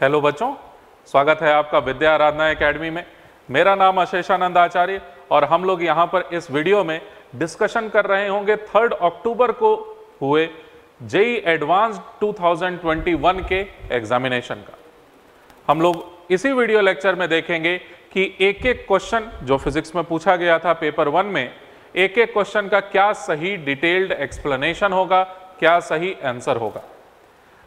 Hello बच्चों, स्वागत है आपका विद्या आराधना एकेडमी में। मेरा नाम अशेषानंद आचार्य और हम लोग यहाँ पर इस वीडियो में डिस्कशन कर रहे होंगे 3 अक्टूबर को हुए जेई एडवांस्ड 2021 के एग्जामिनेशन का। हम लोग इसी वीडियो लेक्चर में देखेंगे कि एक एक क्वेश्चन जो फिजिक्स में पूछा गया था पेपर 1 में, एक एक क्वेश्चन का क्या सही डिटेल्ड एक्सप्लेनेशन होगा, क्या सही आंसर होगा।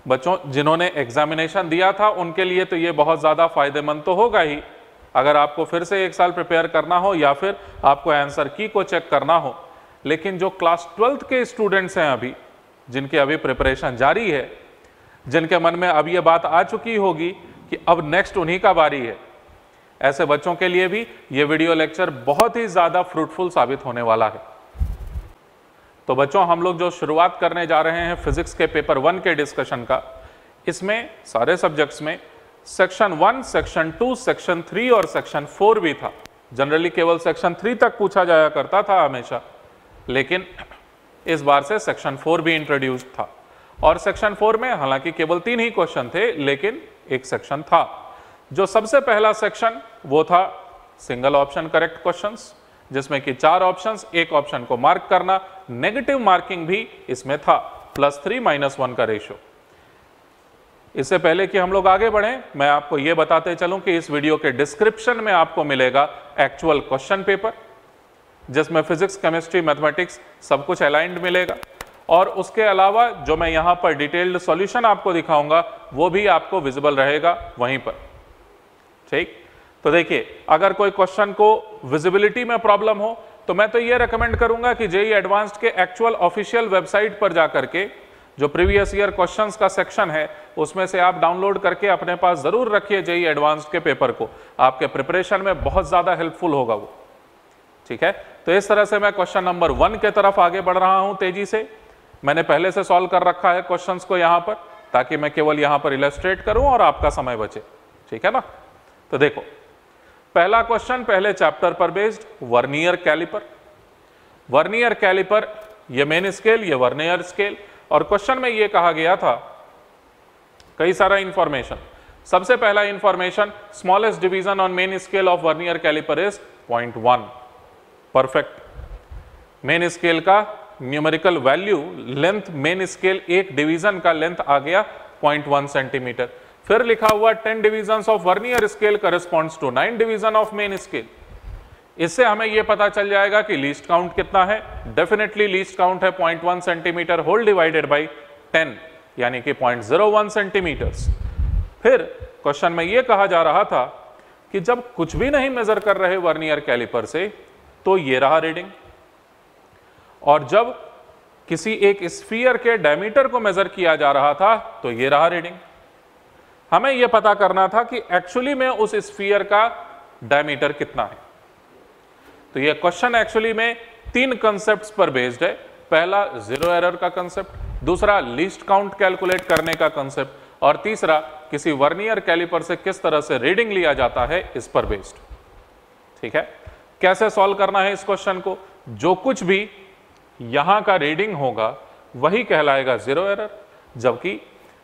बच्चों, जिन्होंने एग्जामिनेशन दिया था उनके लिए तो ये बहुत ज़्यादा फायदेमंद तो होगा ही, अगर आपको फिर से एक साल प्रिपेयर करना हो या फिर आपको आंसर की को चेक करना हो। लेकिन जो क्लास 12th के स्टूडेंट्स हैं अभी, जिनकी अभी प्रिपरेशन जारी है, जिनके मन में अब ये बात आ चुकी होगी कि अब नेक्स्ट उन्हीं का बारी है, ऐसे बच्चों के लिए भी ये वीडियो लेक्चर बहुत ही ज़्यादा फ्रूटफुल साबित होने वाला है। तो बच्चों, हम लोग जो शुरुआत करने जा रहे हैं फिजिक्स के पेपर 1 के डिस्कशन का, इसमें सारे सब्जेक्ट्स में सेक्शन 1, सेक्शन 2, सेक्शन 3 और सेक्शन 4 भी था। जनरली केवल सेक्शन 3 तक पूछा जाया करता था हमेशा, लेकिन इस बार से सेक्शन 4 भी इंट्रोड्यूस था। और सेक्शन 4 में हालांकि केवल 3 ही क्वेश्चन थे, लेकिन एक सेक्शन था। जो सबसे पहला सेक्शन वो था सिंगल ऑप्शन करेक्ट क्वेश्चंस, जिसमें कि 4 ऑप्शंस, एक ऑप्शन को मार्क करना, नेगेटिव मार्किंग भी इसमें था, +3 -1 का रेशियो। इससे पहले कि हम लोग आगे बढ़ें, मैं आपको यह बताते चलूं कि इस वीडियो के डिस्क्रिप्शन में आपको मिलेगा एक्चुअल क्वेश्चन पेपर, जिसमें फिजिक्स, केमिस्ट्री, मैथमेटिक्स सब कुछ अलाइंड मिलेगा। और उसके अलावा जो मैं यहां पर डिटेल्ड सॉल्यूशन आपको दिखाऊंगा वो भी आपको विजिबल रहेगा वहीं पर। ठीक, तो देखिए, अगर कोई क्वेश्चन को विजिबिलिटी में प्रॉब्लम हो तो मैं तो ये रेकमेंड करूंगा कि जेई एडवांस्ड के एक्चुअल ऑफिशियल वेबसाइट पर जाकर के जो प्रीवियस ईयर क्वेश्चंस का सेक्शन है उसमें से आप डाउनलोड करके अपने पास जरूर रखिए जेई एडवांस्ड के पेपर को, आपके प्रिपरेशन में बहुत ज्यादा हेल्पफुल होगा वो। ठीक है, तो इस तरह से मैं क्वेश्चन नंबर 1 के तरफ आगे बढ़ रहा हूं तेजी से। मैंने पहले से सॉल्व कर रखा है क्वेश्चंस को यहां पर, ताकि मैं केवल यहां पर इलस्ट्रेट करूं और आपका समय बचे। ठीक है ना, तो देखो, पहला क्वेश्चन पहले चैप्टर पर based, vernier calliper. Vernier calliper, ये मेन स्केल, ये वर्नियर स्केल। और क्वेश्चन में ये कहा गया था कई सारा इंफॉर्मेशन। सबसे पहला information, smallest division on main scale of vernier caliper is 0.1। Perfect. Main scale का numerical value, length, main scale एक डिवीजन का लेंथ आ गया 0.1 सेंटीमीटर। फिर लिखा हुआ 10 divisions of vernier scale corresponds to 9 division of main scale. इससे हमें यह पता चल जाएगा कि लीस्ट काउंट कितना है। डेफिनेटली लीस्ट काउंट है 0.1 सेंटीमीटर होल डिवाइडेड बाय 10, यानी कि 0.01 सेंटीमीटर्स। फिर क्वेश्चन में यह कहा जा रहा था कि जब कुछ भी नहीं मेजर कर रहे वर्नियर कैलिपर से तो ये रहा रीडिंग, और जब किसी एक स्फीयर के डायमीटर को मेजर किया जा रहा था तो ये रहा रीडिंग। हमें यह पता करना था कि एक्चुअली में उस स्फीयर का डायमीटर कितना है। तो यह क्वेश्चन एक्चुअली में 3 कंसेप्ट्स पर बेस्ड है। पहला जीरो एरर का कंसेप्ट, दूसरा लीस्ट काउंट कैलकुलेट करने का कंसेप्ट, और तीसरा किसी वर्नियर कैलिपर से किस तरह से रीडिंग लिया जाता है इस पर बेस्ड। ठीक है, कैसे सॉल्व करना है इस क्वेश्चन को? जो कुछ भी यहां का रीडिंग होगा वही कहलाएगा जीरो एरर, जबकि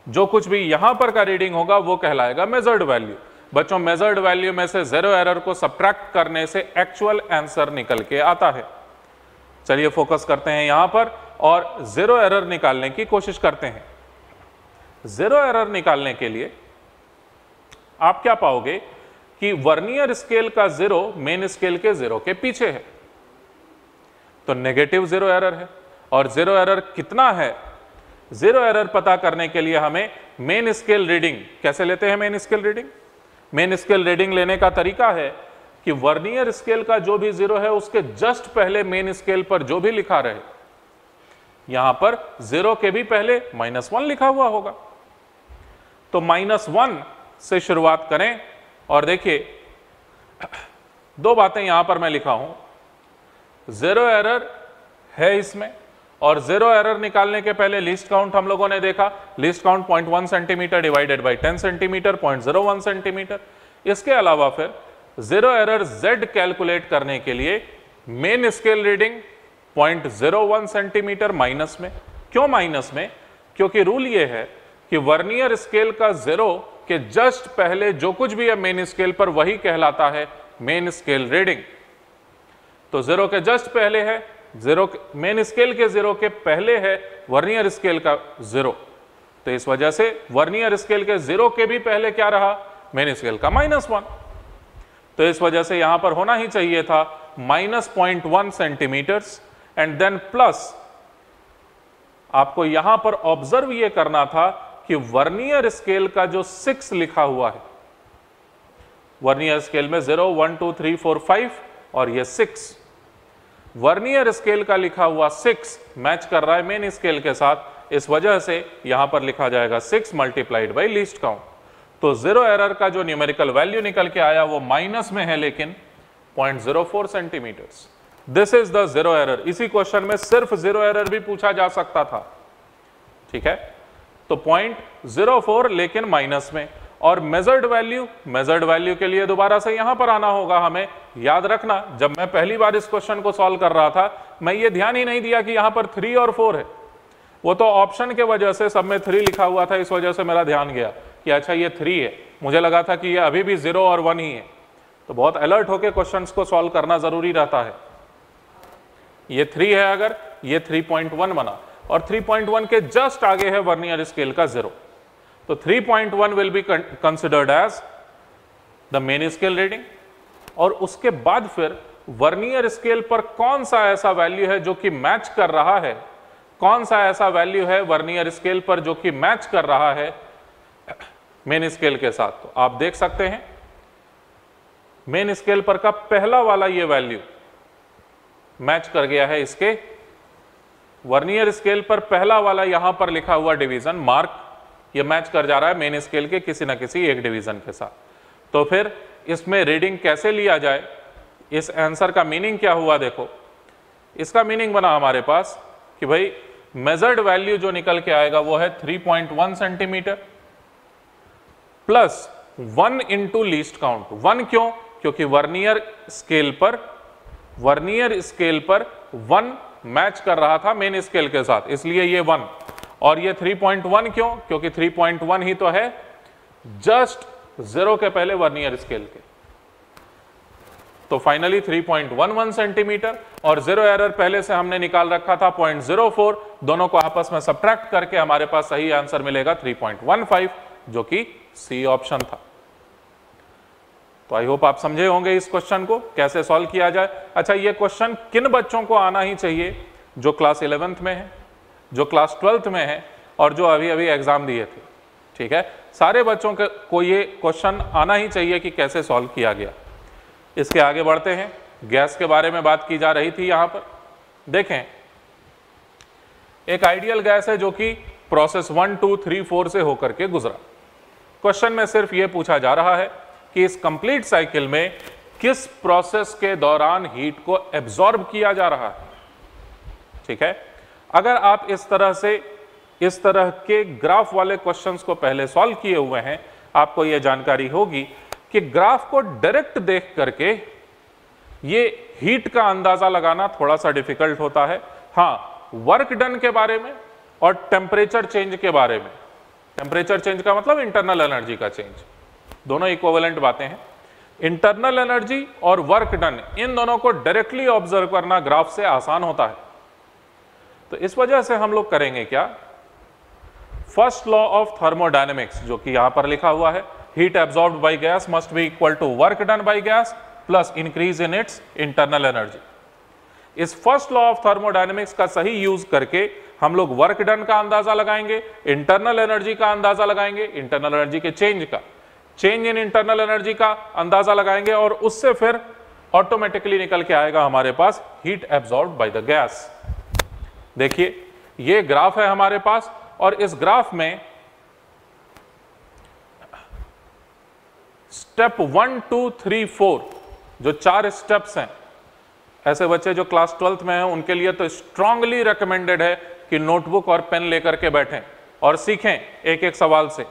जो कुछ भी यहां पर का रीडिंग होगा वो कहलाएगा मेजर्ड वैल्यू। बच्चों, मेजर्ड वैल्यू में से जीरो एरर को सब्ट्रैक्ट करने से एक्चुअल आंसर निकल के आता है। चलिए फोकस करते हैं यहां पर और जीरो एरर निकालने की कोशिश करते हैं। जीरो एरर निकालने के लिए आप क्या पाओगे कि वर्नियर स्केल का 0 मेन स्केल के 0 के पीछे है, तो नेगेटिव जीरो एरर है। और जीरो एरर कितना है, जीरो एरर पता करने के लिए हमें मेन स्केल रीडिंग, कैसे लेते हैं main scale reading? Main scale reading लेने का तरीका है कि वर्नियर स्केल का जो भी 0 है उसके जस्ट पहले मेन स्केल पर जो भी लिखा रहे, यहां पर 0 के भी पहले -1 लिखा हुआ होगा। तो -1 से शुरुआत करें और देखिए, 2 बातें यहां पर मैं लिखा हूं। जीरो एरर है इसमें, और जीरो एरर निकालने के पहले लीस्ट काउंट हम लोगों ने देखा, least count 0.1 centimetre divided by 10 centimetre, 0.01 centimetre. इसके अलावा फिर जीरो एरर Z कैलकुलेट करने के लिए main scale reading 0.01 centimetre minus में। क्यों माइनस में? क्योंकि रूल ये है कि वर्नियर स्केल का 0 कि जस्ट पहले जो कुछ भी है मेन स्केल पर वही कहलाता है मेन स्केल रीडिंग। तो 0 के जस्ट पहले है, मेन स्केल के 0 के पहले है वर्नियर स्केल का 0। तो इस वजह से वर्नियर स्केल के 0 के भी पहले क्या रहा, मेन स्केल का -1। तो इस वजह से यहां पर होना ही चाहिए था -0.1 सेंटीमीटर्स एंड देन प्लस आपको यहां पर ऑब्जर्व ये करना था कि वर्नियर स्केल का जो 6 लिखा हुआ है, वर्नियर स्केल में 0 1 2 3 4 5 और ये 6, वर्नियर स्केल का लिखा हुआ 6 मैच कर रहा है मेन स्केल के साथ। इस वजह से यहां पर लिखा जाएगा 6 मल्टीप्लाइड बाई लीस्ट काउंट। तो 0 एरर का जो न्यूमेरिकल वैल्यू निकल के आया वो माइनस में है, लेकिन 0.04 centimetres. This is the 0 error. इसी क्वेश्चन में सिर्फ 0 एरर भी पूछा जा सकता था, ठीक है। तो 0.04 लेकिन माइनस में। और मेजर्ड वैल्यू के लिए दोबारा से यहां पर आना होगा हमें। याद रखना, जब मैं पहली बार इस क्वेश्चन को सॉल्व कर रहा था, मैं ये ध्यान ही नहीं दिया कि यहां पर 3 और 4 है। वो तो ऑप्शन के वजह से सब में 3 लिखा हुआ था, इस वजह से मेरा ध्यान गया कि अच्छा ये 3 है। मुझे लगा था कि ये अभी भी 0 और 1 ही है। तो बहुत अलर्ट होकर क्वेश्चंस को सॉल्व करना जरूरी रहता है। ये 3 है, अगर ये 3.1 बना और 3.1 के जस्ट आगे है वर्नियर स्केल का 0, तो 3.1 will be considered as the main scale reading. और उसके बाद फिर वर्नियर स्केल पर कौन सा ऐसा वैल्यू है जो कि मैच कर रहा है, कौन सा ऐसा वैल्यू है वर्नियर स्केल पर जो कि मैच कर रहा है मेन स्केल के साथ। तो आप देख सकते हैं मेन स्केल पर का पहला वाला ये वैल्यू मैच कर गया है इसके वर्नियर स्केल पर पहला वाला यहां पर लिखा हुआ डिवीजन मार्क, ये मैच कर जा रहा है मेन स्केल के किसी ना किसी एक डिवीजन के साथ। तो फिर इसमें रीडिंग कैसे लिया जाए, इस आंसर का मीनिंग क्या हुआ, देखो इसका मीनिंग बना हमारे पास कि भाई मेजर्ड वैल्यू जो निकल के आएगा वो है 3.1 centimetre plus 1 into least count. 1 क्यों, क्योंकि वर्नियर स्केल पर 1 मैच कर रहा था मेन स्केल के साथ, इसलिए ये 1। और ये 3.1 क्यों, क्योंकि 3.1 ही तो है जस्ट 0 के पहले वर्नियर स्केल के। तो फाइनली 3.11 सेंटीमीटर और 0 एरर पहले से हमने निकाल रखा था 0.04, दोनों को आपस में सब्ट्रैक्ट करके हमारे पास सही आंसर मिलेगा 3.15, जो कि सी ऑप्शन था। तो आई होप आप समझे होंगे इस क्वेश्चन को कैसे सॉल्व किया जाए। अच्छा, ये क्वेश्चन किन बच्चों को आना ही चाहिए, जो क्लास 11th में है, जो क्लास 12th में है और जो अभी अभी एग्जाम दिए थे, ठीक है। सारे बच्चों को ये क्वेश्चन आना ही चाहिए कि कैसे सॉल्व किया गया। इसके आगे बढ़ते हैं। गैस के बारे में बात की जा रही थी। यहां पर देखें, एक आइडियल गैस है जो कि प्रोसेस 1 2 3 4 से होकर के गुजरा। क्वेश्चन में सिर्फ ये पूछा जा रहा है कि इस कंप्लीट साइकिल में किस प्रोसेस के दौरान हीट को एब्जॉर्ब किया जा रहा है, ठीक है। अगर आप इस तरह के ग्राफ वाले क्वेश्चंस को पहले सॉल्व किए हुए हैं, आपको यह जानकारी होगी कि ग्राफ को डायरेक्ट देख करके ये हीट का अंदाजा लगाना थोड़ा सा डिफिकल्ट होता है। हाँ, वर्क डन के बारे में और टेम्परेचर चेंज के बारे में, टेम्परेचर चेंज का मतलब इंटरनल एनर्जी का चेंज, दोनों इक्विवेलेंट बातें हैं। इंटरनल एनर्जी और वर्क डन, इन दोनों को डायरेक्टली ऑब्जर्व करना ग्राफ से आसान होता है। तो इस वजह से हम लोग करेंगे क्या, फर्स्ट लॉ ऑफ थर्मोडायनेमिक्स जो कि यहां पर लिखा हुआ है, heat absorbed by gas must be equal to work done by gas plus increase in its internal energy. इस फर्स्ट लॉ ऑफ थर्मोडायनेमिक्स का सही यूज करके हम लोग वर्क डन का अंदाजा लगाएंगे, इंटरनल एनर्जी का अंदाजा लगाएंगे, इंटरनल एनर्जी के चेंज इन इंटरनल एनर्जी का अंदाजा लगाएंगे और उससे फिर ऑटोमेटिकली निकल के आएगा हमारे पास heat absorbed by the gas. देखिए, ये ग्राफ है हमारे पास और इस ग्राफ में स्टेप 1 2 3 4 जो 4 स्टेप्स हैं, ऐसे बच्चे जो क्लास 12th में हैं उनके लिए तो स्ट्रांगली रिकमेंडेड है कि नोटबुक और पेन लेकर के बैठें और सीखें एक एक सवाल से।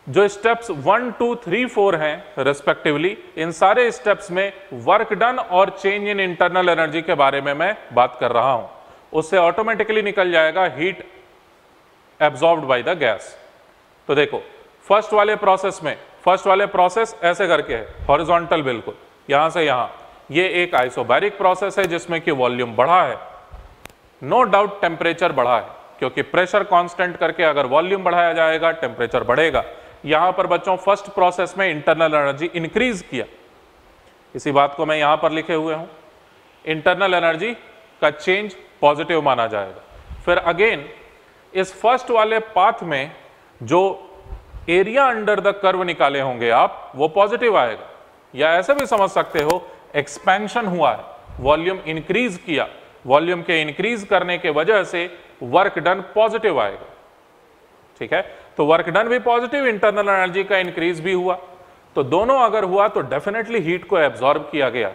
जो स्टेप्स 1 2 3 4 हैं रेस्पेक्टिवली, इन सारे स्टेप्स में वर्क डन और चेंज इन इंटरनल एनर्जी के बारे में मैं बात कर रहा हूं, उससे ऑटोमेटिकली निकल जाएगा heat absorbed by the gas. तो देखो, फर्स्ट वाले प्रोसेस ऐसे करके है, हॉरिजॉन्टल बिल्कुल यहां से यहां, ये एक आइसोबैरिक प्रोसेस है जिसमें कि वॉल्यूम बढ़ा है, नो डाउट टेम्परेचर बढ़ा है, क्योंकि प्रेशर कांस्टेंट करके अगर वॉल्यूम बढ़ाया जाएगा टेम्परेचर बढ़ेगा। यहां पर बच्चों फर्स्ट प्रोसेस में इंटरनल एनर्जी इंक्रीज किया, इसी बात को मैं यहां पर लिखे हुए हूं, इंटरनल एनर्जी का चेंज पॉजिटिव माना जाएगा। फिर अगेन इस फर्स्ट वाले पाथ में जो एरिया अंडर द कर्व निकाले होंगे आप, वो पॉजिटिव आएगा, या ऐसे भी समझ सकते हो एक्सपेंशन हुआ है, वॉल्यूम इंक्रीज किया, वॉल्यूम के इंक्रीज करने के वजह से वर्क डन पॉजिटिव आएगा। ठीक है, तो वर्क डन भी पॉजिटिव, इंटरनल एनर्जी का इंक्रीज भी हुआ, तो दोनों अगर हुआ तो डेफिनेटली हीट को एब्जॉर्ब किया गया।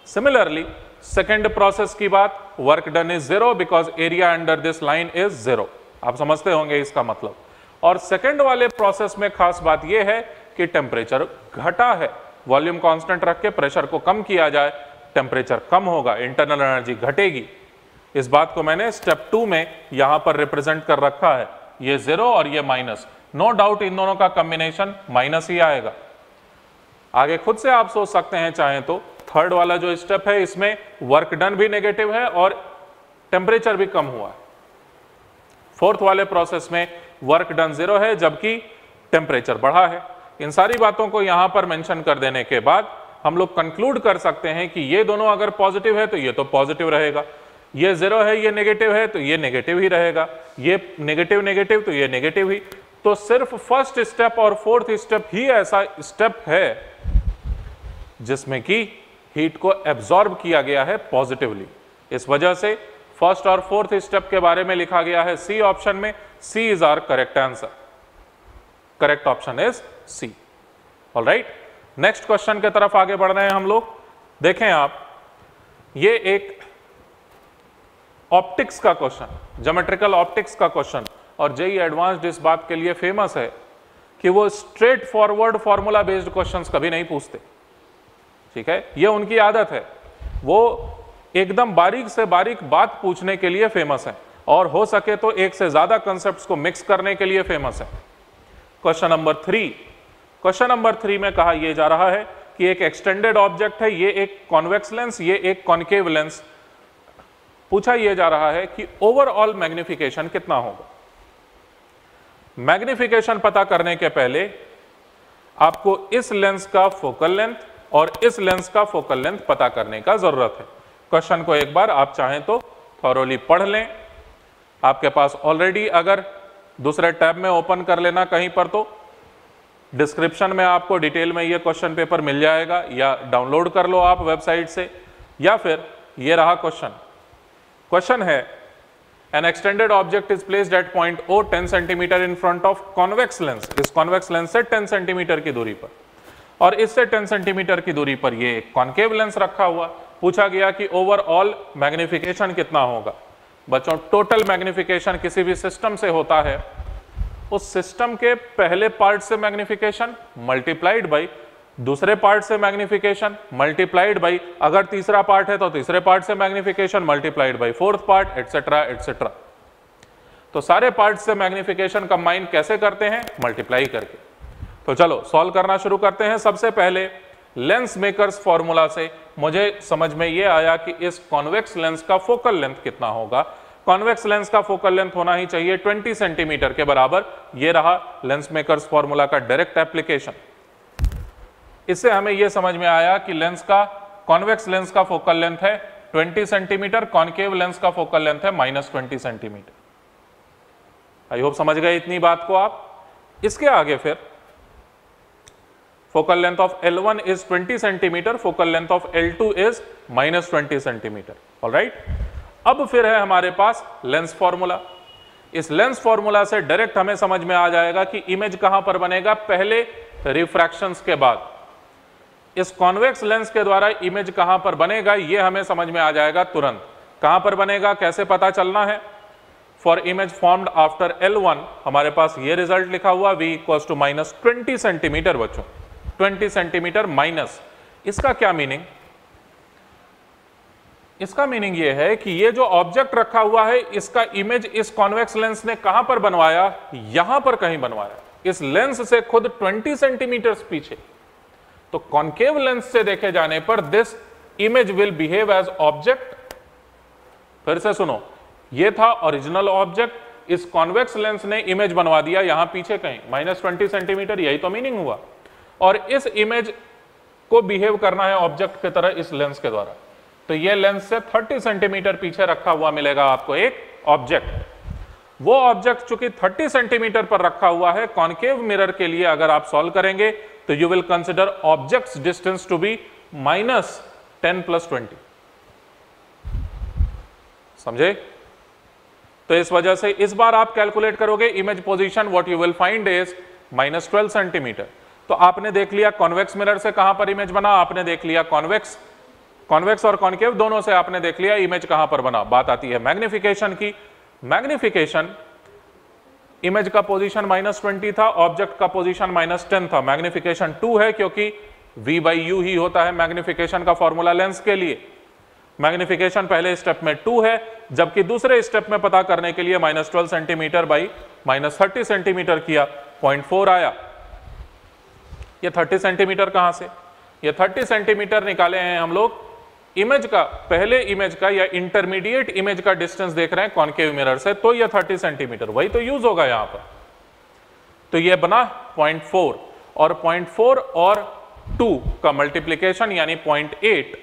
सिमिलरली सेकेंड प्रोसेस की बात, work done is 0 because area under this line is 0, आप समझते होंगे इसका मतलब। और सेकेंड वाले प्रोसेस में खास बात यह है कि टेम्परेचर घटा है, वॉल्यूम कांस्टेंट रख के प्रेशर को कम किया जाए, टेम्परेचर कम होगा, इंटरनल एनर्जी घटेगी। इस बात को मैंने स्टेप 2 में यहां पर रिप्रेजेंट कर रखा है, ये 0 और ये माइनस, नो डाउट इन दोनों का कॉम्बिनेशन माइनस ही आएगा। आगे खुद से आप सोच सकते हैं चाहें तो, थर्ड वाला जो स्टेप है इसमें वर्क डन भी नेगेटिव है और टेम्परेचर भी कम हुआ है। फोर्थ वाले प्रोसेस में वर्क डन 0 है जबकि टेम्परेचर बढ़ा है। इन सारी बातों को यहां पर मेंशन कर देने के बाद हम लोग कंक्लूड कर सकते हैं कि ये दोनों अगर पॉजिटिव है तो ये तो पॉजिटिव रहेगा, ये 0 है ये नेगेटिव है तो ये नेगेटिव ही रहेगा, ये नेगेटिव नेगेटिव तो ये नेगेटिव ही। तो सिर्फ फर्स्ट स्टेप और फोर्थ स्टेप ही ऐसा स्टेप है जिसमें कि हीट को एब्जॉर्ब किया गया है पॉजिटिवली। इस वजह से फर्स्ट और फोर्थ स्टेप के बारे में लिखा गया है सी ऑप्शन में, C is our correct answer, correct option is C. Alright, next question की तरफ आगे बढ़ रहे हैं हम लोग। देखें आप, ये एक ऑप्टिक्स का क्वेश्चन, ज्योमेट्रिकल ऑप्टिक्स का क्वेश्चन, और जेईई एडवांस्ड इस बात के लिए फेमस है कि वो straight forward formula based questions कभी नहीं पूछते। ठीक है, ये उनकी आदत है, वो एकदम बारीक से बारीक बात पूछने के लिए फेमस है, और हो सके तो एक से ज्यादा कंसेप्ट्स को मिक्स करने के लिए फेमस है। क्वेश्चन नंबर 3 में कहा यह जा रहा है कि एक एक्सटेंडेड ऑब्जेक्ट है, ये एक कॉन्वेक्स लेंस, ये एक कॉन्केव लेंस। पूछा यह जा रहा है कि ओवरऑल मैग्निफिकेशन कितना होगा। मैग्निफिकेशन पता करने के पहले आपको इस लेंस का फोकल लेंथ और इस लेंस का फोकल लेंथ पता करने का जरूरत है। क्वेश्चन को एक बार आप चाहें तो थॉरोली पढ़ लें, आपके पास ऑलरेडी अगर दूसरे टैब में ओपन कर लेना कहीं पर, तो डिस्क्रिप्शन में आपको डिटेल में ये क्वेश्चन पेपर मिल जाएगा, या डाउनलोड कर लो आप वेबसाइट से, या फिर ये रहा क्वेश्चन है, N extended object is placed at point O 10 centimetre in front of convex lens, इस कॉन्वेक्स लेंस से 10 सेंटीमीटर की दूरी पर, और इससे 10 सेंटीमीटर की दूरी पर ये एक कॉन्केव लेंस रखा हुआ। पूछा गया कि ओवरऑल मैग्निफिकेशन कितना होगा। बच्चों, टोटल मैग्निफिकेशन किसी भी सिस्टम से होता है, उस सिस्टम के पहले पार्ट से मैग्निफिकेशन मल्टीप्लाइड बाई दूसरे पार्ट से मैग्निफिकेशन मल्टीप्लाइड बाई, अगर तीसरा पार्ट है तो तीसरे पार्ट से magnification multiplied by fourth part, etcetera etcetera. तो सारे पार्ट से मैग्निफिकेशन कंबाइन कैसे करते हैं? मल्टीप्लाई करके। तो चलो सॉल्व करना शुरू करते हैं। सबसे पहले लेंस मेकर्स फॉर्मूला से मुझे समझ में यह आया कि इस कॉन्वेक्स लेंस का फोकल लेंथ कितना होगा। कॉन्वेक्स लेंस का फोकल लेंथ होना ही चाहिए 20 सेंटीमीटर के बराबर। यह रहा लेंस मेकर्स फॉर्मूला का डायरेक्ट एप्लीकेशन। इससे हमें यह समझ में आया कि लेंस का कॉन्वेक्स लेंस का फोकल लेंथ है 20 सेंटीमीटर, कॉन्केव लेंस का फोकल लेंथ है -20 सेंटीमीटर। आई होप समझ गए इतनी बात को आप। इसके आगे फिर focal length of L1 is 20 centimetre, focal length of L2 is -20 centimetre. Alright, अब फिर है हमारे पास लेंस फॉर्मूला। इस लेंस फॉर्मूला से डायरेक्ट हमें समझ में आ जाएगा कि इमेज कहां पर बनेगा, पहले रिफ्रैक्शंस के बाद। इस कॉन्वेक्स लेंस के द्वारा इमेज कहां पर बनेगा ये हमें समझ में आ जाएगा तुरंत। कहां पर बनेगा कैसे पता चलना है? For image formed after L1 हमारे पास ये रिजल्ट लिखा हुआ V इक्वल्स टू -20 सेंटीमीटर। बच्चों 20 सेंटीमीटर माइनस, इसका क्या मीनिंग? इसका मीनिंग यह है कि ये जो ऑब्जेक्ट रखा हुआ है इसका इमेज इस कॉन्वेक्स लेंस ने कहां पर बनवाया? यहां पर कहीं बनवाया। इस लेंस से खुद 20 सेंटीमीटर पीछे, तो कॉन्केव लेंस से देखे जाने पर this image will behave as object. फिर से सुनो, ये था ओरिजिनल ऑब्जेक्ट, इस कॉन्वेक्स लेंस ने इमेज बनवा दिया यहां पीछे कहीं -20 सेंटीमीटर, यही तो मीनिंग हुआ। और इस इमेज को बिहेव करना है ऑब्जेक्ट की तरह इस लेंस के द्वारा, तो ये लेंस से 30 सेंटीमीटर पीछे रखा हुआ मिलेगा आपको एक ऑब्जेक्ट। वो ऑब्जेक्ट चूंकि 30 सेंटीमीटर पर रखा हुआ है, कॉन्केव मिरर के लिए अगर आप सॉल्व करेंगे तो you will consider object's distance to be -10 + 20। समझे? तो इस वजह से इस बार आप कैलकुलेट करोगे image position, what you will find is -12 centimetre. तो आपने देख लिया कॉन्वेक्स मिरर से कहां पर इमेज बना, आपने देख लिया कॉन्वेक्स और कॉन्केव दोनों से आपने देख लिया इमेज कहां पर बना। बात आती है मैग्निफिकेशन की। मैग्निफिकेशन, इमेज का पोजीशन -20 था, ऑब्जेक्ट का पोजीशन -10 था, मैग्निफिकेशन 2 है क्योंकि V/U ही होता है मैग्निफिकेशन का फॉर्मूला लेंस के लिए। मैग्निफिकेशन पहले स्टेप में 2 है, जबकि दूसरे स्टेप में पता करने के लिए -12 सेंटीमीटर बाई -30 सेंटीमीटर किया, 0.4 आया। ये 30 सेंटीमीटर कहां से? ये 30 सेंटीमीटर निकाले हैं हम लोग इमेज का, पहले इमेज का या इंटरमीडिएट इमेज का डिस्टेंस देख रहे हैं कॉन्केव मिरर से, तो ये 30 सेंटीमीटर वही तो यूज होगा यहां पर। तो ये बना 0.4 और 0.4 और 2 का मल्टीप्लीकेशन यानी 0.8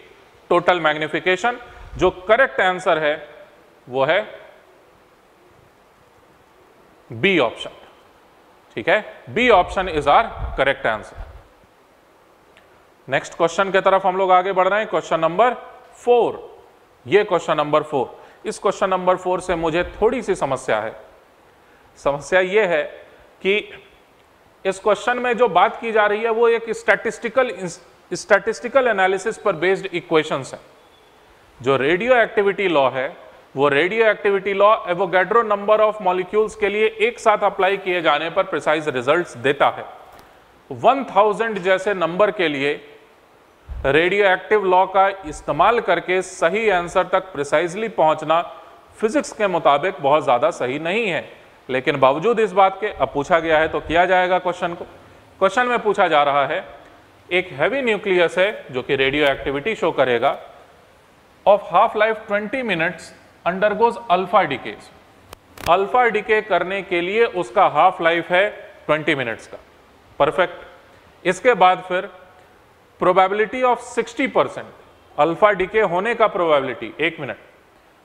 टोटल मैग्निफिकेशन। जो करेक्ट आंसर है वो है बी ऑप्शन। ठीक है, B option is are correct answer. Next question की तरफ हम लोग आगे बढ़ रहे हैं, क्वेश्चन नंबर 4। ये क्वेश्चन नंबर 4, इस क्वेश्चन नंबर 4 से मुझे थोड़ी सी समस्या है। समस्या ये है कि इस क्वेश्चन में जो बात की जा रही है वो एक स्टैटिस्टिकल एनालिसिस पर बेस्ड इक्वेशंस है। जो रेडियो एक्टिविटी लॉ है वो radio activity law Avogadro number of molecules के लिए एक साथ अप्लाई किए जाने पर प्रिसाइज रिजल्ट्स देता है। 1000 जैसे नंबर के लिए रेडियो एक्टिव लॉ का इस्तेमाल करके सही आंसर तक प्रिसाइजली पहुंचना फिजिक्स के मुताबिक बहुत ज्यादा सही नहीं है, लेकिन बावजूद इस बात के अब पूछा गया है तो किया जाएगा क्वेश्चन को। क्वेश्चन में पूछा जा रहा है, एक हैवी न्यूक्लियस है जो कि रेडियो एक्टिविटी शो करेगा, of half life 20 minutes undergoes alpha decays. Alpha decay करने के लिए उसका हाफ लाइफ है 20 मिनट्स का, परफेक्ट। इसके बाद फिर प्रोबेबिलिटी ऑफ 60%, अल्फा डिके होने का probability 1 minute,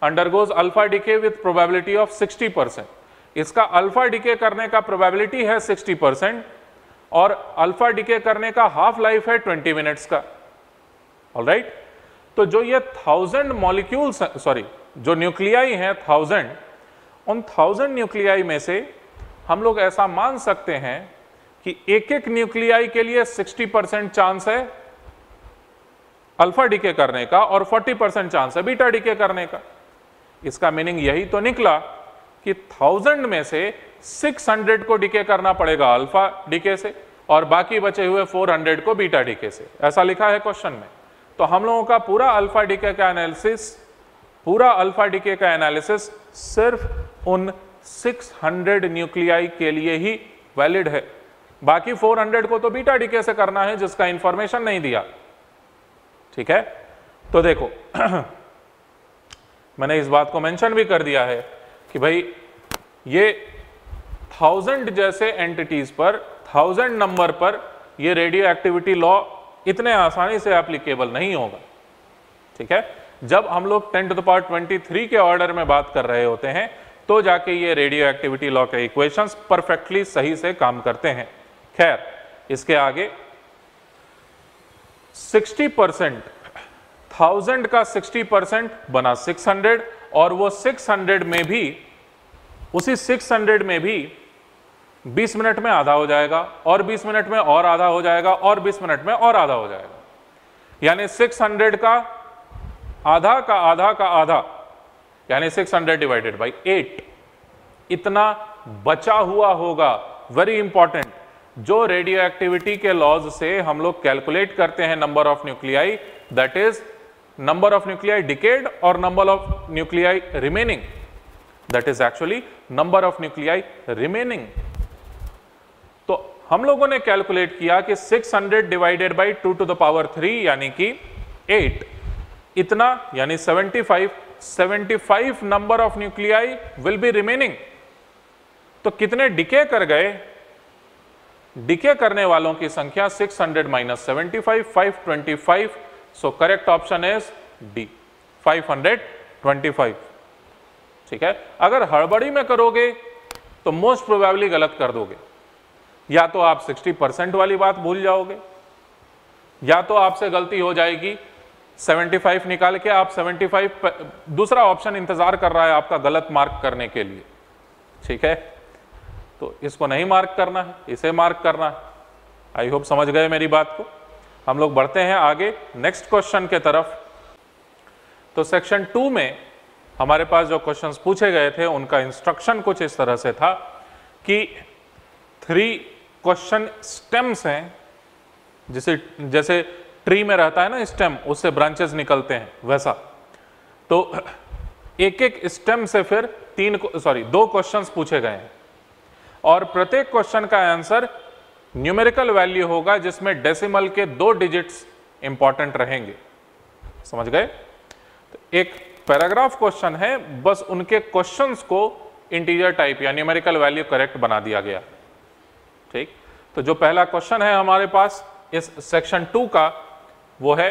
undergoes alpha decay with probability of 60%। इसका अल्फा डिके करने का प्रोबेबिलिटी है 60% और अल्फा डिके करने का हाफ लाइफ है 20 मिनट्स का। ऑलराइट, तो जो ये 1000 मॉलिक्यूल्स, सॉरी जो न्यूक्लियाई हैं 1000, उन 1000 न्यूक्लियाई में से हम लोग ऐसा मान सकते हैं कि एक एक न्यूक्लियाई के लिए 60% चांस है अल्फा डिके करने का और 40% चांस है बीटा डिके करने का। इसका मीनिंग यही तो निकला कि 1000 में से 600 को डिके करना पड़ेगा अल्फा डिके से और बाकी बचे हुए 400 को बीटा डिके से। ऐसा लिखा है क्वेश्चन में। तो हम लोगों का पूरा अल्फा डिके का एनालिसिस सिर्फ उन 600 न्यूक्लियाई के लिए ही वैलिड है। बाकी 400 को तो बीटा डिके से करना है जिसका इंफॉर्मेशन नहीं दिया। ठीक है, तो देखो मैंने इस बात को मेंशन भी कर दिया है कि भाई ये 1000 जैसे एंटिटीज पर, 1000 नंबर पर ये रेडियो एक्टिविटी लॉ इतने आसानी से एप्लीकेबल नहीं होगा। ठीक है, जब हम लोग 10⁻23 के ऑर्डर में बात कर रहे होते हैं तो जाके ये रेडियो एक्टिविटी लॉ के इक्वेशंस परफेक्टली सही से काम करते हैं। खैर, इसके आगे 60%, 1000 का 60% बना 600 और वो 600 में भी, उसी 600 में भी 20 मिनट में आधा हो जाएगा और 20 मिनट में और आधा हो जाएगा और 20 मिनट में और आधा हो जाएगा। यानी 600 का आधा का आधा का आधा, यानी 600 डिवाइडेड बाई 8, इतना बचा हुआ होगा। वेरी इंपॉर्टेंट, जो रेडियो एक्टिविटी के लॉज से हम लोग कैलकुलेट करते हैं number of nuclei, that is number of nuclei decayed और number of nuclei remaining, that is actually number of nuclei remaining. तो हम लोगों ने कैलकुलेट किया कि 600 divided by 2 to the power 3 यानी कि 8 इतना, यानी 75 number of nuclei will be remaining. तो कितने डिके कर गए? डिके करने वालों की संख्या 600 minus 75, 525। So correct option is D, 525। ठीक है, अगर हड़बड़ी में करोगे तो मोस्ट प्रोबेबली गलत कर दोगे। या तो आप 60% वाली बात भूल जाओगे, या तो आपसे गलती हो जाएगी 75 निकाल के आप 75, दूसरा ऑप्शन इंतजार कर रहा है आपका गलत मार्क करने के लिए। ठीक है, तो इसको नहीं मार्क करना है, इसे मार्क करना है। आई होप समझ गए मेरी बात को। हम लोग बढ़ते हैं आगे नेक्स्ट क्वेश्चन के तरफ। तो सेक्शन 2 में हमारे पास जो क्वेश्चंस पूछे गए थे उनका इंस्ट्रक्शन कुछ इस तरह से था कि 3 क्वेश्चन स्टेम्स हैं, जैसे ट्री में रहता है ना स्टेम, उससे ब्रांचेस निकलते हैं वैसा। तो एक एक स्टेम से फिर 2 क्वेश्चंस पूछे गए हैं और प्रत्येक क्वेश्चन का आंसर न्यूमेरिकल वैल्यू होगा जिसमें डेसिमल के 2 डिजिट्स इंपॉर्टेंट रहेंगे। समझ गए? तो एक पैराग्राफ क्वेश्चन है, बस उनके क्वेश्चंस को इंटीजर टाइप या न्यूमेरिकल वैल्यू करेक्ट बना दिया गया। ठीक, तो जो पहला क्वेश्चन है हमारे पास इस सेक्शन 2 का, वो है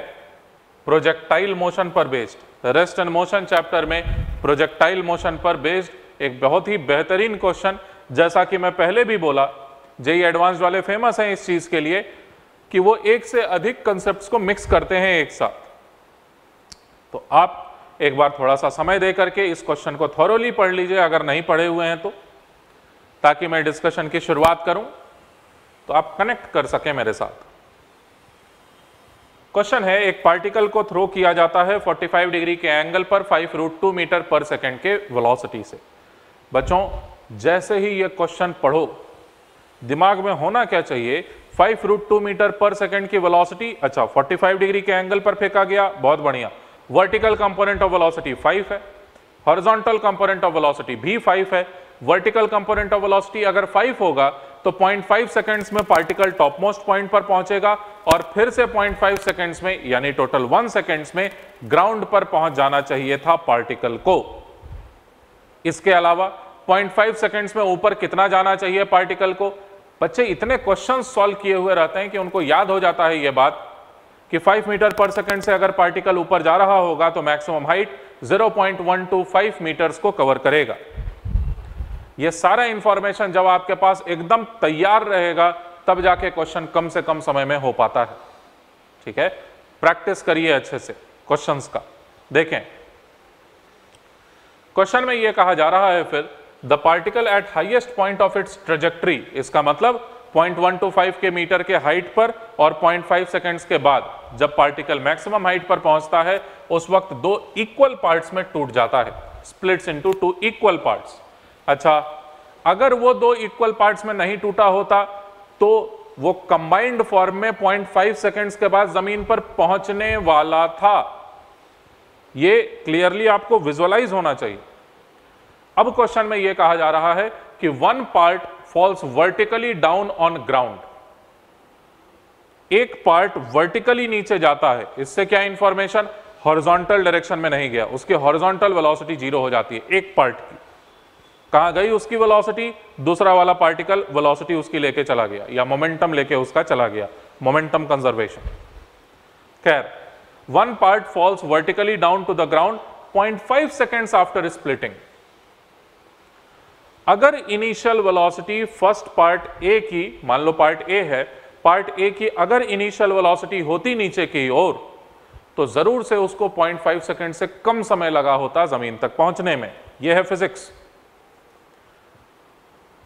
प्रोजेक्टाइल मोशन पर based. Rest and motion chapter में प्रोजेक्टाइल मोशन पर बेस्ड एक बहुत ही बेहतरीन क्वेश्चन, जैसा कि मैं पहले भी बोला, जेईई एडवांस्ड वाले फेमस हैं इस चीज के लिए कि वो एक से अधिक कंसेप्ट्स को मिक्स करते हैं एक साथ। तो आप एक बार थोड़ा सा समय दे करके इस क्वेश्चन को थॉरोली पढ़ लीजिए अगर नहीं पढ़े हुए हैं तो, ताकि मैं डिस्कशन की शुरुआत करूं तो आप कनेक्ट कर सकें मेरे साथ। क्वेश्चन है, एक पार्टिकल को थ्रो किया जाता है 45 डिग्री के एंगल पर 5√2 मीटर पर सेकेंड के वेलोसिटी से। बच्चों, जैसे ही ये क्वेश्चन पढ़ो दिमाग में होना क्या चाहिए, 5√2 मीटर पर सेकेंड की वेलोसिटी, अच्छा 45 डिग्री के एंगल पर फेंका गया, बहुत बढ़िया। वर्टिकल कंपोनेंट ऑफ वेलोसिटी 5 है, हॉरिजॉन्टल कंपोनेंट ऑफ वेलोसिटी भी 5 है। वर्टिकल कंपोनेंट ऑफ वेलोसिटी अगर 5 होगा तो 0.5 सेकंड्स में पार्टिकल टॉप मोस्ट पॉइंट पर पहुंचेगा और फिर से 0.5 सेकंड्स में यानी टोटल 1 सेकंड्स में ग्राउंड पर पहुंच जाना चाहिए था पार्टिकल को। इसके अलावा 0.5 सेकंड्स में ऊपर कितना जाना चाहिए पार्टिकल को? बच्चे इतने क्वेश्चन सॉल्व किए हुए रहते हैं कि उनको याद हो जाता है यह बात कि 5 मीटर पर सेकंड से अगर पार्टिकल ऊपर जा रहा होगा तो मैक्सिमम हाइट 0.125 मीटर्स को कवर करेगा। यह सारा इंफॉर्मेशन जब आपके पास एकदम तैयार रहेगा तब जाके क्वेश्चन कम से कम समय में हो पाता है। ठीक है, प्रैक्टिस करिए अच्छे से क्वेश्चंस का। देखें, क्वेश्चन में यह कहा जा रहा है फिर the particle at highest point of its trajectory, इसका मतलब 0.125 के मीटर के हाइट पर और 0.5 सेकंड्स के बाद जब पार्टिकल मैक्सिमम हाइट पर पहुंचता है उस वक्त 2 इक्वल पार्ट्स में टूट जाता है, स्प्लिट्स इनटू 2 इक्वल पार्ट्स। अच्छा, अगर वो 2 इक्वल पार्ट्स में नहीं टूटा होता तो वो कंबाइंड फॉर्म में 0.5 सेकंड्स के बाद जमीन पर पहुंचने वाला था। ये क्लियरली आपको विजुअलाइज होना चाहिए। अब क्वेश्चन में यह कहा जा रहा है कि 1 part falls vertically down on ground, एक पार्ट वर्टिकली नीचे जाता है। इससे क्या इंफॉर्मेशन? हॉरिजॉन्टल डायरेक्शन में नहीं गया, उसकी हॉरिजॉन्टल वेलोसिटी 0 हो जाती है। एक पार्ट की कहां गई उसकी वेलोसिटी? दूसरा वाला पार्टिकल वेलोसिटी उसकी लेके चला गया या मोमेंटम लेके उसका चला गया, मोमेंटम कंजर्वेशन। खैर, 1 part falls vertically down to the ground 0.5 seconds after splitting. अगर initial velocity first part A की, मान लो पार्ट ए है, पार्ट ए की अगर इनिशियल वेलोसिटी होती नीचे की ओर तो जरूर से उसको 0.5 सेकंड से कम समय लगा होता जमीन तक पहुंचने में। यह है फिजिक्स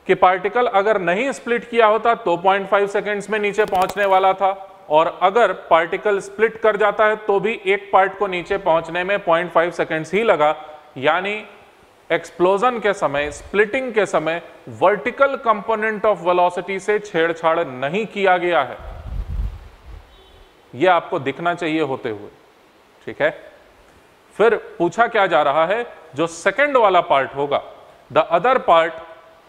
कि पार्टिकल अगर नहीं स्प्लिट किया होता तो 0.5 सेकंड्स में नीचे पहुंचने वाला था, और अगर पार्टिकल स्प्लिट कर जाता है तो भी एक पार्ट को नीचे पहुंचने में 0.5 सेकंड्स ही लगा। यानी एक्सप्लोजन के समय, स्प्लिटिंग के समय वर्टिकल कंपोनेंट ऑफ वेलोसिटी से छेड़छाड़ नहीं किया गया है। यह आपको दिखना चाहिए होते हुए। ठीक है, फिर पूछा क्या जा रहा है, जो सेकंड वाला पार्ट होगा, the other part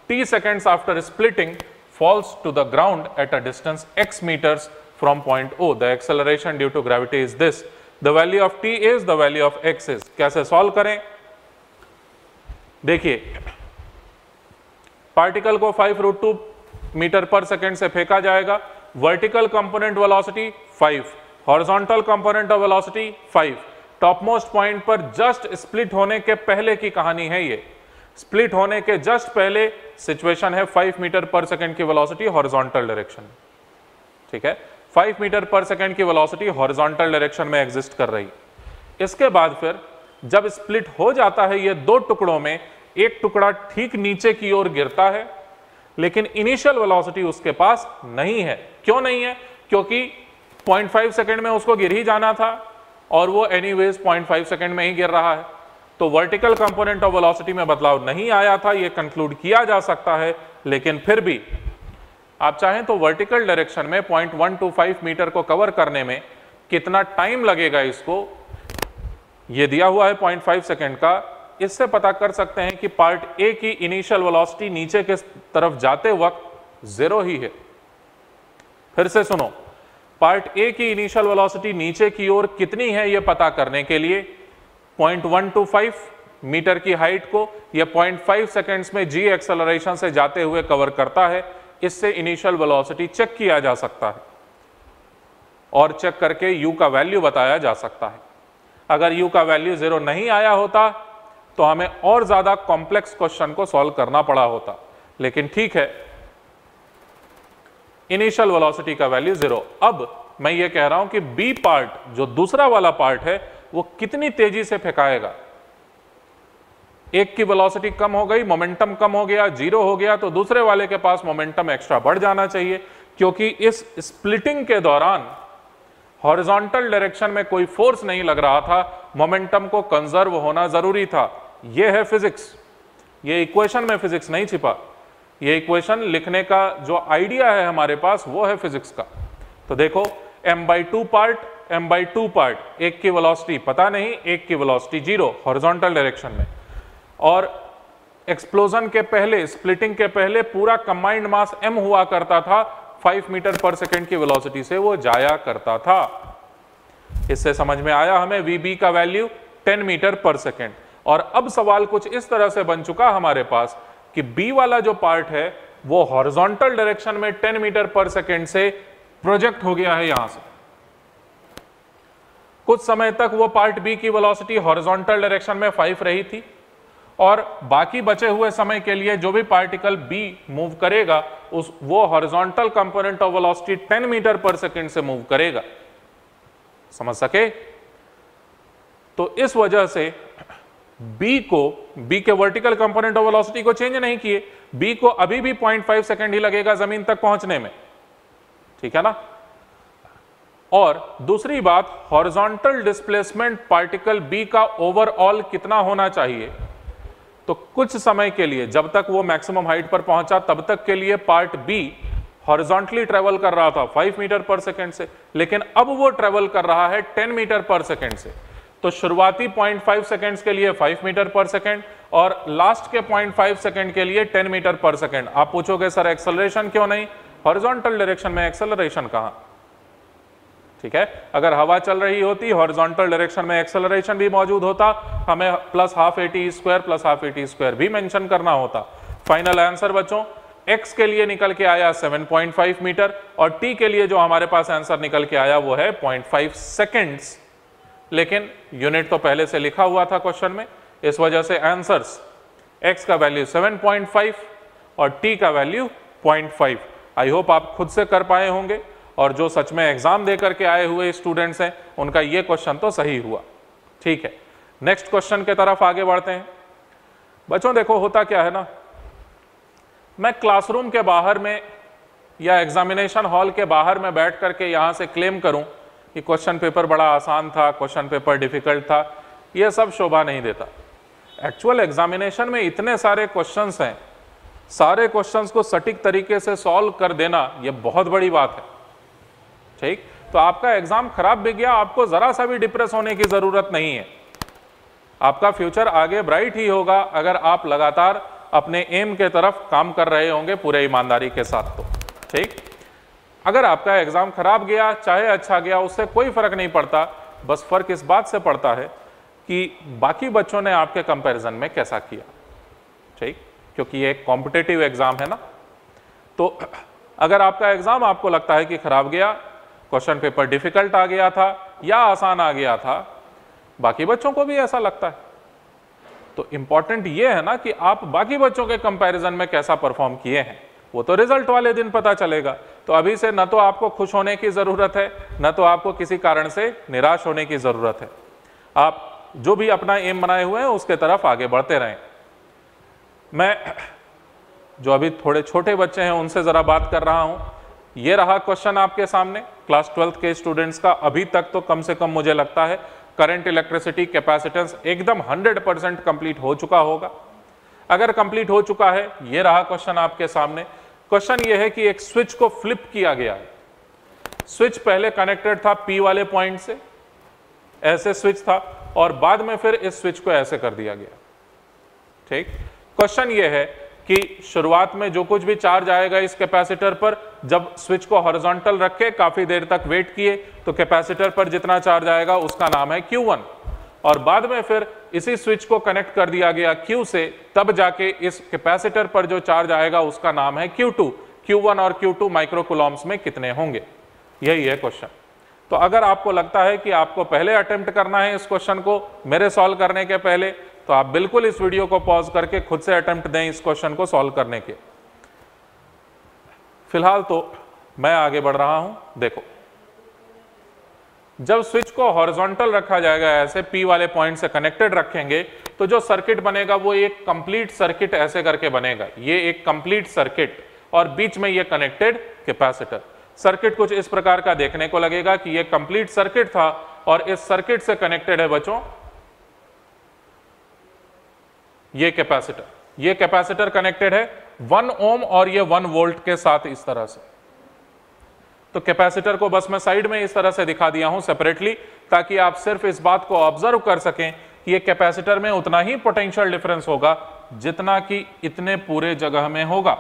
t seconds after splitting falls to the ground at a distance x meters from point O. The acceleration due to gravity is this. The value of t is, the value of x is. कैसे solve करें? देखिए, particle को 5√2 metre पर second से फेंका जाएगा. Vertical component velocity 5, horizontal component of velocity 5. Top most point पर just split होने के पहले की कहानी है ये. स्प्लिट होने के जस्ट पहले सिचुएशन है 5 मीटर पर सेकेंड की वेलोसिटी हॉरिजॉन्टल डायरेक्शन. ठीक है, 5 मीटर पर सेकेंड की वेलोसिटी हॉरिजॉन्टल डायरेक्शन में एग्जिस्ट कर रही. इसके बाद फिर जब स्प्लिट हो जाता है ये दो टुकड़ों में, एक टुकड़ा ठीक नीचे की ओर गिरता है, लेकिन इनिशियल वेलोसिटी उसके पास नहीं है. क्यों नहीं है? क्योंकि 0.5 सेकेंड में उसको गिर ही जाना था और वो एनीवेज 0.5 सेकेंड में ही गिर रहा है. तो वर्टिकल कंपोनेंट ऑफ वेलोसिटी में बदलाव नहीं आया था, ये कंक्लूड किया जा सकता है. लेकिन फिर भी आप चाहें तो वर्टिकल डायरेक्शन में 0.125 मीटर को कवर करने में कितना टाइम लगेगा, इसको ये दिया हुआ है 0.5 सेकेंड का. इससे पता कर सकते हैं कि पार्ट ए की इनिशियल वेलोसिटी नीचे के तरफ जाते वक्त 0 ही है. फिर से सुनो, पार्ट ए की इनिशियल वेलोसिटी नीचे की ओर कितनी है यह पता करने के लिए 0.125 मीटर की हाइट को यह 0.5 सेकेंड्स में जी एक्सेलरेशन से जाते हुए कवर करता है. इससे इनिशियल वेलोसिटी चेक किया जा सकता है और चेक करके यू का वैल्यू बताया जा सकता है. अगर यू का वैल्यू 0 नहीं आया होता तो हमें और ज्यादा कॉम्प्लेक्स क्वेश्चन को सॉल्व करना पड़ा होता. लेकिन ठीक है, इनिशियल वेलोसिटी का वैल्यू 0. अब मैं ये कह रहा हूं कि बी पार्ट, जो दूसरा वाला पार्ट है, वो कितनी तेजी से फेंकाएगा. एक की वेलोसिटी कम हो गई, मोमेंटम कम हो गया, 0 हो गया, तो दूसरे वाले के पास मोमेंटम एक्स्ट्रा बढ़ जाना चाहिए. क्योंकि इस स्प्लिटिंग के दौरान हॉरिजॉन्टल डायरेक्शन में कोई फोर्स नहीं लग रहा था, मोमेंटम को कंजर्व होना जरूरी था. यह है फिजिक्स. ये इक्वेशन में फिजिक्स नहीं छिपा. ये इक्वेशन लिखने का जो आइडिया है हमारे पास वो है फिजिक्स का. तो देखो, m/2 पार्ट, m/2 पार्ट, एक की वेलोसिटी पता नहीं, एक की वेलोसिटी 0 हॉरिजॉन्टल डायरेक्शन में. और एक्सप्लोजन के पहले, स्प्लिटिंग के पहले पूरा कंबाइंड मास m हुआ करता था. 5 मीटर पर सेकेंड की वेलोसिटी से वो जाया करता था. इससे समझ में आया हमें vb का वैल्यू 10 मीटर पर सेकेंड. और अब सवाल कुछ इस तरह से बन चुका हमारे पास कि b वाला जो पार्ट है वो हॉरिजॉन्टल डायरेक्शन में 10 मीटर पर सेकेंड से प्रोजेक्ट हो गया है यहां से. कुछ समय तक वो पार्ट b की वेलोसिटी हॉरिजॉन्टल डायरेक्शन में 5 रही थी और बाकी बचे हुए समय के लिए जो भी पार्टिकल b मूव करेगा वो horizontal component of velocity 10 metre पर सेकेंड से मूव करेगा. समझ सके? तो इस वजह से b के वर्टिकल कंपोनेंट ऑफ वेलोसिटी को चेंज नहीं किए, b को अभी भी 0.5 सेकेंड ही लगेगा जमीन तक पहुंचने में. ठीक है ना? और दूसरी बात, हॉरिजॉन्टल डिस्प्लेसमेंट पार्टिकल b का ओवरऑल कितना होना चाहिए. तो कुछ समय के लिए, जब तक वो मैक्सिमम हाइट पर पहुंचा तब तक के लिए पार्ट b हॉरिजॉन्टली ट्रेवल कर रहा था 5 मीटर पर सेकेंड से, लेकिन अब वो ट्रेवल कर रहा है 10 मीटर पर सेकेंड से. तो शुरुआती 0.5 सेकेंड्स के लिए 5 मीटर पर सेकेंड और लास्ट के 0.5 सेकेंड के लिए 10 मीटर पर सेकेंड. आप पूछोगे सर एक्सेलरेशन क्यों नहीं, हॉरिजॉन्टल डायरेक्शन में एक्सेलरेशन कहां. ठीक है, अगर हवा चल रही होती हॉरिजॉन्टल डायरेक्शन में एक्सेलरेशन भी मौजूद होता, हमें +12 AT² +12 AT² भी मेंशन करना होता. फाइनल आंसर बच्चों, x के लिए निकल के आया 7.5 मीटर और t के लिए जो हमारे पास आंसर निकल के आया वो है 0.5 सेकेंड्स. लेकिन यूनिट तो पहले से लिखा हुआ था क्वेश्चन में, इस वजह से आंसर्स x का वैल्यू 7.5 और t का वैल्यू 0.5. आई होप आप खुद से कर पाए होंगे और जो सच में एग्जाम दे करके आए हुए स्टूडेंट्स हैं उनका ये क्वेश्चन तो सही हुआ. ठीक है, नेक्स्ट क्वेश्चन के तरफ आगे बढ़ते हैं. बच्चों देखो, होता क्या है ना, मैं क्लासरूम के बाहर में या एग्जामिनेशन हॉल के बाहर में बैठ करके यहाँ से क्लेम करूँ कि क्वेश्चन पेपर बड़ा आसान था, क्वेश्चन पेपर डिफिकल्ट था, यह सब शोभा नहीं देता. एक्चुअल एग्जामिनेशन में इतने सारे क्वेश्चंस हैं, सारे क्वेश्चंस को सटीक तरीके से सॉल्व कर देना यह बहुत बड़ी बात है. ठीक, तो आपका एग्जाम खराब भी गया, आपको जरा सा भी डिप्रेस होने की जरूरत नहीं है. आपका फ्यूचर आगे ब्राइट ही होगा अगर आप लगातार अपने एम के तरफ काम कर रहे होंगे पूरे ईमानदारी के साथ. तो ठीक, अगर आपका एग्जाम खराब गया चाहे अच्छा गया उससे कोई फर्क नहीं पड़ता, बस फर्क इस बात से पड़ता है कि बाकी बच्चों ने आपके कंपैरिजन में कैसा किया। ठीक, क्योंकि ये एक कॉम्पिटिटिव एग्जाम है ना। तो अगर आपका एग्जाम आपको लगता है कि खराब गया, क्वेश्चन पेपर डिफिकल्ट आ गया था या आसान आ गया था, बाकी बच्चों को भी ऐसा लगता है, तो इंपॉर्टेंट ये है ना कि आप बाकी बच्चों के कंपैरिजन में कैसा परफॉर्म किए हैं, वो तो रिजल्ट वाले दिन पता चलेगा। तो अभी से न तो आपको खुश होने की जरूरत है, न तो आपको किसी कारण से निराश होने की जरूरत है। आप जो भी अपना एम बनाए हुए हैं उसके तरफ आगे बढ़ते रहें। मैं जो अभी थोड़े छोटे बच्चे हैं उनसे जरा बात कर रहा हूं। ये रहा क्वेश्चन आपके सामने, क्लास 12th के स्टूडेंट्स का। अभी तक तो कम से कम मुझे लगता है करंट, इलेक्ट्रिसिटी, कैपेसिटेंस एकदम 100% कंप्लीट हो चुका होगा। अगर कंप्लीट हो चुका है, ये रहा क्वेश्चन आपके सामने। क्वेश्चन ये है कि एक स्विच को फ्लिप किया गया है। स्विच पहले कनेक्टेड था P वाले पॉइंट से, ऐसे स्विच था, और बाद में फिर इस स्विच को ऐसे कर दिया गया। ठीक, क्वेश्चन ये है कि शुरुआत में जो कुछ भी चार्ज आएगा इस कैपेसिटर पर, जब स्विच को हॉरिजॉन्टल रखे काफी देर तक वेट किए तो कैपेसिटर पर जितना चार्ज आएगा उसका नाम है Q1, और बाद में फिर इसी स्विच को कनेक्ट कर दिया गया Q से, तब जाके इस कैपेसिटर पर जो चार्ज आएगा उसका नाम है Q2। Q1 और Q2 माइक्रो कूलम्ब्स में कितने होंगे, यही है क्वेश्चन। तो अगर आपको लगता है कि आपको पहले अटेम्प्ट करना है इस क्वेश्चन को मेरे सॉल्व करने के पहले, तो आप बिल्कुल इस वीडियो को पॉज करके खुद से अटेम्प्ट दें इस क्वेश्चन को सॉल्व करने के। फिलहाल तो मैं आगे बढ़ रहा हूं। देखो, जब स्विच को हॉरिजॉन्टल रखा जाएगा, ऐसे P वाले पॉइंट से कनेक्टेड रखेंगे, तो जो सर्किट बनेगा वो एक कंप्लीट सर्किट ऐसे करके बनेगा। ये एक कंप्लीट सर्किट, और बीच में ये कनेक्टेड कैपेसिटर। सर्किट कुछ इस प्रकार का देखने को लगेगा कि ये कंप्लीट सर्किट था, और इस सर्किट से कनेक्टेड है बच्चों ये कैपेसिटर। ये कैपेसिटर कनेक्टेड है 1 ओम और ये 1 वोल्ट के साथ इस तरह से। तो कैपेसिटर को बस मैं साइड में इस तरह से दिखा दिया हूं सेपरेटली, ताकि आप सिर्फ इस बात को ऑब्जर्व कर सकें कि ये कैपेसिटर में उतना ही पोटेंशियल डिफरेंस होगा जितना कि इतने पूरे जगह में होगा।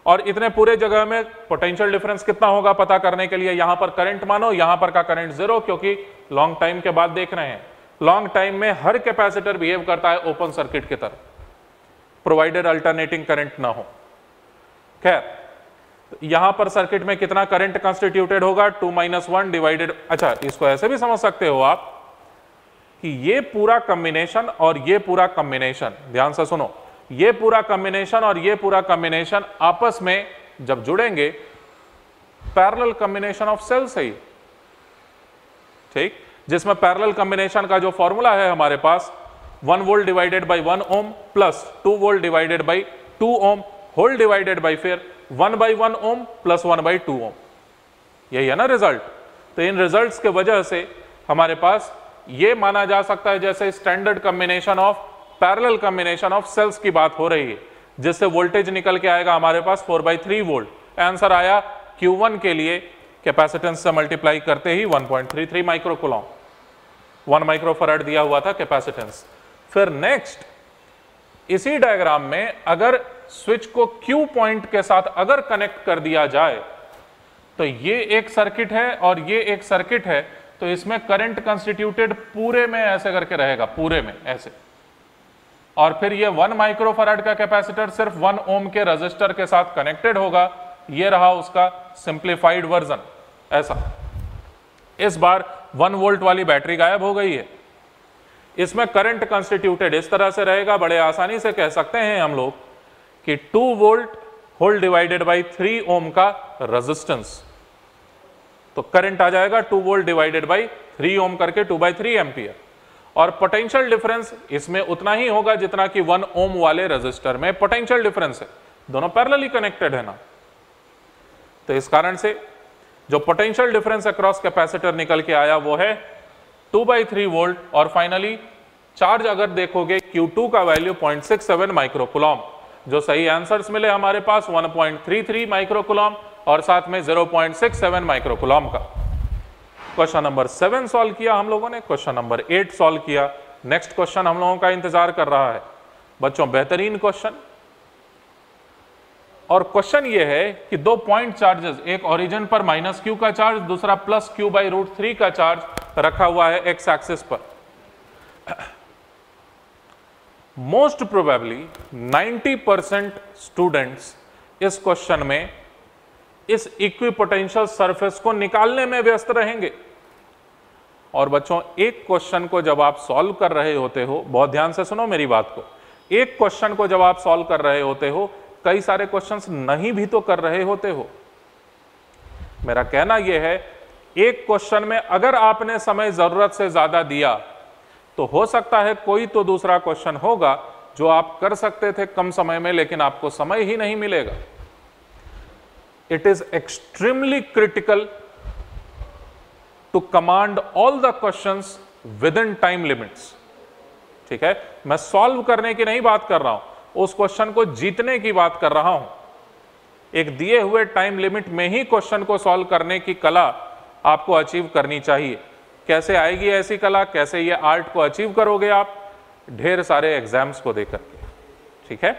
और इतने पूरे जगह में पोटेंशियल डिफरेंस कितना होगा पता करने के लिए यहां पर करंट मानो, यहां पर का करंट 0, क्योंकि लॉन्ग टाइम के बाद देख रहे हैं। लॉन्ग टाइम में हर कैपेसिटर बिहेव करता है ओपन सर्किट की तरह, प्रोवाइडेड अल्टरनेटिंग करंट ना हो। खैर, यहां पर सर्किट में कितना करंट कंस्टिट्यूटेड होगा, 2 - 1 डिवाइडेड। अच्छा, इसको ऐसे भी समझ सकते हो आप कि ये पूरा कॉम्बिनेशन और ये पूरा कॉम्बिनेशन, ध्यान से सुनो, ये पूरा कॉम्बिनेशन और ये पूरा कॉम्बिनेशन आपस में जब जुड़ेंगे पैरेलल कॉम्बिनेशन ऑफ सेल्स है। ठीक, जिसमें पैरेलल कॉम्बिनेशन का जो फॉर्मूला है हमारे पास 1 volt divided by 1 ohm plus 2 volt divided by 2 ohm whole divided by फिर 1/1 ओम प्लस 1/2 ओम। यही है ना रिजल्ट। तो इन रिजल्ट्स के वजह से हमारे पास ये माना जा सकता है जैसे standard combination of parallel combination of cells की बात हो रही है, जिससे वोल्टेज निकल के आएगा हमारे पास 4/3 वोल्ट। आंसर आया Q1 के लिए कैपेसिटेंस से मल्टीप्लाई करते ही 1.33 माइक्रो कूलम, 1 माइक्रोफैराड दिया हुआ था कैपेसिटेंस। फिर नेक्स्ट, इसी डायग्राम में अगर स्विच को Q पॉइंट के साथ अगर कनेक्ट कर दिया जाए, तो ये एक सर्किट है और ये एक सर्किट है, तो इसमें करंट कंस्टिट्यूटेड पूरे में ऐसे करके रहेगा, पूरे में ऐसे। और फिर ये 1 माइक्रोफैराड का कैपेसिटर सिर्फ 1 ओम के रजिस्टर के साथ कनेक्टेड होगा। ये रहा उसका सिंप्लीफाइड वर्जन ऐसा। इस बार 1 वोल्ट वाली बैटरी गायब हो गई है। इसमें करंट कंस्टिट्यूटेड इस तरह से रहेगा, बड़े आसानी से कह सकते हैं हम लोग कि 2 वोल्ट होल डिवाइडेड बाई 3 ओम का रेजिस्टेंस। तो करंट आ जाएगा 2 वोल्ट डिवाइडेड बाई 3 ओम करके 2/3 एम्पियर। और पोटेंशियल डिफरेंस इसमें उतना ही होगा जितना कि 1 ओम वाले रेजिस्टर में पोटेंशियल डिफरेंस है। दोनों पैरेलली कनेक्टेड है ना, तो इस कारण से जो पोटेंशियल डिफरेंस अक्रॉस कैपेसिटर निकल के आया वो है 2/3 वोल्ट। और फाइनली चार्ज अगर देखोगे Q2 का वैल्यू 0.67 माइक्रो कूलम। जो सही आंसर्स मिले हमारे पास 1.33 माइक्रो कूलम और साथ में 0.67 माइक्रो कूलम का। क्वेश्चन नंबर 7 सॉल्व किया हम लोगों ने, क्वेश्चन नंबर 8 सॉल्व किया। नेक्स्ट क्वेश्चन हम लोगों का इंतजार कर रहा है बच्चों, बेहतरीन क्वेश्चन और क्वेश्चन ये है कि दो पॉइंट चार्जेस, एक ओरिजिन पर -q का चार्ज, दूसरा +q/√3 का चार्ज रखा हुआ है एक्स एक्सिस पर। मोस्ट प्रोबेबली 90% स्टूडेंट्स इस क्वेश्चन में इस इक्विपोटेंशियल सरफेस को निकालने में व्यस्त रहेंगे। और बच्चों, एक क्वेश्चन को जब आप सॉल्व कर रहे होते हो, बहुत ध्यान से सुनो मेरी बात को, एक क्वेश्चन को जब आप सॉल्व कर रहे होते हो, कई सारे क्वेश्चंस नहीं भी तो कर रहे होते हो। मेरा कहना यह है, एक क्वेश्चन में अगर आपने समय जरूरत से ज्यादा दिया तो हो सकता है कोई तो दूसरा क्वेश्चन होगा जो आप कर सकते थे कम समय में, लेकिन आपको समय ही नहीं मिलेगा। It is extremely critical to command all the questions within time limits. ठीक है, मैं सॉल्व करने की नहीं बात कर रहा हूं, उस क्वेश्चन को जीतने की बात कर रहा हूं। एक दिए हुए टाइम लिमिट में ही क्वेश्चन को सॉल्व करने की कला आपको अचीव करनी चाहिए। कैसे आएगी ऐसी कला, कैसे ये आर्ट को अचीव करोगे आप? ढेर सारे एग्जाम्स को देकर के। ठीक है,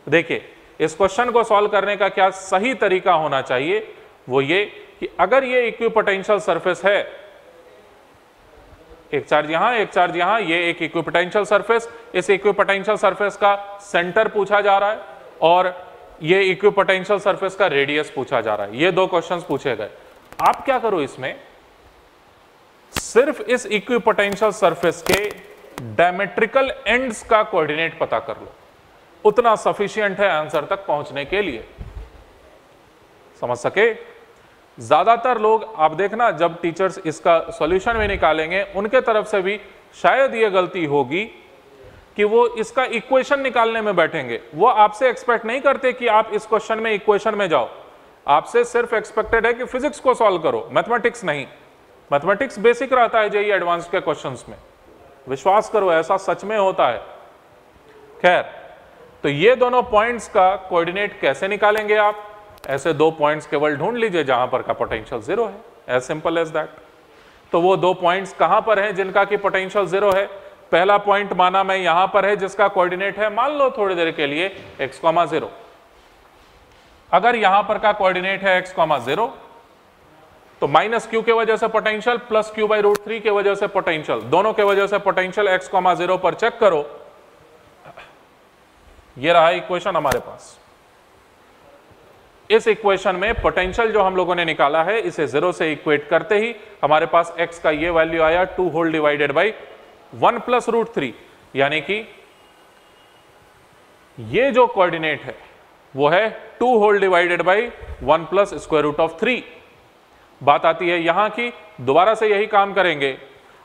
देखिए इस क्वेश्चन को सॉल्व करने का क्या सही तरीका होना चाहिए, वो ये कि अगर ये इक्विपोटेंशियल सरफेस है, एक चार्ज यहां, एक चार्ज यहां, ये एक इक्विपोटेंशियल सरफेस, इस इक्विपोटेंशियल सरफेस का सेंटर पूछा जा रहा है और ये इक्विपोटेंशियल सरफेस का रेडियस पूछा जा रहा है। ये दो क्वेश्चंस पूछे गए। आप क्या करो, इसमें सिर्फ इस इक्विपोटेंशियल सरफेस के डायमेट्रिकल एंड्स का कोऑर्डिनेट पता कर लो, उतना सफिशिएंट है आंसर तक पहुंचने के लिए। समझ सके? ज्यादातर लोग आप देखना, जब टीचर्स इसका सॉल्यूशन भी निकालेंगे, उनके तरफ से भी शायद ये गलती होगी कि वो इसका इक्वेशन निकालने में बैठेंगे। वो आपसे एक्सपेक्ट नहीं करते कि आप इस क्वेश्चन में इक्वेशन में जाओ, आपसे सिर्फ एक्सपेक्टेड है कि फिजिक्स को सॉल्व करो, मैथमेटिक्स नहीं। मैथमेटिक्स बेसिक रहता है जेईई एडवांस के क्वेश्चंस में, विश्वास करो ऐसा सच में होता है। खैर, तो ये दोनों पॉइंट्स का कोऑर्डिनेट कैसे निकालेंगे आप? ऐसे दो पॉइंट्स केवल ढूंढ लीजिए जहां पर का पोटेंशियल 0 है, एज सिंपल एज दैट। तो वो दो पॉइंट्स कहां पर हैं जिनका की पोटेंशियल 0 है? पहला पॉइंट माना मैं यहां पर है जिसका कोऑर्डिनेट है, मान लो थोड़ी देर के लिए x, 0। अगर यहां पर का कोऑर्डिनेट है x, 0, तो -q के वजह से पोटेंशियल +q/√3 के वजह से पोटेंशियल, दोनों के वजह से पोटेंशियल x, 0 पर चेक करो। ये रहा इक्वेशन हमारे पास। इस इक्वेशन में पोटेंशियल जो हम लोगों ने निकाला है, इसे 0 से इक्वेट करते ही हमारे पास x का ये वैल्यू आया 2 होल डिवाइडेड बाई 1 + √3, यानी कि ये जो कोऑर्डिनेट है वो है 2 होल डिवाइडेड बाई 1 + √3। बात आती है यहां की, दोबारा से यही काम करेंगे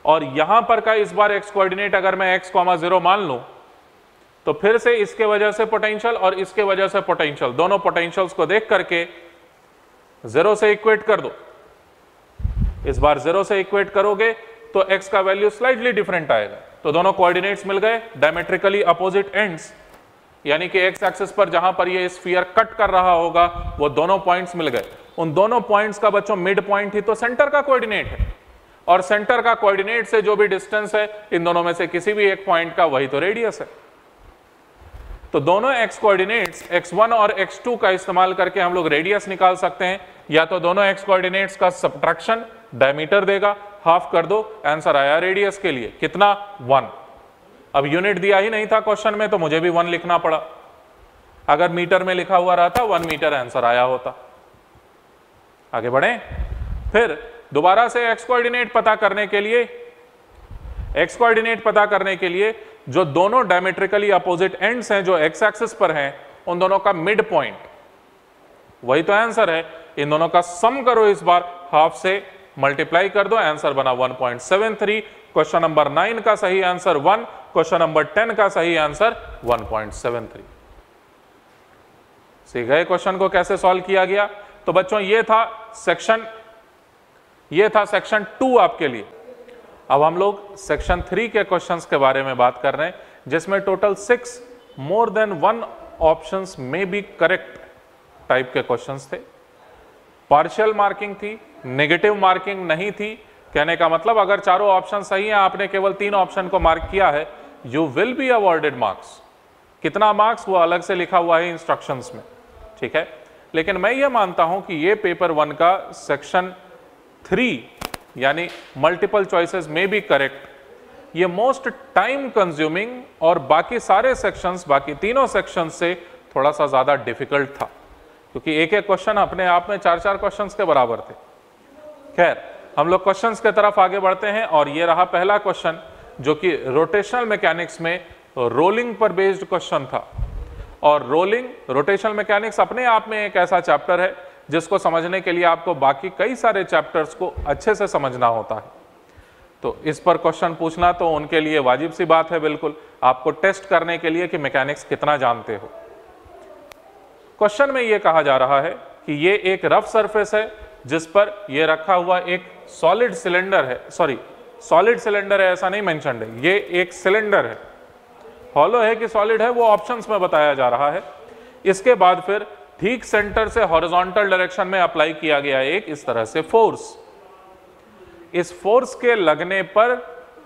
और यहां पर का इस बार x कोऑर्डिनेट अगर मैं x, 0 मान लूं, तो फिर से इसके वजह से पोटेंशियल और इसके वजह से पोटेंशियल, दोनों पोटेंशियल्स को देख करके 0 से इक्वेट कर दो। इस बार 0 से इक्वेट करोगे तो x का वैल्यू स्लाइटली डिफरेंट आएगा। तो दोनों कोऑर्डिनेट्स मिल गए, डायमेट्रिकली अपोजिट एंड्स, यानी कि x एक्सिस पर जहां पर ये स्फीयर कट कर रहा होगा वो दोनों पॉइंट्स मिल गए। उन दोनों पॉइंट्स का बच्चों मिड पॉइंट ही तो सेंटर का कोऑर्डिनेट है, और सेंटर का कोऑर्डिनेट से जो भी डिस्टेंस है इन दोनों में से किसी भी एक पॉइंट का, वही तो रेडियस है। तो दोनों x कोऑर्डिनेट्स x1 और x2 का इस्तेमाल करके हम लोग रेडियस निकाल सकते हैं, या तो दोनों x कोऑर्डिनेट्स का सब्ट्रैक्शन डायमीटर देगा, हाफ कर दो, आंसर आया रेडियस के लिए कितना? 1। अब यूनिट दिया ही नहीं था क्वेश्चन में, तो मुझे भी 1 लिखना पड़ा। अगर मीटर में लिखा हुआ रहता 1 मीटर आंसर आया होता। आगे बढ़े, फिर दोबारा से x कोऑर्डिनेट पता करने के लिए जो दोनों डायमेट्रिकली अपोजिट एंड्स हैं जो x एक्सिस पर हैं, उन दोनों का मिड पॉइंट, वही तो आंसर है। इन दोनों का सम करो, इस बार हाफ से मल्टीप्लाई कर दो, आंसर बना 1.73। क्वेश्चन नंबर 9 का सही आंसर 1, क्वेश्चन नंबर 10 का सही आंसर 1.73। सीख गए क्वेश्चन को कैसे सॉल्व किया गया? तो बच्चों ये था सेक्शन 2 आपके लिए। अब हम लोग सेक्शन 3 के क्वेश्चंस के बारे में बात कर रहे हैं, जिसमें टोटल 6 मोर देन 1 ऑप्शंस में बी करेक्ट टाइप के क्वेश्चंस थे। पार्शियल मार्किंग थी, नेगेटिव मार्किंग नहीं थी। कहने का मतलब अगर चारों ऑप्शन सही हैं, आपने केवल 3 ऑप्शन को मार्क किया है, you will be awarded marks. कितना मार्क्स वो अलग से लिखा हुआ है इंस्ट्रक्शंस में, ठीक है। लेकिन मैं ये मानता हूं कि ये पेपर 1 का सेक्शन 3 यानी मल्टीपल चॉइसेस में भी करेक्ट, ये मोस्ट टाइम कंज्यूमिंग और बाकी सारे सेक्शंस, बाकी तीनों सेक्शंस से थोड़ा सा ज्यादा डिफिकल्ट था, क्योंकि एक एक क्वेश्चन अपने आप में 4-4 क्वेश्चंस के बराबर थे। खैर, हम लोग क्वेश्चंस के तरफ आगे बढ़ते हैं और ये रहा पहला क्वेश्चन, जो कि रोटेशनल मैकेनिक्स में रोलिंग पर बेस्ड क्वेश्चन था। और रोटेशनल मैकेनिक्स अपने आप में एक ऐसा चैप्टर है जिसको समझने के लिए आपको बाकी कई सारे चैप्टर्स को अच्छे से समझना होता है। तो इस पर क्वेश्चन पूछना तो उनके लिए वाजिब सी बात है, बिल्कुल आपको टेस्ट करने के लिए कि मैकेनिक्स कितना जानते हो। क्वेश्चन में यह कहा जा रहा है कि ये एक रफ सरफेस है जिस पर यह रखा हुआ एक सॉलिड सिलेंडर है, सॉलिड सिलेंडर है ऐसा नहीं मेंशन्ड है, ये एक सिलेंडर है। हॉलो है कि सॉलिड है वो ऑप्शंस में बताया जा रहा है। इसके बाद फिर ठीक सेंटर से हॉरिजॉन्टल डायरेक्शन में अप्लाई किया गया एक इस तरह से फोर्स। इस फोर्स के लगने पर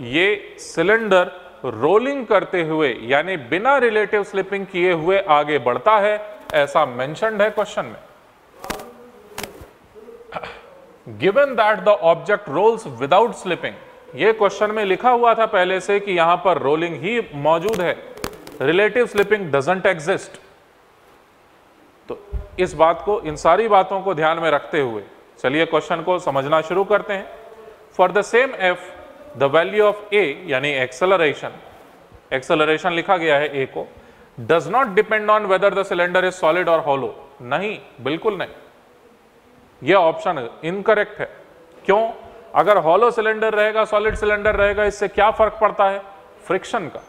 ये सिलेंडर रोलिंग करते हुए यानी बिना रिलेटिव स्लिपिंग किए हुए आगे बढ़ता है, ऐसा मेंशन्ड है क्वेश्चन में। Given that the object rolls without slipping, ये क्वेश्चन में लिखा हुआ था पहले से कि यहां पर रोलिंग ही मौजूद है, रिलेटिव स्लिपिंग डजंट एग्जिस्ट। तो इस बात को, इन सारी बातों को ध्यान में रखते हुए चलिए क्वेश्चन को समझना शुरू करते हैं। For the same F the value of A यानी एक्सेलरेशन लिखा गया है ए को, does not depend on whether the cylinder is solid और हॉलो। नहीं, बिल्कुल नहीं, यह ऑप्शन इनकरेक्ट है। क्यों? अगर हॉलो सिलेंडर रहेगा, सॉलिड सिलेंडर रहेगा, इससे क्या फर्क पड़ता है? फ्रिक्शन का।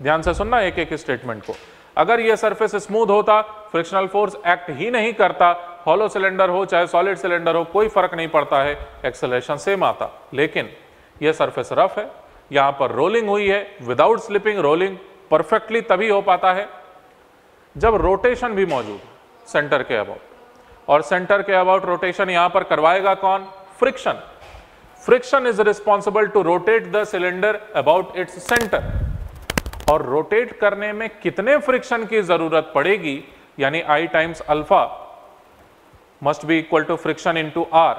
ध्यान से सुनना एक एक स्टेटमेंट को। अगर यह सरफेस स्मूथ होता, फ्रिक्शनल फोर्स एक्ट ही नहीं करता, हॉलो सिलेंडर हो चाहे सॉलिड सिलेंडर हो कोई फर्क नहीं पड़ता है, एक्सेलरेशन सेम आता। लेकिन यह सरफेस रफ है, यहां पर रोलिंग हुई है विदाउट स्लिपिंग। रोलिंग परफेक्टली तभी हो पाता है जब रोटेशन भी मौजूद है सेंटर के अबाउट, और सेंटर के अबाउट रोटेशन यहां पर करवाएगा कौन? Friction. Friction is responsible to rotate the cylinder about its centre. और रोटेट करने में कितने फ्रिक्शन की जरूरत पड़ेगी, यानी I times alpha must be equal to friction into R।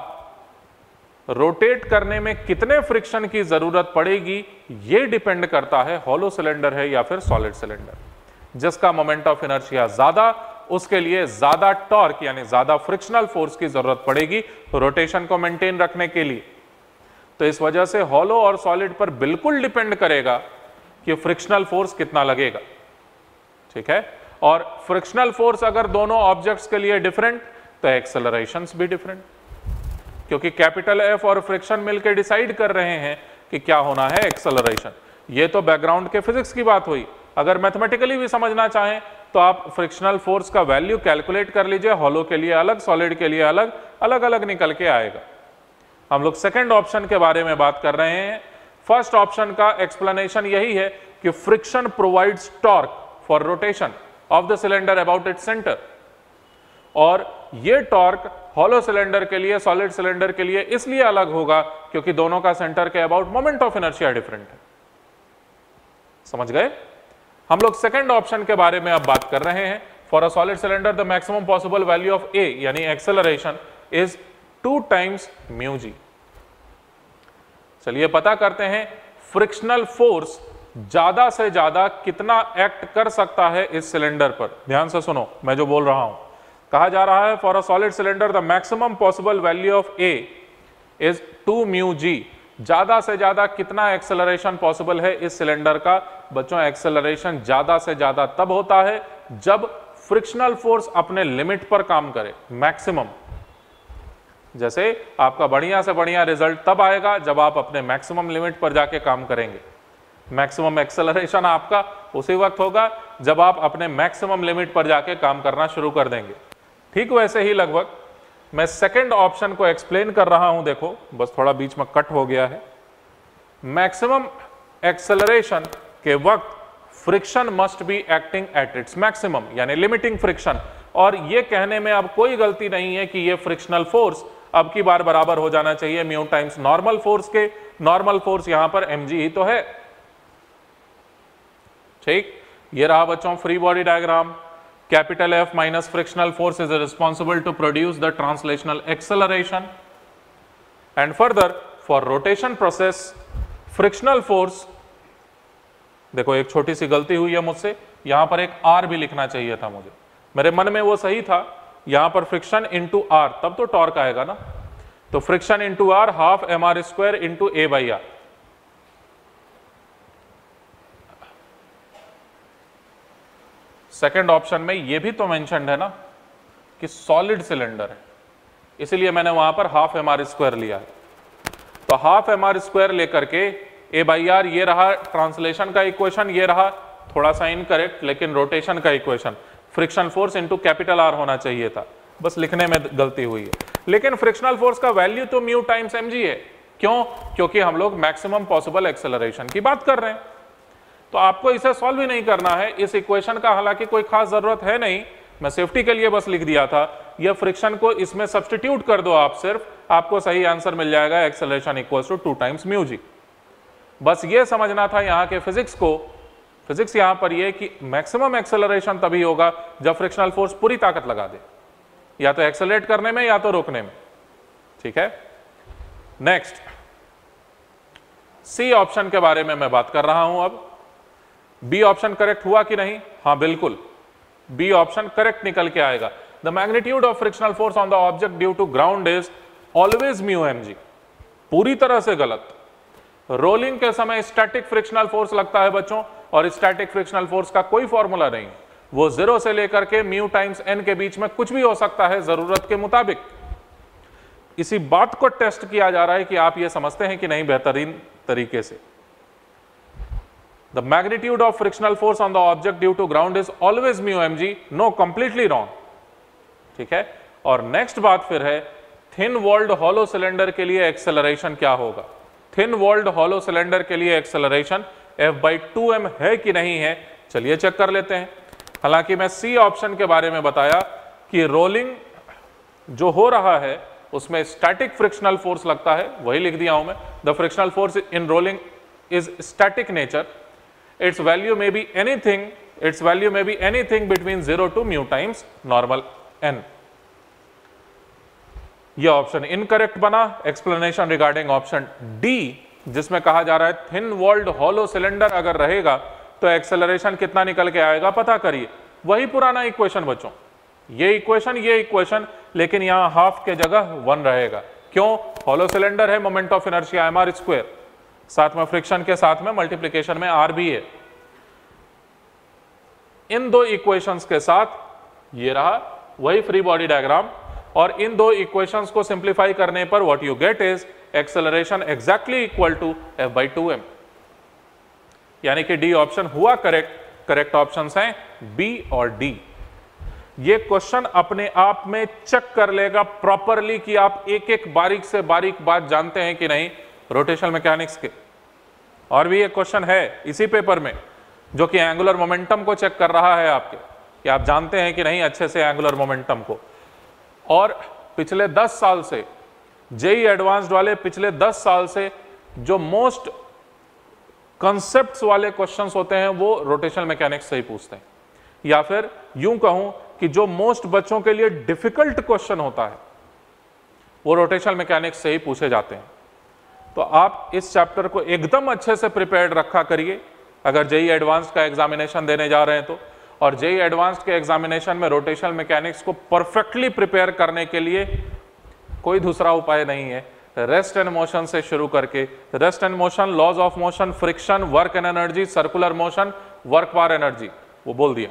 Rotate करने में कितने फ्रिक्शन की जरूरत पड़ेगी यह डिपेंड करता है हॉलो सिलेंडर है या फिर सॉलिड सिलेंडर। जिसका मोमेंट ऑफ इनर्शिया ज्यादा, उसके लिए ज्यादा टॉर्क यानी ज्यादा फ्रिक्शनल फोर्स की जरूरत पड़ेगी रोटेशन को मेंटेन रखने के लिए। तो इस वजह से हॉलो और सॉलिड पर बिल्कुल डिपेंड करेगा कि फ्रिक्शनल फोर्स कितना लगेगा, ठीक है। और फ्रिक्शनल फोर्स अगर दोनों ऑब्जेक्ट्स के लिए डिफरेंट, तो एक्सेलरेशंस भी डिफरेंट, क्योंकि कैपिटल एफ और फ्रिक्शन मिलकर डिसाइड कर रहे हैं कि क्या होना है एक्सेलरेशन। ये तो बैकग्राउंड के फिजिक्स की बात हुई। अगर मैथमेटिकली भी समझना चाहें तो आप फ्रिक्शनल फोर्स का वैल्यू कैलकुलेट कर लीजिए, हॉलो के लिए अलग, सॉलिड के लिए अलग, अलग अलग निकल के आएगा। हम लोग सेकंड ऑप्शन के बारे में बात कर रहे हैं। फर्स्ट ऑप्शन का एक्सप्लेनेशन यही है कि friction provides torque for rotation of the cylinder about its centre, और ये टॉर्क हॉलो सिलेंडर के लिए, सॉलिड सिलेंडर के लिए इसलिए अलग होगा क्योंकि दोनों का सेंटर के about moment of inertia different है। समझ गए? हम लोग सेकंड ऑप्शन के बारे में अब बात कर रहे हैं। For a solid cylinder the maximum possible value of A यानी acceleration is 2 times mu G. चलिए पता करते हैं फ्रिक्शनल फोर्स ज्यादा से ज्यादा कितना एक्ट कर सकता है इस सिलेंडर पर। ध्यान से सुनो मैं जो बोल रहा हूं। कहा जा रहा है for a solid cylinder the maximum possible value of A is 2 mu G. ज्यादा से ज्यादा कितना एक्सेलरेशन पॉसिबल है इस सिलेंडर का? बच्चों, एक्सेलरेशन ज्यादा से ज्यादा तब होता है जब फ्रिक्शनल फोर्स अपने लिमिट पर काम करे, मैक्सिमम। जैसे आपका बढ़िया से बढ़िया रिजल्ट तब आएगा जब आप अपने मैक्सिमम लिमिट पर जाके काम करेंगे। मैक्सिमम एक्सेलरेशन आपका उसी वक्त होगा जब आप अपने मैक्सिमम लिमिट पर जाके काम करना शुरू कर देंगे। ठीक वैसे ही लगभग मैं सेकंड ऑप्शन को एक्सप्लेन कर रहा हूं। देखो बस थोड़ा बीच में कट हो गया है। मैक्सिमम एक्सेलरेशन के वक्त friction must be acting at its maximum यानी लिमिटिंग फ्रिक्शन। और ये कहने में अब कोई गलती नहीं है कि ये फ्रिक्शनल फोर्स अब की बार बराबर हो जाना चाहिए म्यू टाइम्स नॉर्मल फोर्स के। नॉर्मल फोर्स यहां पर mg ही तो है। ठीक, ये रहा बच्चों free body diagram. Capital F minus frictional force is responsible to produce the translational acceleration. And further, for rotation process, frictional force, देखो एक छोटी सी गलती हुई है मुझसे, यहां पर एक R भी लिखना चाहिए था मुझे, मेरे मन में वो सही था, यहां पर फ्रिक्शन इंटू R, तब तो टॉर्क आएगा ना, तो friction into R half mr square into A by R। Second option में ये भी तो मेंशन्ड है ना कि सॉलिड सिलेंडर है, इसलिए मैंने वहां पर हाफ mr स्क्वायर लिया है। तो हाफ mr स्क्वायर लेकर के A बाई आर, ये रहा ट्रांसलेशन का इक्वेशन, ये रहा थोड़ा सा इनकरेक्ट लेकिन रोटेशन का equation, friction force into capital R होना चाहिए था, बस लिखने में गलती हुई है। लेकिन फ्रिक्शनल फोर्स का वैल्यू तो म्यू टाइम्स mg है, क्यों? क्योंकि हम लोग मैक्सिमम पॉसिबल एक्सेलरेशन की बात कर रहे हैं। तो आपको इसे सॉल्व ही नहीं करना है, इस इक्वेशन का हालांकि कोई खास जरूरत है नहीं, मैं सेफ्टी के लिए बस लिख दिया था। यह फ्रिक्शन को इसमें सब्स्टिट्यूट कर दो आप, सिर्फ आपको सही आंसर मिल जाएगा, acceleration equals to 2 times mu G. बस ये समझना था यहाँ के फिजिक्स को, फिजिक्स यहाँ पर ये कि मैक्सिमम एक्सेलरेशन तभी होगा जब फ्रिक्शनल फोर्स पूरी ताकत लगा दे, या तो एक्सेलरेट करने में या तो रोकने में। ठीक है, नेक्स्ट सी ऑप्शन के बारे में मैं बात कर रहा हूं। अब बी ऑप्शन करेक्ट हुआ कि नहीं? हाँ बिल्कुल, बी ऑप्शन करेक्ट निकल के आएगा। The magnitude of frictional force on the object due to ground is always mu mg। पूरी तरह से गलत। रोलिंग के समय स्टैटिक फ्रिक्शनल फोर्स लगता है बच्चों, और स्टैटिक फ्रिक्शनल फोर्स का कोई फॉर्मूला नहीं, वो 0 से लेकर के म्यू टाइम्स n के बीच में कुछ भी हो सकता है जरूरत के मुताबिक। इसी बात को टेस्ट किया जा रहा है कि आप ये समझते हैं कि नहीं बेहतरीन तरीके से। The magnitude of frictional force on the object due to ground is always mu mg, no completely wrong. ठीक है, और नेक्स्ट बात फिर है थिन वॉल्ड हॉलो सिलेंडर के लिए एक्सेलरेशन क्या होगा। थिन वॉल्ड हॉलो सिलेंडर के लिए एक्सेलरेशन F/2m है कि नहीं है, चलिए चेक कर लेते हैं। हालांकि मैं सी ऑप्शन के बारे में बताया कि रोलिंग जो हो रहा है उसमें स्टैटिक फ्रिक्शनल फोर्स लगता है, वही लिख दिया हूं मैं। The frictional force in rolling is static nature, it's value may be anything between 0 to mu times normal n। यह ऑप्शन इनकरेक्ट बना। एक्सप्लेनेशन रिगार्डिंग ऑप्शन डी, जिसमें कहा जा रहा है थिन वॉल्ड हॉलो सिलेंडर अगर रहेगा तो एक्सेलरेशन कितना निकल के आएगा पता करिए। वही पुराना इक्वेशन बच्चों, ये इक्वेशन, लेकिन यहां हाफ के जगह 1 रहेगा। क्यों? हॉलो सिलेंडर है, moment of inertia mr square, साथ में फ्रिक्शन के साथ में मल्टीप्लीकेशन में r भी है। इन दो इक्वेशंस के साथ ये रहा वही फ्री बॉडी डायग्राम, और इन दो इक्वेशंस को सिंप्लीफाई करने पर what you get is acceleration exactly equal to F/2m, यानी कि डी ऑप्शन हुआ करेक्ट। करेक्ट ऑप्शंस हैं बी और डी। ये क्वेश्चन अपने आप में चेक कर लेगा प्रॉपरली कि आप एक एक बारीक से बारीक बात जानते हैं कि नहीं रोटेशनल मैकेनिक्स के। और भी एक क्वेश्चन है इसी पेपर में जो कि एंगुलर मोमेंटम को चेक कर रहा है आपके, कि आप जानते हैं कि नहीं अच्छे से एंगुलर मोमेंटम को। और पिछले 10 साल से जेई एडवांस्ड वाले पिछले 10 साल से जो मोस्ट कॉन्सेप्ट्स वाले क्वेश्चंस होते हैं वो रोटेशनल मैकेनिक्स से ही पूछते हैं, या फिर यूं कहूं कि जो मोस्ट बच्चों के लिए डिफिकल्ट क्वेश्चन होता है वो रोटेशनल मैकेनिक्स से ही पूछे जाते हैं। तो आप इस चैप्टर को एकदम अच्छे से प्रिपेयर्ड रखा करिए अगर जेई एडवांस्ड का एग्जामिनेशन देने जा रहे हैं तो। और जेई एडवांस्ड के एग्जामिनेशन में रोटेशनल मैकेनिक्स को परफेक्टली प्रिपेयर करने के लिए कोई दूसरा उपाय नहीं है, रेस्ट एंड मोशन से शुरू करके rest and motion, laws of motion, friction, work and energy, circular motion, work power energy, वो बोल दिया।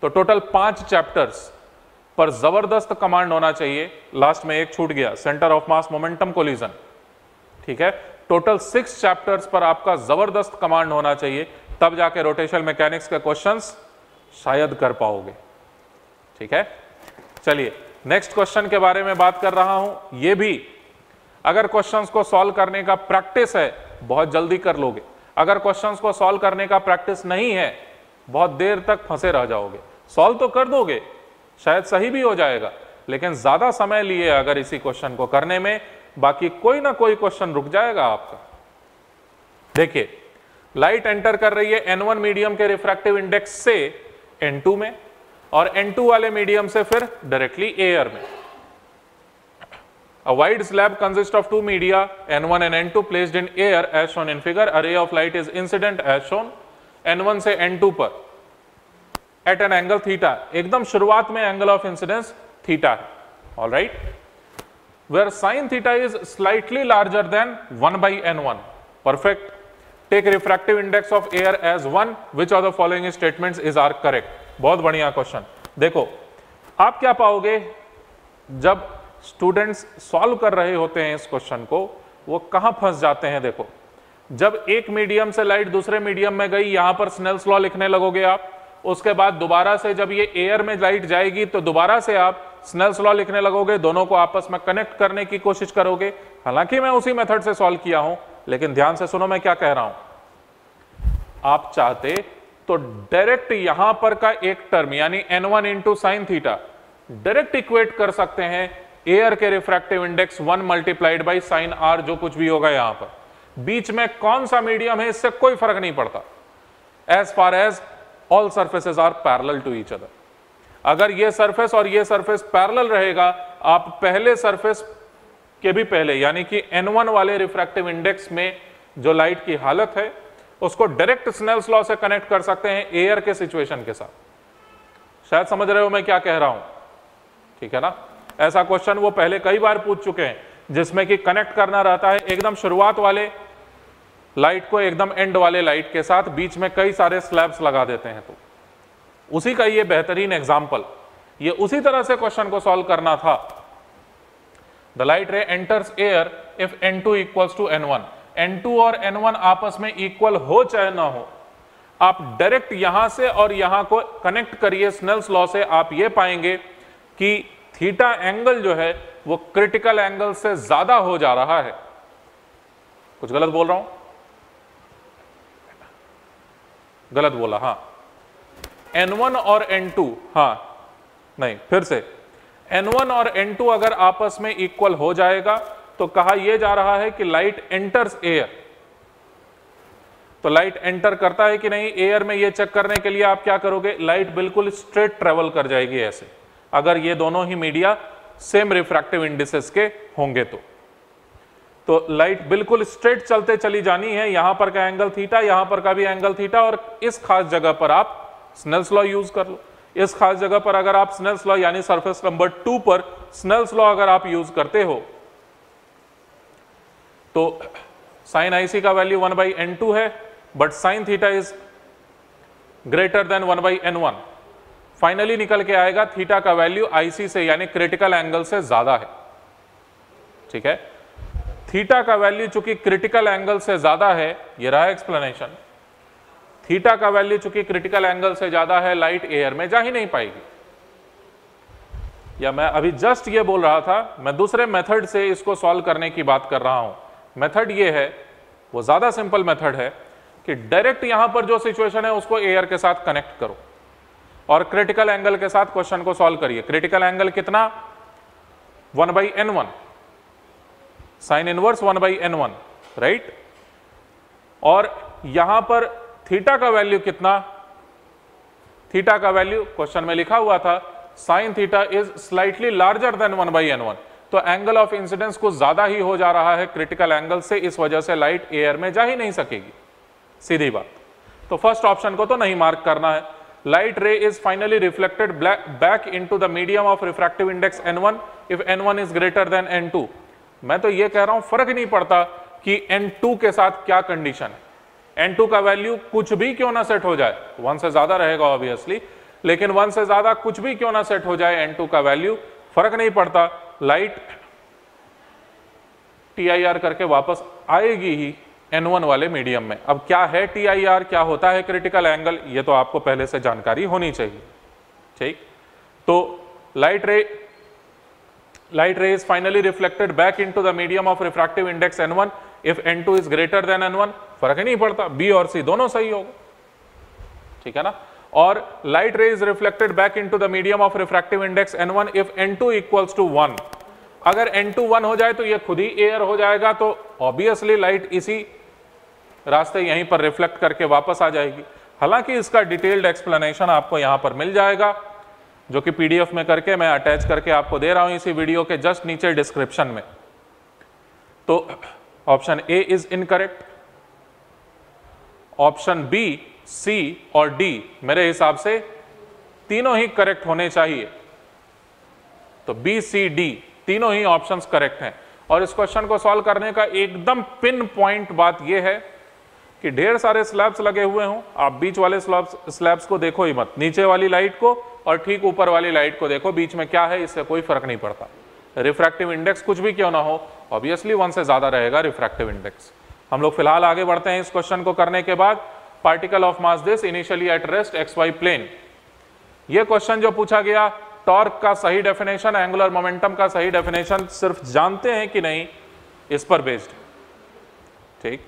तो टोटल 5 चैप्टर्स पर जबरदस्त कमांड होना चाहिए। लास्ट में एक छूट गया, centre of mass momentum collision. ठीक है, टोटल 6 चैप्टर्स पर आपका जबरदस्त कमांड होना चाहिए, तब जाके रोटेशनल मैकेनिक्स के क्वेश्चंस शायद कर पाओगे। ठीक है, चलिए नेक्स्ट क्वेश्चन के बारे में बात कर रहा हूं। ये भी अगर क्वेश्चंस को सॉल्व करने का प्रैक्टिस है बहुत जल्दी कर लोगे, अगर क्वेश्चंस को सॉल्व करने का प्रैक्टिस नहीं है बहुत देर तक फंसे रह जाओगे। सॉल्व तो कर दोगे, शायद सही भी हो जाएगा, लेकिन ज्यादा समय लिए अगर इसी क्वेश्चन को करने में, बाकी कोई ना कोई क्वेश्चन रुक जाएगा आपका। देखिए, लाइट एंटर कर रही है N1 मीडियम के रिफ्रैक्टिव इंडेक्स से N2 में, और N2 वाले मीडियम से फिर डायरेक्टली एयर में। A wide slab consists of two media N1 and N2 placed in air as shown in figure. A ray of light is incident as shown N1 से N2 पर at an angle theta. एकदम शुरुआत में angle of incidence theta है, all right, where sin theta is slightly larger than 1 by N1. Perfect. Take refractive index of air as 1. Which of the following statements is are correct? बहुत बढ़िया question. देखो आप क्या पाओगे जब students solve कर रहे होते हैं इस क्वेश्चन को, वो कहां फंस जाते हैं। देखो जब एक मीडियम से लाइट दूसरे मीडियम में गई, यहां पर स्नेल्स लॉ लिखने लगोगे आप, उसके बाद दोबारा से जब ये एयर में लाइट जाएगी तो दोबारा से आप स्नेल्स लॉ लिखने लगोगे, दोनों को आपस में कनेक्ट करने की कोशिश करोगे। हालांकि मैं उसी मेथड से सॉल्व किया हूं, लेकिन ध्यान से सुनो मैं क्या कह रहा हूं। आप चाहते तो डायरेक्ट यहां पर का एक टर्म यानी N1 into sine theta direct equate कर सकते हैं एयर के refractive index 1 multiplied by sine r, जो कुछ भी होगा यहां पर। बीच में कौन सा मीडियम है इससे कोई फर्क नहीं पड़ता, as far as all surfaces are parallel to each other. अगर ये सरफेस और ये सरफेस पैरेलल रहेगा, आप पहले सरफेस के भी पहले यानी कि N1 वाले रिफ्रैक्टिव इंडेक्स में जो लाइट की हालत है उसको डायरेक्ट स्नेल्स लॉ से कनेक्ट कर सकते हैं एयर के सिचुएशन के साथ। शायद समझ रहे हो मैं क्या कह रहा हूं, ठीक है ना। ऐसा क्वेश्चन वो पहले कई बार पूछ चुके हैं, जिसमें कि कनेक्ट करना रहता है एकदम शुरुआत वाले लाइट को एकदम एंड वाले लाइट के साथ, बीच में कई सारे स्लैब्स लगा देते हैं। तो उसी का ये बेहतरीन एग्जाम्पल, ये उसी तरह से क्वेश्चन को सॉल्व करना था। The light ray enters air if N2 equals to N1। N2 और N1 आपस में इक्वल हो चाहे ना हो, आप डायरेक्ट यहां से और यहां को कनेक्ट करिए स्नेल्स लॉ से, आप ये पाएंगे कि थीटा एंगल जो है वो क्रिटिकल एंगल से ज्यादा हो जा रहा है। कुछ गलत बोल रहा हूं? गलत बोला, हाँ। N1 और N2, हाँ नहीं फिर से, N1 और N2 अगर आपस में इक्वल हो जाएगा तो कहा यह जा रहा है कि लाइट एंटर्स एयर। तो लाइट एंटर करता है कि नहीं एयर में, यह चेक करने के लिए आप क्या करोगे, लाइट बिल्कुल स्ट्रेट ट्रेवल कर जाएगी ऐसे, अगर ये दोनों ही मीडिया सेम रिफ्रैक्टिव इंडिसेस के होंगे तो लाइट बिल्कुल स्ट्रेट चलते चली जानी है। यहां पर का एंगल थीटा, यहां पर का भी एंगल थीटा, और इस खास जगह पर आप स्नेल्स लॉ यूज कर लो। इस खास जगह पर अगर आप स्नेल्स लॉ यानी सरफेस नंबर 2 पर स्नेल्स लॉ अगर आप यूज करते हो तो साइन आईसी का वैल्यू 1 बाई N2 है, but sine theta is greater than 1 by N1। Finally निकल के आएगा थीटा का वैल्यू आईसी से यानी क्रिटिकल एंगल से ज्यादा है, ठीक है। थीटा का वैल्यू चूंकि क्रिटिकल एंगल से ज्यादा है, ये रहा एक्सप्लेनेशन। थीटा का वैल्यू चूंकि क्रिटिकल एंगल से ज्यादा है, लाइट एयर में जा ही नहीं पाएगी। या मैं अभी जस्ट ये बोल रहा था, मैं दूसरे मेथड से इसको सॉल्व करने की बात कर रहा हूं। मेथड ये है, वो ज्यादा सिंपल मेथड है कि डायरेक्ट यहां पर जो सिचुएशन है उसको एयर के साथ कनेक्ट करो और क्रिटिकल एंगल के साथ क्वेश्चन को सॉल्व करिए। क्रिटिकल एंगल कितना, 1 by N1, sine inverse 1 by N1, right. और यहां पर थीटा का वैल्यू कितना, थीटा का वैल्यू क्वेश्चन में लिखा हुआ था sine theta is slightly larger than 1 by N1, तो एंगल ऑफ इंसिडेंस कुछ ज्यादा ही हो जा रहा है क्रिटिकल एंगल से, इस वजह से लाइट एयर में जा ही नहीं सकेगी, सीधी बात। तो फर्स्ट ऑप्शन को तो नहीं मार्क करना है। Light ray is finally reflected back into the medium of refractive index N1 if N1 is greater than N2। मैं तो ये कह रहा हूं फर्क नहीं पड़ता कि N2 के साथ क्या कंडीशन है, N2 का वैल्यू कुछ भी क्यों ना सेट हो जाए, 1 से ज्यादा रहेगा ऑब्वियसली, लेकिन 1 से ज्यादा कुछ भी क्यों ना सेट हो जाए N2 का वैल्यू, फर्क नहीं पड़ता, लाइट TIR करके वापस आएगी ही N1 वाले मीडियम में। अब क्या है TIR, क्या होता है क्रिटिकल एंगल, ये तो आपको पहले से जानकारी होनी चाहिए, ठीक। तो light ray is finally reflected back into the medium of refractive index N1 if N2 is greater than N1, फर्क ही नहीं पड़ता, B और C दोनों सही होगा, ठीक है ना। और light ray is reflected back into the medium of refractive index N1 if N2 equals to 1। अगर N2 1 हो जाए तो ये खुद ही एयर हो जाएगा, तो ऑब्वियसली लाइट इसी रास्ते यहीं पर रिफ्लेक्ट करके वापस आ जाएगी। हालांकि इसका डिटेल्ड एक्सप्लेनेशन आपको यहां पर मिल जाएगा, जो कि PDF में करके मैं अटैच करके आपको दे रहा हूं इसी वीडियो के जस्ट नीचे डिस्क्रिप्शन में। तो option A is incorrect, option B, C और डी मेरे हिसाब से तीनों ही करेक्ट होने चाहिए। तो बी, सी, डी तीनों ही ऑप्शंस करेक्ट हैं। और इस क्वेश्चन को सॉल्व करने का एकदम पिन पॉइंट बात यह है कि ढेर सारे स्लैब्स लगे हुए हों, आप बीच वाले स्लैब्स को देखो ही मत, नीचे वाली लाइट को और ठीक ऊपर वाली लाइट को देखो, बीच में क्या है इससे कोई फर्क नहीं पड़ता। रिफ्रैक्टिव इंडेक्स कुछ भी क्यों ना हो, ऑब्वियसली 1 से ज्यादा रहेगा रिफ्रैक्टिव इंडेक्स। हम लोग फिलहाल आगे बढ़ते हैं इस क्वेश्चन को करने के बाद। Particle of mass this initially at rest XY plane. यह क्वेश्चन जो पूछा गया, टॉर्क का सही डेफिनेशन, एंगुलर मोमेंटम का सही डेफिनेशन सिर्फ जानते हैं कि नहीं इस पर बेस्ड, ठीक।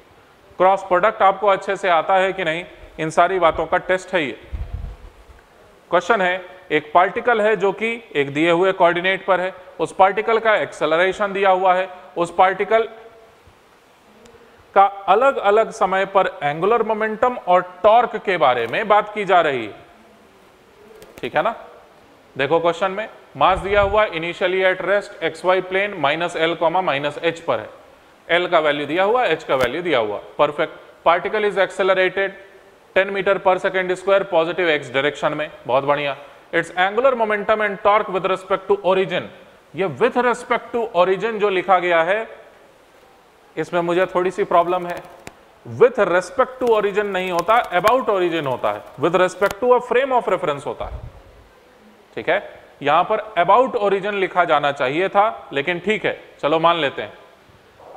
क्रॉस प्रोडक्ट आपको अच्छे से आता है कि नहीं, इन सारी बातों का टेस्ट है ये। क्वेश्चन है, एक पार्टिकल है जो कि एक दिए हुए कोऑर्डिनेट पर है, उस पार्टिकल का एक्सेलरेशन दिया हुआ है, उस पार्टिकल का अलग अलग समय पर एंगुलर मोमेंटम और टॉर्क के बारे में बात की जा रही है, ठीक है ना। देखो क्वेश्चन में मास दिया हुआ initially at rest XY plane -L, -h पर है। L का वैल्यू दिया हुआ, H का वैल्यू दिया हुआ, perfect. Particle is accelerated 10 metre पर second square positive x direction में, बहुत बढ़िया। Its angular momentum and torque with respect to origin, ये विथ रिस्पेक्ट टू ओरिजिन जो लिखा गया है इसमें मुझे थोड़ी सी प्रॉब्लम है। विथ रिस्पेक्ट टू ओरिजिन नहीं होता, अबाउट ओरिजिन होता है, with respect to a frame of reference होता है, ठीक है। यहां पर अबाउट ओरिजिन लिखा जाना चाहिए था, लेकिन ठीक है, चलो मान लेते हैं।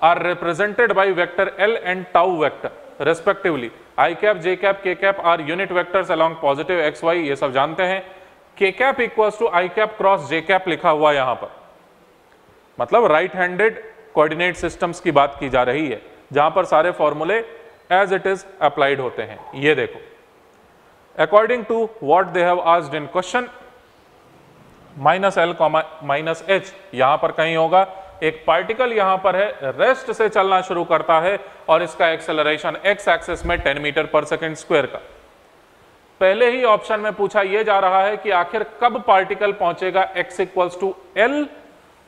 Are represented by vector L and tau vector respectively. I cap, J cap, K cap are unit vectors along positive XY, ये सब जानते हैं। K cap equals to I cap cross J cap लिखा हुआ यहां पर, मतलब राइट हैंडेड कोऑर्डिनेट सिस्टम्स की बात की जा रही है, जहां पर सारे फॉर्मूले एज इट इज अप्लाइड होते हैं। ये देखो, according to what they have asked in question, -L, -h यहां पर कहीं होगा। एक पार्टिकल यहां पर है, रेस्ट से चलना शुरू करता है और इसका एक्सेलरेशन x एक्सिस में 10 मीटर पर सेकेंड स्क्वायर का। पहले ही ऑप्शन में पूछा यह जा रहा है कि आखिर कब पार्टिकल पहुंचेगा x इक्वल्स टू L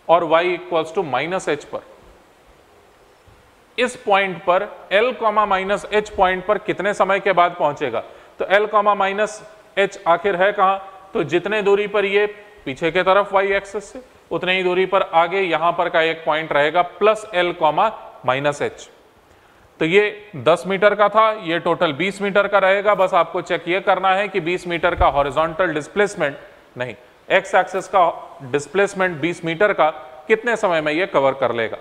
और y इक्वल्स टू -h पर। इस पॉइंट पर L, -h पॉइंट पर कितने समय के बाद पहुंचेगा। तो L, -h आखिर है कहां, तो जितने दूरी पर ये पीछे के तरफ y एक्सिस से, उतने ही दूरी पर आगे यहां पर का एक पॉइंट रहेगा +L, -h। तो ये 10 मीटर का था, ये टोटल 20 मीटर का रहेगा। बस आपको चेक ये करना है कि 20 मीटर का हॉरिजॉन्टल डिस्प्लेसमेंट नहीं, x एक्सिस का डिस्प्लेसमेंट 20 मीटर का कितने समय में ये कवर कर लेगा।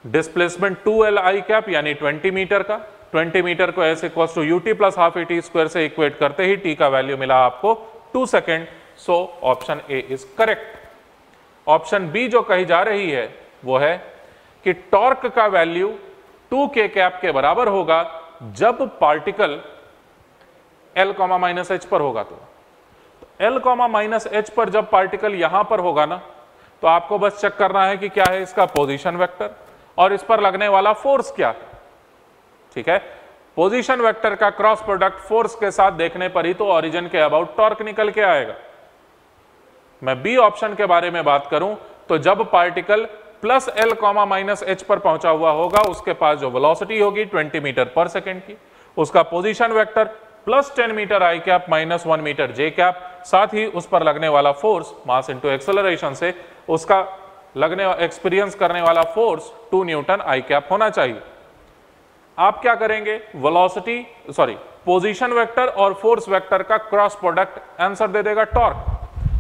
डिस्प्लेसमेंट 2L I कैप यानी 20 मीटर का, 20 मीटर को S equals to UT + ½ AT square से इक्वेट करते ही T का वैल्यू मिला आपको 2 second. So option A is correct. Option B जो कही जा रही है वो है कि टॉर्क का वैल्यू 2K कैप के बराबर होगा जब पार्टिकल L, -h पर होगा। तो L, -h पर जब पार्टिकल यहां पर होगा ना, तो आपको बस चेक करना है कि क्या है इसका पोजीशन वेक्टर और इस पर लगने वाला फोर्स क्या है, ठीक है। पोजीशन वेक्टर का क्रॉस प्रोडक्ट फोर्स के साथ देखने पर ही तो ओरिजिन के अबाउट टॉर्क निकल के आएगा। मैं बी ऑप्शन के बारे में बात करूं तो जब पार्टिकल +L, -h पर पहुंचा हुआ होगा, उसके पास जो वेलोसिटी होगी 20 मीटर पर सेकेंड की, उसका position vector +10 metre I cap -1 metre J cap, साथ ही उस पर लगने वाला फोर्स मास इनटू एक्सेलरेशन से उसका लगने एक्सपीरियंस करने वाला फोर्स 2 न्यूटन I कैप होना चाहिए। आप क्या करेंगे, वेलोसिटी पोजीशन वेक्टर और फोर्स वेक्टर का क्रॉस प्रोडक्ट आंसर दे देगा टॉर्क,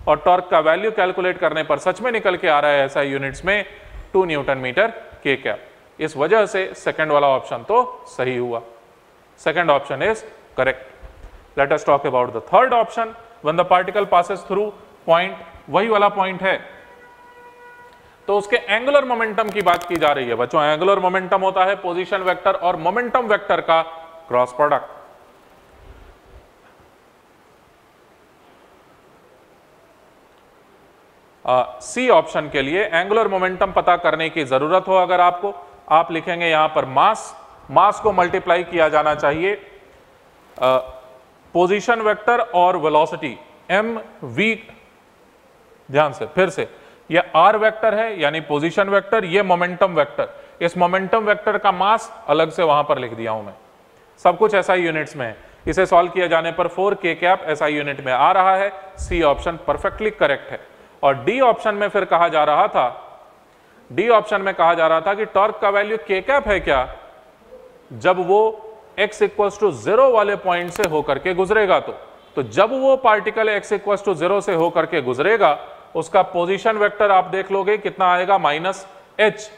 और टॉर्क का वैल्यू कैलकुलेट करने पर सच में निकल के आ रहा है ऐसा यूनिट्स में 2 न्यूटन मीटर K कैप। इस वजह से सेकंड वाला ऑप्शन तो सही हुआ, second option is correct. Let us talk about the third option, when the particle passes through point, वही वाला पॉइंट है तो उसके एंगुलर मोमेंटम की बात की जा रही है बच्चों। एंगुलर मोमेंटम होता है पोजीशन वेक्टर और मोमेंटम वेक्टर का क्रॉस प्रोडक्ट। सी ऑप्शन के लिए एंगुलर मोमेंटम पता करने की जरूरत हो अगर आपको, आप लिखेंगे यहां पर मास को मल्टीप्लाई किया जाना चाहिए पोजीशन वेक्टर और वेलोसिटी एम वी, ध्यान से फिर से, ये आर वेक्टर है यानी पोजीशन वेक्टर, ये मोमेंटम वेक्टर, इस मोमेंटम वेक्टर का मास अलग से वहां पर लिख दिया हूं मैं, सब कुछ एसआई यूनिट्स में है। इसे सॉल्व किया जाने पर 4 k कैप एसआई यूनिट में आ रहा है। सी ऑप्शन परफेक्टली करेक्ट है। और डी ऑप्शन में फिर कहा जा रहा था, डी ऑप्शन में कहा जा रहा था कि टॉर्क का वैल्यू k कैप है क्या, जब वो x इक्वल्स टू 0 वाले पॉइंट से होकर के गुजरेगा। तो जब वो पार्टिकल x इक्वल्स टू 0 से होकर के गुजरेगा, उसका पोजीशन वेक्टर आप देख लोगे कितना आएगा, -h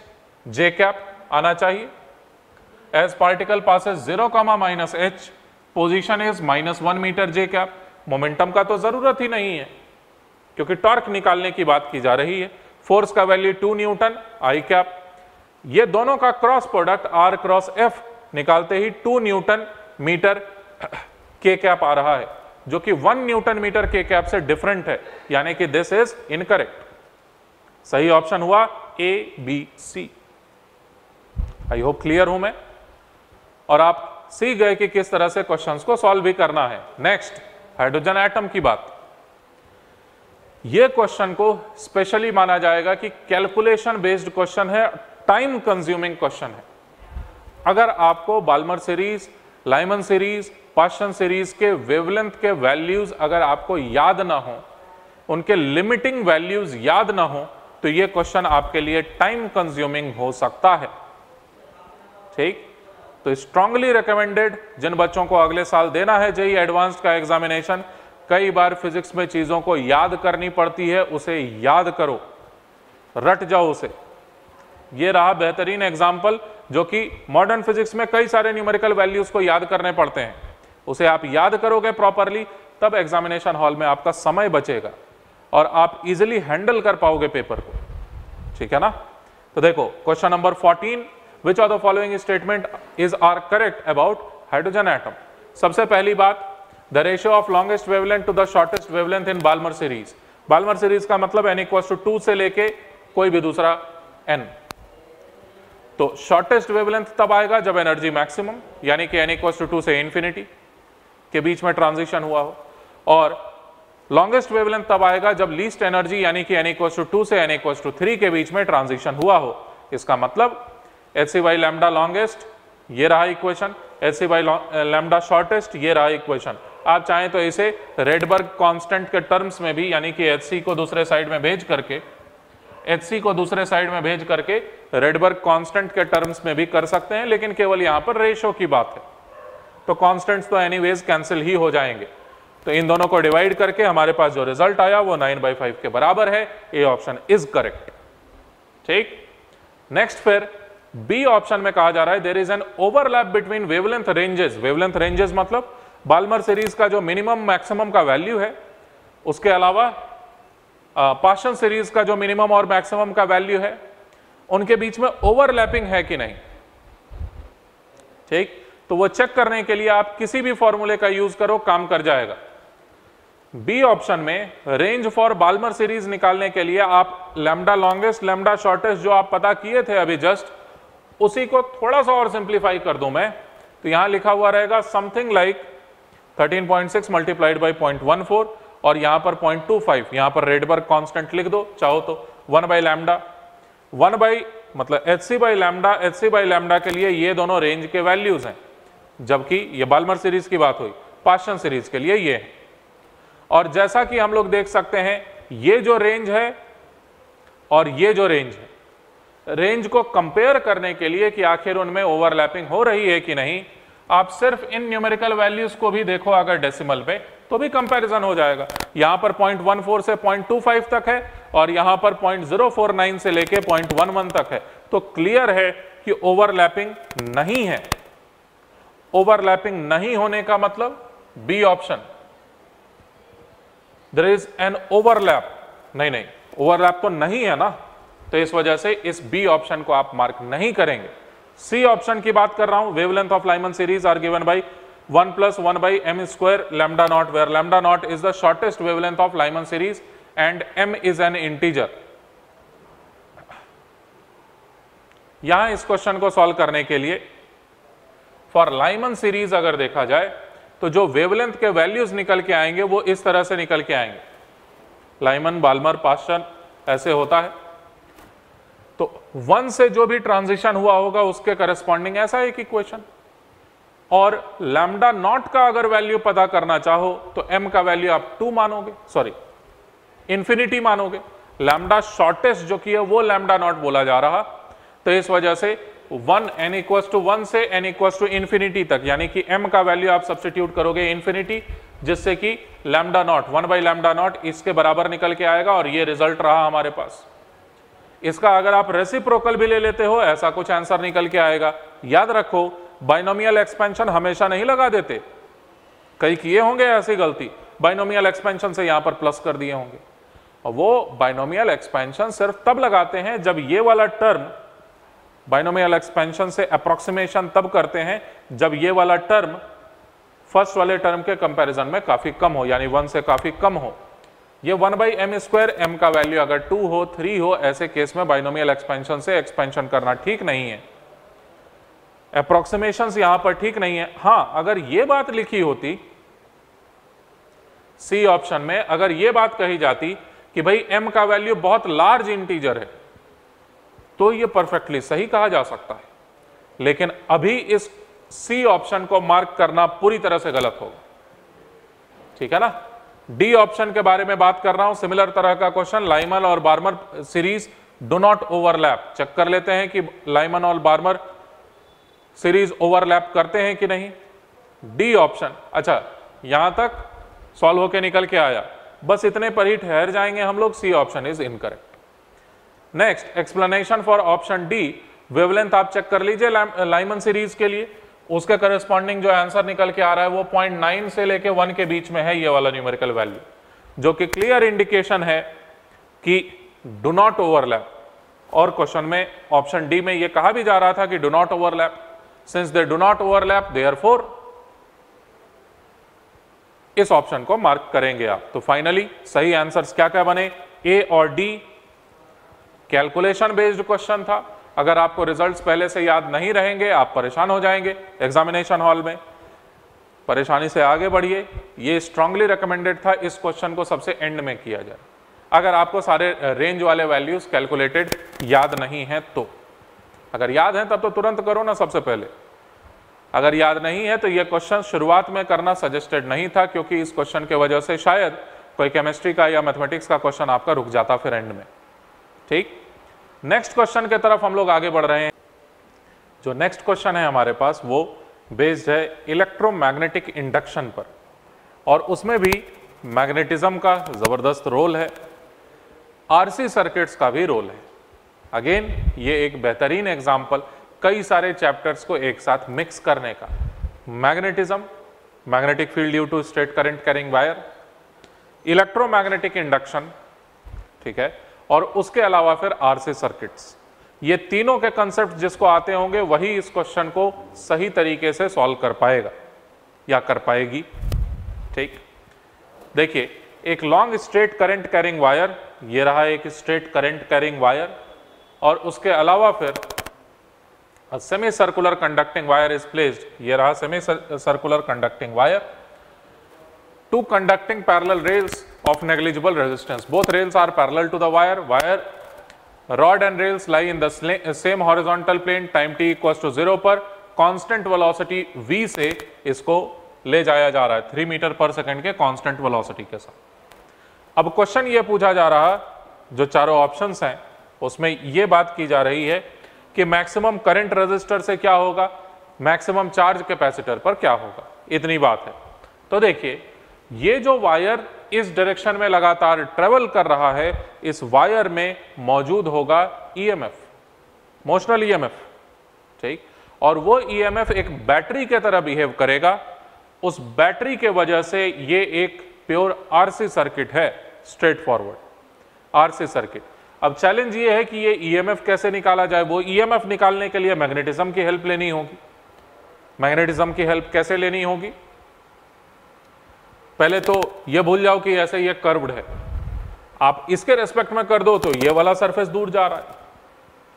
j कैप आना चाहिए। As particle passes 0, -h, position is -1 metre j cap. Momentum का तो जरूरत ही नहीं है क्योंकि टॉर्क निकालने की बात की जा रही है। फोर्स का वैल्यू 2 न्यूटन I कैप। ये दोनों का cross product R cross F निकालते ही 2 न्यूटन मीटर K कैप आ रहा है, जो कि 1 न्यूटन मीटर K कैप से डिफरेंट है, यानी कि दिस इज इनकरेक्ट। सही ऑप्शन हुआ A, B, C। I hope clear हूं मैं, और आप सीख गए कि किस तरह से क्वेश्चंस को सॉल्व भी करना है। नेक्स्ट, हाइड्रोजन एटम की बात। यह क्वेश्चन को स्पेशली माना जाएगा कि कैलकुलेशन बेस्ड क्वेश्चन है, टाइम कंज्यूमिंग क्वेश्चन है। अगर आपको Balmer series, Lyman series, Paschen series के वेवलेंथ के वैल्यूज अगर आपको याद ना हो, उनके लिमिटिंग वैल्यूज याद ना हो, तो यह क्वेश्चन आपके लिए टाइम कंज्यूमिंग हो सकता है। ठीक, तो स्ट्रांगली रिकमेंडेड, जिन बच्चों को अगले साल देना है जेईई एडवांस्ड का एग्जामिनेशन, कई बार फिजिक्स में चीजों को याद करनी पड़ती है, उसे याद करो, रट जाओ उसे। ये रहा बेहतरीन एग्जाम्पल, जो कि मॉडर्न फिजिक्स में कई सारे न्यूमेरिकल वैल्यूज को याद करने पड़ते हैं, उसे आप याद करोगे प्रॉपरली, तब एग्जामिनेशन हॉल में आपका समय बचेगा और आप इजिली हैंडल कर पाओगे पेपर को। ठीक है ना। तो देखो question number 14, which of the following statement is are correct about hydrogen atom. सबसे पहली बात, the ratio of longest wavelength to the shortest wavelength in Balmer series. Balmer series का मतलब n इक्वल्स टू 2 से लेके कोई भी दूसरा n। तो शॉर्टेस्ट वेवलेंथ तब आएगा जब एनर्जी मैक्सिमम, यानी कि n इक्वल्स टू 2 से इंफिनिटी के बीच में ट्रांजिशन हुआ हो, और लॉन्गेस्ट वेवलेंथ तब आएगा जब लीस्ट एनर्जी यानी कि n इक्वल्स टू 2 से n इक्वल्स टू 3 के बीच में ट्रांजिशन हुआ हो। इसका मतलब hc बाई लैम्डा लॉन्गेस्ट, ये रहा equation, hc by lambda shortest, ये रहा इक्वेशन। आप चाहें तो इसे रेडबर्ग कांस्टेंट के टर्म्स में भी, यानी कि hc को दूसरे साइड में भेज करके, hc को दूसरे साइड में भेज करके रेडबर्ग कांस्टेंट के टर्म्स में भी कर सकते हैं, लेकिन केवल यहां पर रेशो की बात है, तो कांस्टेंट्स तो एनीवेज कैंसिल ही हो जाएंगे। तो इन दोनों को डिवाइड करके हमारे पास जो रिजल्ट आया वो 9/5 के बराबर है। A option is correct. ठीक, नेक्स्ट फिर बी ऑप्शन में कहा जा रहा है there is an overlap between wavelength ranges. Wavelength ranges मतलब बाल्मर सीरीज का जो मिनिमम मैक्सिमम का वैल्यू है, उसके अलावा पास्चन सीरीज का जो मिनिमम और मैक्सिमम का वैल्यू है, उनके बीच में ओवरलैपिंग है कि नहीं। ठीक, तो वो चेक करने के लिए आप किसी भी फॉर्मूले का यूज करो, काम कर जाएगा। बी ऑप्शन में रेंज फॉर बाल्मर सीरीज निकालने के लिए आप लैम्डा लॉन्गेस्ट, लैम्डा शॉर्टेस्ट जो आप पता किए थे अभी जस्ट, उसी को थोड़ा सा और सिंप्लीफाई कर दूं मैं, तो यहां लिखा हुआ रहेगा समथिंग लाइक 13.6 मल्टीप्लाइड बाई 0.14, और यहां पर 0.25, यहां पर रेडबर्ग कांस्टेंट लिख दो चाहो तो, 1 बाई लैम्डा, 1 बाई मतलब hc by lambda, hc by lambda के लिए ये दोनों रेंज के वैल्यूज हैं, जबकि ये बाल्मर सीरीज की बात हुई, पास्चन सीरीज के लिए ये है। और जैसा कि हम लोग देख सकते हैं, ये जो रेंज है और ये जो रेंज है, रेंज को कंपेयर करने के लिए कि आखिर उनमें ओवरलैपिंग हो रही है कि नहीं, आप सिर्फ इन न्यूमेरिकल वैल्यूज को भी देखो अगर डेसिमल पे, तो भी कंपैरिजन हो जाएगा। यहां पर 0.14 से 0.25 तक है और यहां पर 0.049 से लेके 0.11 तक है, तो क्लियर है कि ओवरलैपिंग नहीं है। ओवरलैपिंग नहीं होने का मतलब B option, there is an overlap, नहीं ओवरलैप तो नहीं है ना, तो इस वजह से इस बी ऑप्शन को आप मार्क नहीं करेंगे। सी ऑप्शन की बात कर रहा हूं, wavelength of Lyman series are given by 1 + 1 by m square lambda naught, where lambda naught is the shortest wavelength of Lyman series and m is an integer. यहां इस क्वेश्चन को सॉल्व करने के लिए फॉर लाइमन सीरीज अगर देखा जाए तो जो वेवलेंथ के वैल्यूज निकल के आएंगे वो इस तरह से निकल के आएंगे, लाइमन, बाल्मर, पास्चन, ऐसे होता है। तो 1 से जो भी ट्रांजिशन हुआ होगा उसके करस्पॉन्डिंग ऐसा एक इक्वेशन। और लैम्डा नॉट का अगर वैल्यू पता करना चाहो तो m का वैल्यू आप 2 मानोगे, सॉरी इंफिनिटी मानोगे। लैम्डा शॉर्टेस्ट जो कि है वो लैम्डा नॉट बोला जा रहा, तो इस वजह से 1 n इक्वल्स टू 1 से n इक्वल्स टू इंफिनिटी तक, यानी कि m का वैल्यू आप सब्स्टिट्यूट करोगे इंफिनिटी, जिससे कि lambda naught 1 by lambda naught इसके बराबर निकल के आएगा, और ये रिजल्ट रहा हमारे पास। इसका अगर आप रेसिप्रोकल भी ले लेते हो ऐसा कुछ आंसर निकल के आएगा। याद रखो बाइनोमियल एक्सपेंशन हमेशा नहीं लगा देते, कई किए होंगे ऐसी गलती, बाइनोमियल एक्सपेंशन से यहां पर प्लस कर दिए होंगे, और वो बाइनोमियल एक्सपेंशन सिर्फ तब लगाते हैं जब ये वाला टर्म, बाइनोमियल एक्सपेंशन से अप्रोक्सीमेशन तब करते हैं जब ये वाला टर्म फर्स्ट वाले टर्म के कंपैरिजन में काफी कम हो, यानी 1 से काफी कम हो। ये 1 बाई एम स्क्वायर, m का वैल्यू अगर 2 हो 3 हो, ऐसे केस में बाइनोमियल एक्सपेंशन से एक्सपेंशन करना ठीक नहीं है, अप्रोक्सीमेशंस यहां पर ठीक नहीं है। हां, अगर ये बात लिखी होती सी ऑप्शन में, अगर ये बात कही जाती कि भाई m का वैल्यू बहुत लार्ज इंटीजर है, तो ये परफेक्टली सही कहा जा सकता है, लेकिन अभी इस सी ऑप्शन को मार्क करना पूरी तरह से गलत होगा, ठीक है ना। डी ऑप्शन के बारे में बात कर रहा हूं, सिमिलर तरह का क्वेश्चन, लाइमन और Balmer series do not overlap. Check कर लेते हैं कि लाइमन और बार्मर सीरीज ओवरलैप करते हैं कि नहीं। डी ऑप्शन, अच्छा यहां तक सॉल्व होके निकल के आया, बस इतने पर ही ठहर जाएंगे हम लोग, C option is incorrect. Next explanation for option D, wavelength आप चेक कर लीजिए लाइमन सीरीज के लिए, उसके करस्पॉन्डिंग जो आंसर निकल के आ रहा है वो 0.9 से लेके 1 के बीच में है, ये वाला न्यूमेरिकल वैल्यू, जो कि क्लियर इंडिकेशन है कि डू नॉट ओवरलैप। और क्वेश्चन में ऑप्शन डी में ये कहा भी जा रहा था कि do not overlap, since they do not overlap therefore इस ऑप्शन को मार्क करेंगे आप। तो फाइनली सही आंसर्स क्या क्या बने, ए और डी कैलकुलेशन बेस्ड क्वेश्चन था। अगर आपको रिजल्ट्स पहले से याद नहीं रहेंगे आप परेशान हो जाएंगे एग्जामिनेशन हॉल में, परेशानी से आगे बढ़िए। ये स्ट्रांगली रिकमेंडेड था इस क्वेश्चन को सबसे एंड में किया जाए, अगर आपको सारे रेंज वाले वैल्यूज कैलकुलेटेड याद नहीं है तो। अगर याद है तब तो तुरंत करो ना सबसे पहले, अगर याद नहीं है तो यह क्वेश्चन शुरुआत में करना सजेस्टेड नहीं था, क्योंकि इस क्वेश्चन के वजह से शायद कोई केमिस्ट्री का या मैथमेटिक्स का क्वेश्चन आपका रुक जाता फिर एंड में। ठीक, नेक्स्ट क्वेश्चन की तरफ हम लोग आगे बढ़ रहे हैं। जो नेक्स्ट क्वेश्चन है हमारे पास वो बेस्ड है इलेक्ट्रोमैग्नेटिक इंडक्शन पर, और उसमें भी मैग्नेटिज्म का जबरदस्त रोल है, आरसी सर्किट्स का भी रोल है। अगेन ये एक बेहतरीन एग्जाम्पल कई सारे चैप्टर्स को एक साथ मिक्स करने का, magnetism, magnetic field due to straight current carrying wire, electromagnetic induction, ठीक है, और उसके अलावा फिर आरसी सर्किट्स। ये तीनों के कंसेप्ट जिसको आते होंगे वही इस क्वेश्चन को सही तरीके से सॉल्व कर पाएगा या कर पाएगी। ठीक, देखिए एक long straight current carrying wire, ये रहा एक स्ट्रेट करंट कैरिंग वायर, और उसके अलावा फिर semi circular conducting wire is placed, ये रहा semi circular conducting wire, two conducting parallel rails of negligible resistance. Both rails are parallel to the wire. Wire rod and rails lie in the same horizontal plane. Time t equals to 0 पर constant velocity v से इसको ले जाया जा रहा है 3 metre पर second के constant velocity के साथ। अब क्वेश्चन ये पूछा जा रहा, जो चारों ऑप्शंस हैं उसमें ये बात की जा रही है कि मैक्सिमम करंट रेजिस्टर से क्या होगा, मैक्सिमम चार्ज कैपेसिटर पर क्या होगा, इतनी बात है। तो देखिए ये जो वायर इस डायरेक्शन में लगातार ट्रेवल कर रहा है, इस वायर में मौजूद होगा ईएमएफ, मोशनल ईएमएफ, ठीक, और वो ईएमएफ एक बैटरी के तरह बिहेव करेगा। उस बैटरी के वजह से ये एक प्योर आरसी सर्किट है, स्ट्रेट फॉरवर्ड आरसी सर्किट। अब चैलेंज ये है कि ये ईएमएफ कैसे निकाला जाए। वो ईएमएफ निकालने के लिए मैग्नेटिज्म की हेल्प लेनी होगी। मैग्नेटिज्म की हेल्प कैसे लेनी होगी, पहले तो ये भूल जाओ कि ऐसे ये कर्व्ड है, आप इसके रेस्पेक्ट में कर दो तो ये वाला सरफेस दूर जा रहा है,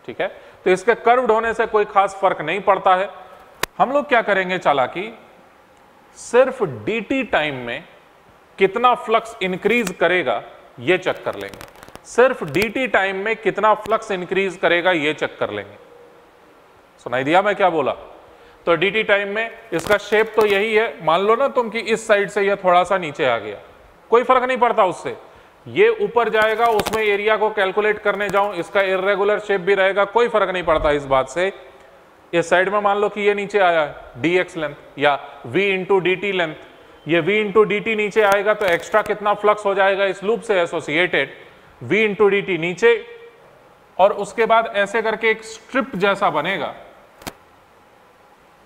ठीक है, तो इसके कर्व्ड होने से कोई खास फर्क नहीं पड़ता है। हम लोग क्या करेंगे चालाकी, सिर्फ dt टाइम में कितना फ्लक्स इंक्रीज करेगा ये चेक कर लेंगे। सिर्फ dt टाइम में कितना फ्लक्स इंक्रीज करेगा ये चेक कर लेंगे। सुनाई दिया मैं क्या बोला? तो dt टाइम में इसका शेप तो यही है, मान लो ना तुम कि इस साइड से ये थोड़ा सा नीचे आ गया, कोई फर्क नहीं पड़ता उससे, ये ऊपर जाएगा, उसमें एरिया को कैलकुलेट करने जाऊं इसका इर्रेगुलर शेप भी रहेगा, कोई फर्क नहीं पड़ता इस बात से। इस साइड में मान लो कि ये नीचे आया है dx लेंथ या v इंटू dt लेंथ, ये v इंटू dt नीचे आएगा तो एक्स्ट्रा कितना फ्लक्स हो जाएगा इस लूप से एसोसिएटेड, v इंटू dt नीचे, और उसके बाद ऐसे करके एक स्ट्रिप जैसा बनेगा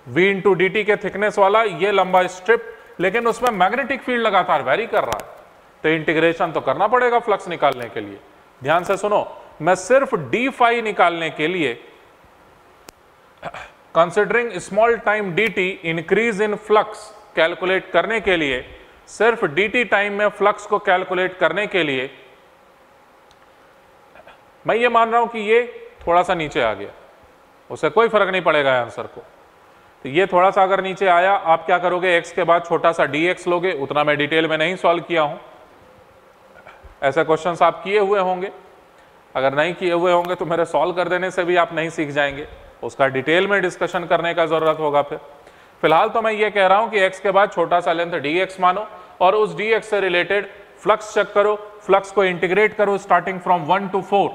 v इंटू dt के थिकनेस वाला ये लंबा स्ट्रिप, लेकिन उसमें मैग्नेटिक फील्ड लगातार वेरी कर रहा है, तो इंटीग्रेशन तो करना पड़ेगा फ्लक्स निकालने के लिए। ध्यान से सुनो, मैं सिर्फ d फाई निकालने के लिए considering small time dt increase in flux calculate करने के लिए, सिर्फ dt टाइम में फ्लक्स को कैलकुलेट करने के लिए मैं ये मान रहा हूं कि ये थोड़ा सा नीचे आ गया, उससे कोई फर्क नहीं पड़ेगा आंसर को। तो ये थोड़ा सा अगर नीचे आया, आप क्या करोगे, x के बाद छोटा सा dx लोगे, उतना मैं डिटेल में नहीं सॉल्व किया हूं, ऐसे क्वेश्चंस आप किए हुए होंगे, अगर नहीं किए हुए होंगे तो मेरे सॉल्व कर देने से भी आप नहीं सीख जाएंगे, उसका डिटेल में डिस्कशन करने का जरूरत होगा। फिलहाल तो मैं ये कह रहा हूं कि x के बाद छोटा सा लेंथ dx मानो और उस dx से रिलेटेड फ्लक्स चेक करो, फ्लक्स को इंटीग्रेट करो स्टार्टिंग फ्रॉम 1 to 4,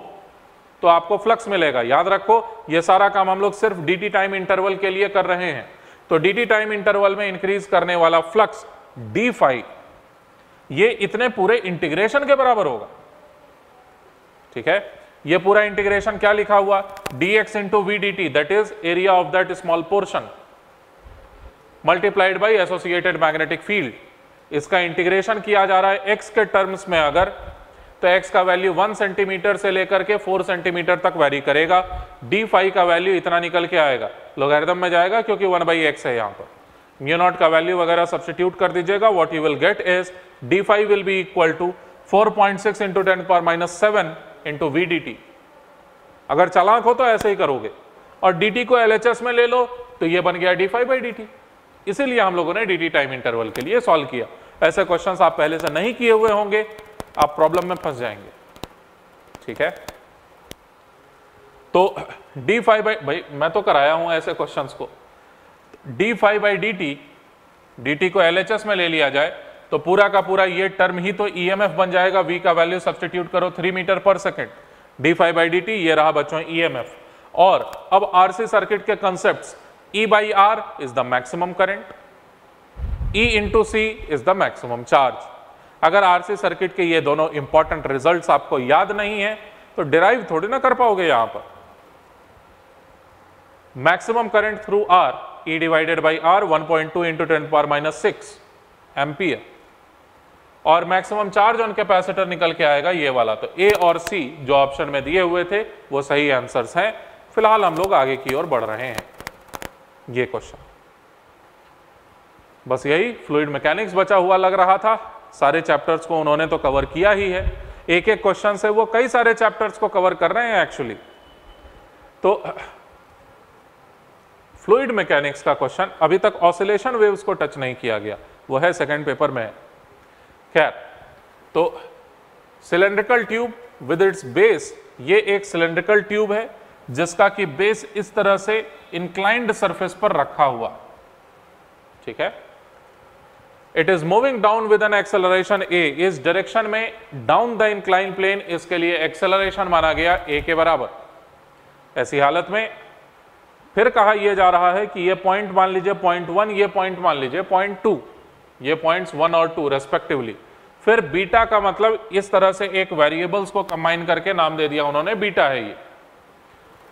तो आपको फ्लक्स मिलेगा। याद रखो ये सारा काम हम लोग सिर्फ dt टाइम इंटरवल के लिए कर रहे हैं, तो dt टाइम इंटरवल में इंक्रीज करने वाला फ्लक्स d फाई ये इतने पूरे इंटीग्रेशन के बराबर होगा। ठीक है, ये पूरा इंटीग्रेशन क्या लिखा हुआ, dx into v d t, that is area of that small portion multiplied by associated magnetic field. इसका इंटीग्रेशन किया जा रहा है x के टर्म्स में, अगर तो x का वैल्यू 1 सेंटीमीटर से लेकर के 4 सेंटीमीटर तक वेरी करेगा, d फाई का वैल्यू इतना निकल के आएगा, लोगरिथम में जाएगा क्योंकि 1/x है यहाँ पर, म्यू नॉट का वैल्यू वगैरह सब्स्टिट्यूट कर दीजिएगा, what you will get is d phi will be equal to 4.6 into 10⁻⁷ into v d t. अगर चालाक हो तो ऐसे ही करोगे, और dt को LHS में ले लो तो ये बन गया d फाई बाई dt, इसीलिए हम लोगों ने dt टाइम इंटरवल के लिए सॉल्व किया। ऐसे क्वेश्चंस आप पहले से नहीं किए हुए होंगे, आप प्रॉब्लम में फंस जाएंगे। ठीक है, तो d फाई बाई, भाई मैं तो कराया हूं ऐसे क्वेश्चंस को, d फाई बाई dt को LHS में ले लिया जाए तो पूरा का पूरा ये टर्म ही तो EMF बन जाएगा, v का वैल्यू सब्स्टिट्यूट करो 3 मीटर पर second, d phi by dt ये रहा बच्चों EMF। और अब RC सर्किट के concepts, E by R is the maximum current, E into C is the maximum charge. अगर RC सर्किट के ये दोनों इंपॉर्टेंट रिजल्ट्स आपको याद नहीं है तो डिराइव थोड़ी ना कर पाओगे। यहां पर maximum current through R E divided by R 1.2 into 10⁻⁶ ampere, और मैक्सिमम चार्ज ऑन कैपेसिटर निकल के आएगा ये वाला। तो ए और सी जो ऑप्शन में दिए हुए थे वो सही आंसर्स हैं। फिलहाल हम लोग आगे की ओर बढ़ रहे हैं। ये क्वेश्चन बस यही फ्लूइड मैकेनिक्स बचा हुआ लग रहा था, सारे चैप्टर्स को उन्होंने तो कवर किया ही है, एक एक क्वेश्चन से वो कई सारे चैप्टर्स को कवर कर रहे हैं एक्चुअली। तो फ्लूइड मैकेनिक्स का क्वेश्चन अभी तक ऑसिलेशन वेव्स को टच नहीं किया गया, वो है सेकंड पेपर में। खैर, तो cylindrical tube with its base, ये एक सिलेंड्रिकल ट्यूब है जिसका कि बेस इस तरह से इंक्लाइंड सरफेस पर रखा हुआ। ठीक है, it is moving down with an acceleration a, इस डायरेक्शन में डाउन द इंक्लाइन प्लेन, इसके लिए एक्सेलरेशन माना गया a के बराबर। ऐसी हालत में फिर कहा यह जा रहा है कि ये पॉइंट मान लीजिए पॉइंट 1, ये पॉइंट मान लीजिए पॉइंट 2, ये पॉइंट्स 1 और 2 रेस्पेक्टिवली। फिर बीटा का मतलब इस तरह से एक वेरिएबल्स को कंबाइन करके नाम दे दिया उन्होंने, बीटा है ये।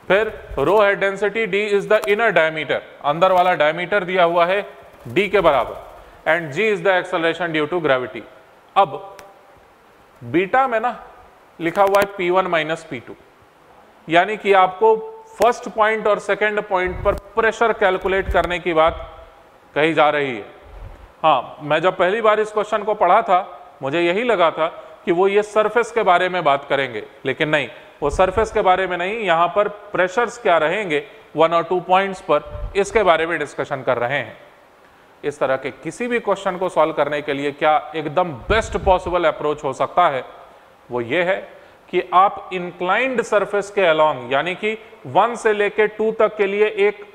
फिर रो है density, d is the inner diameter, अंदर वाला डायमीटर दिया हुआ है d के बराबर, and g is the acceleration due to gravity. अब बीटा में ना लिखा हुआ है P1 माइनस P2, यानी कि आपको फर्स्ट पॉइंट और सेकंड पॉइंट पर प्रेशर कैलकुलेट करने की बात कही जा रही है। हाँ, मैं जब पहली बार इस क्वेश्चन को पढ़ा था मुझे यही लगा था कि वो ये सरफेस के बारे में बात करेंगे, लेकिन नहीं, वो सरफेस के बारे में नहीं, यहाँ पर प्रेशर्स क्या रहेंगे 1 और 2 पॉइंट्स पर, इसके बारे में डिस्कशन कर रहे हैं। इस तरह के किसी भी क्वेश्चन को सॉल्व करने के लिए क्या एकदम बेस्ट पॉसिबल अप्रोच हो सकता है, वो ये है कि आप इंक्लाइंड सरफेस के अलोंग, यानी कि 1 से लेके 2 तक के लिए एक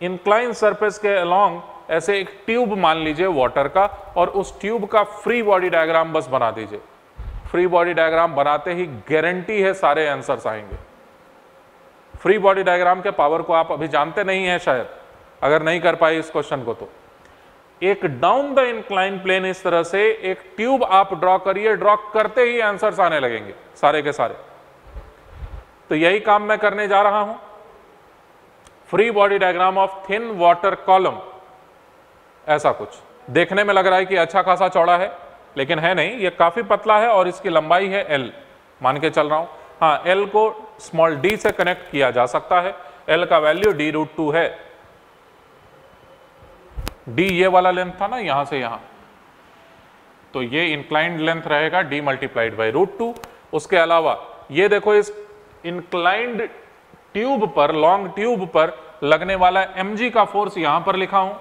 इंक्लाइंड सरफेस के अलोंग ऐसे एक ट्यूब मान लीजिए वाटर का, और उस ट्यूब का फ्री बॉडी डायग्राम बस बना दीजिए। फ्री बॉडी डायग्राम बनाते ही गारंटी है सारे आंसर्स आएंगे। फ्री बॉडी डायग्राम के पावर को आप अभी जानते नहीं हैं शायद, अगर नहीं कर पाए इस क्वेश्चन को तो एक डाउन द इंक्लाइन प्लेन इस तरह से एक ट्यूब आप ड्रॉ करिए, ड्रॉ करते ही आंसर्स आने लगेंगे सारे के सारे। तो यही काम मैं करने जा रहा हूं। Free body diagram of thin water column, ऐसा कुछ देखने में लग रहा है कि अच्छा खासा चौड़ा है, लेकिन है नहीं, ये काफी पतला है और इसकी लंबाई है L मान के चल रहा हूं। हाँ, L को स्मॉल d से कनेक्ट किया जा सकता है। L का वैल्यू d√2 है। d ये वाला लेंथ था ना, यहां से यहां, तो ये इंक्लाइंड लेंथ रहेगा d मल्टीप्लाइड बाई √2। उसके अलावा ये देखो, इस इंक्लाइंड ट्यूब पर, लॉन्ग ट्यूब पर लगने वाला mg का फोर्स यहां पर लिखा हूं,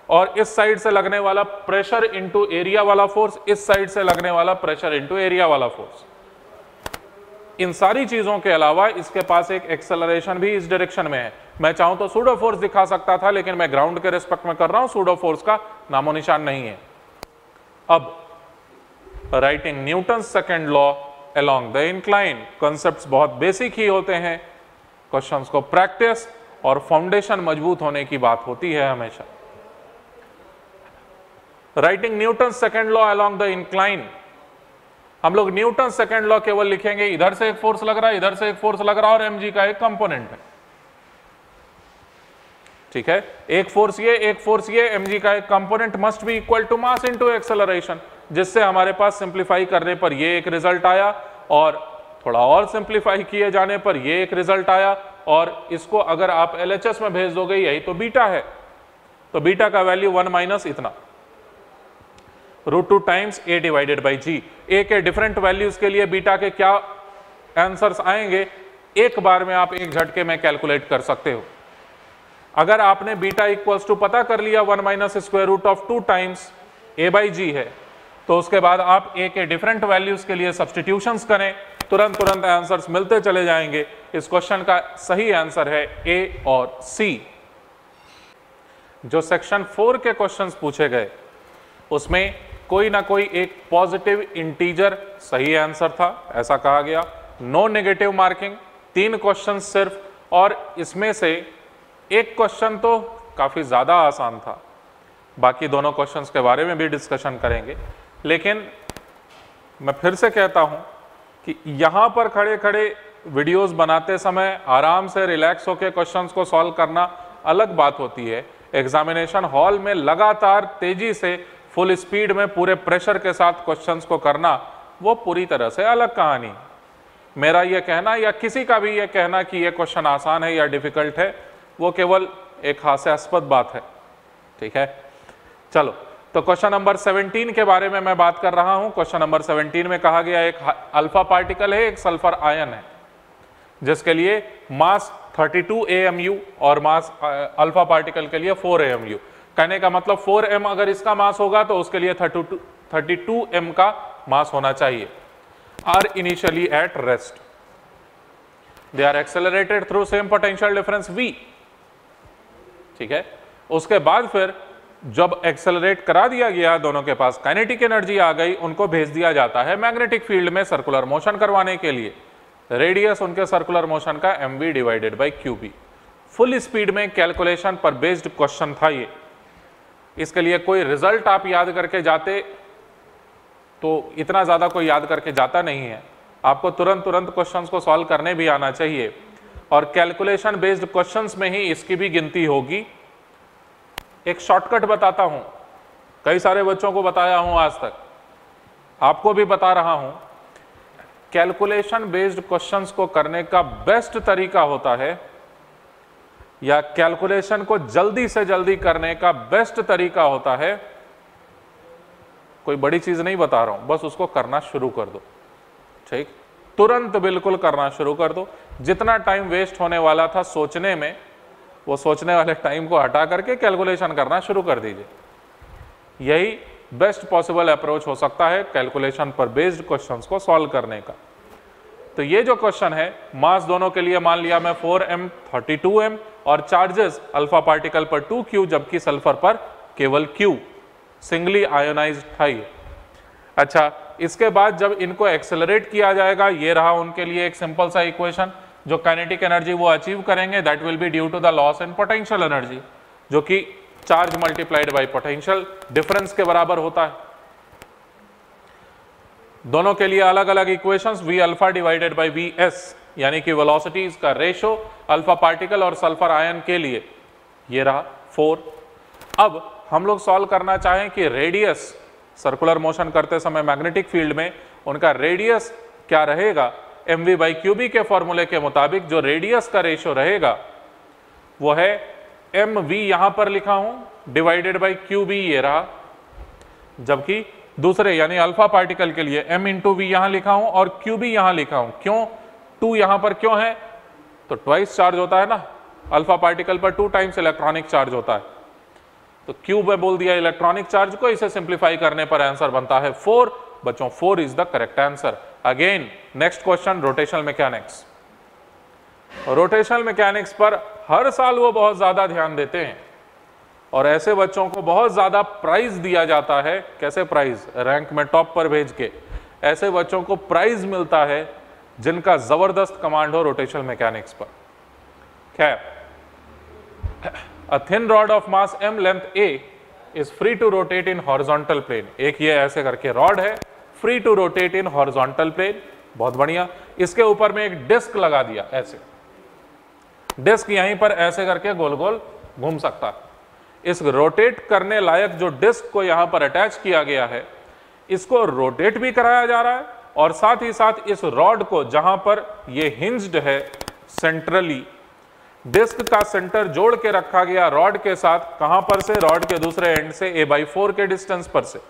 और इस साइड से लगने वाला प्रेशर इंटू एरिया वाला फोर्स, इस साइड से लगने वाला प्रेशर इंटू एरिया वाला फोर्स। इन सारी चीजों के अलावा इसके पास एक एक्सेलरेशन भी इस डायरेक्शन में है। मैं चाहूं तो सूडो फोर्स दिखा सकता था, लेकिन मैं ग्राउंड के रिस्पेक्ट में कर रहा हूं, सूडो फोर्स का नामो निशान नहीं है। अब writing Newton second law along the incline, concepts बहुत बेसिक ही होते हैं, क्वेश्चंस को प्रैक्टिस और फाउंडेशन मजबूत होने की बात होती है हमेशा। Writing Newton second law along the incline, हम लोग न्यूटन सेकंड लॉ केवल लिखेंगे, इधर से एक फोर्स लग रहा है, इधर से एक फोर्स लग रहा है, और mg का एक कंपोनेंट है। ठीक है, एक फोर्स ये, mg का एक component must be equal to mass into acceleration, जिससे हमारे पास सिंप्लीफाई करने पर ये एक रिजल्ट आया, और थोड़ा और सिंप्लीफाई किए जाने पर ये एक रिजल्ट आया, और इसको अगर आप LHS में भेज दोगे, यही तो बीटा है, तो बीटा का वैल्यू 1 माइनस इतना √2 times a divided by g। a के डिफरेंट वैल्यूज के लिए बीटा के क्या आंसर्स आएंगे, एक बार में आप एक झटके में कैलकुलेट कर सकते हो। अगर आपने बीटा इक्वल्स टू पता कर लिया 1 minus square root of 2 times a by G है, तो उसके बाद आप a के डिफरेंट वैल्यूज के लिए सब्सटीट्यूशंस करें, तुरंत आंसर्स मिलते चले जाएंगे। इस क्वेश्चन का सही आंसर है A और C। जो सेक्शन 4 के क्वेश्चंस पूछे गए उसमें कोई ना कोई एक पॉजिटिव इंटीजर सही आंसर था, ऐसा कहा गया। नो नेगेटिव मार्किंग, 3 क्वेश्चन सिर्फ, और इसमें से एक क्वेश्चन तो काफी ज्यादा आसान था। बाकी दोनों क्वेश्चंस के बारे में भी डिस्कशन करेंगे, लेकिन मैं फिर से कहता हूं कि यहां पर खड़े खड़े वीडियोस बनाते समय आराम से रिलैक्स होकर क्वेश्चंस को सॉल्व करना अलग बात होती है। एग्जामिनेशन हॉल में लगातार तेजी से फुल स्पीड में पूरे प्रेशर के साथ क्वेश्चंस को करना, वो पूरी तरह से अलग कहानी। मेरा यह कहना या किसी का भी यह कहना कि यह क्वेश्चन आसान है या डिफिकल्ट है, वो केवल एक हास्यास्पद बात है। ठीक है, चलो तो क्वेश्चन नंबर 17 के बारे में मैं बात कर रहा हूं। क्वेश्चन नंबर 17 में कहा गया एक अल्फा पार्टिकल है, एक सल्फर आयन है, जिसके लिए मास 32 AMU और मास अल्फा पार्टिकल के लिए 4 AMU। कहने का मतलब 4m अगर इसका मास होगा तो उसके लिए 32m का मास होना चाहिए। Are initially at rest, they are accelerated through same potential difference v। ठीक है, उसके बाद फिर जब एक्सेलरेट करा दिया गया, दोनों के पास काइनेटिक एनर्जी आ गई, उनको भेज दिया जाता है मैग्नेटिक फील्ड में सर्कुलर मोशन करवाने के लिए। रेडियस उनके सर्कुलर मोशन का mv divided by qb। Full speed में कैलकुलेशन पर बेस्ड क्वेश्चन था ये। इसके लिए कोई रिजल्ट आप याद करके जाते तो इतना ज्यादा कोई याद करके जाता नहीं है, आपको तुरंत क्वेश्चंस को सॉल्व करने भी आना चाहिए, और कैलकुलेशन बेस्ड क्वेश्चंस में ही इसकी भी गिनती होगी। एक शॉर्टकट बताता हूं, कई सारे बच्चों को बताया हूं आज तक, आपको भी बता रहा हूं। कैलकुलेशन बेस्ड क्वेश्चंस को करने का बेस्ट तरीका होता है, या कैलकुलेशन को जल्दी से जल्दी करने का बेस्ट तरीका होता है, कोई बड़ी चीज नहीं बता रहा हूं, बस उसको करना शुरू कर दो। ठीक, तुरंत बिल्कुल करना शुरू कर दो। जितना टाइम वेस्ट होने वाला था सोचने में, वो सोचने वाले टाइम को हटा करके कैलकुलेशन करना शुरू कर दीजिए। यही बेस्ट पॉसिबल अप्रोच हो सकता है कैलकुलेशन पर बेस्ड क्वेश्चंस को सॉल्व करने का। तो ये जो क्वेश्चन है, मास दोनों के लिए मान लिया मैं 4m 32m और चार्जेस अल्फा पार्टिकल पर 2q, जबकि सल्फर पर केवल q, सिंगली आयोनाइज्ड था ये। अच्छा, इसके बाद जब इनको एक्सेलरेट किया जाएगा, ये रहा उनके लिए एक सिंपल सा इक्वेशन, जो काइनेटिक एनर्जी वो अचीव करेंगे that will be due to the loss in potential energy, जो कि charge multiplied by potential difference के बराबर होता है। दोनों के लिए अलग अलग equations, v alpha divided by vs, यानी कि वेलोसिटीज का रेशो अल्फा पार्टिकल और सल्फर आयन के लिए, ये रहा 4। अब हम लोग सॉल्व करना चाहें कि रेडियस, सर्कुलर मोशन करते समय मैग्नेटिक फील्ड में उनका रेडियस क्या रहेगा, mv बाई क्यूबी के फॉर्मूले के मुताबिक जो रेडियस का रेशो रहेगा वो है mv, यहां पर लिखा हूं, डिवाइडेड बाई क्यूबी, ये रहा। जबकि दूसरे यानी अल्फा पार्टिकल के लिए m इंटू वी यहां लिखा हूं और क्यूबी यहां लिखा हूं। क्यों 2 यहां पर क्यों है, तो ट्वाइस चार्ज होता है ना, अल्फा पार्टिकल पर 2 टाइम्स इलेक्ट्रॉनिक चार्ज होता है, तो क्यूब में बोल दिया इलेक्ट्रॉनिक चार्ज को। इसे सिंप्लीफाई करने पर आंसर बनता है 4। बच्चों 4 is the correct answer. Again next question, rotational mechanics. Rotational mechanics पर हर साल वो बहुत ज्यादा ध्यान देते हैं और ऐसे बच्चों को बहुत ज्यादा प्राइज दिया जाता है। कैसे प्राइज, रैंक में टॉप पर भेज के ऐसे बच्चों को प्राइज मिलता है जिनका जबरदस्त कमांड हो रोटेशनल मैकेनिक्स पर। खैर, a thin rod of mass m length a is free to rotate in horizontal plane। एक ये ऐसे करके रॉड है, free to rotate in horizontal plane, बहुत बढ़िया। इसके ऊपर में एक डिस्क लगा दिया, ऐसे डिस्क यहीं पर ऐसे करके गोल गोल घूम सकता है। इस रोटेट करने लायक जो डिस्क को यहां पर अटैच किया गया है, इसको रोटेट भी कराया जा रहा है और साथ ही साथ इस रॉड को, जहां पर ये हिंज्ड है सेंट्रली, डिस्क का सेंटर जोड़ के रखा गया रॉड के साथ। कहां पर से, रॉड के दूसरे एंड से a/4 के डिस्टेंस पर से,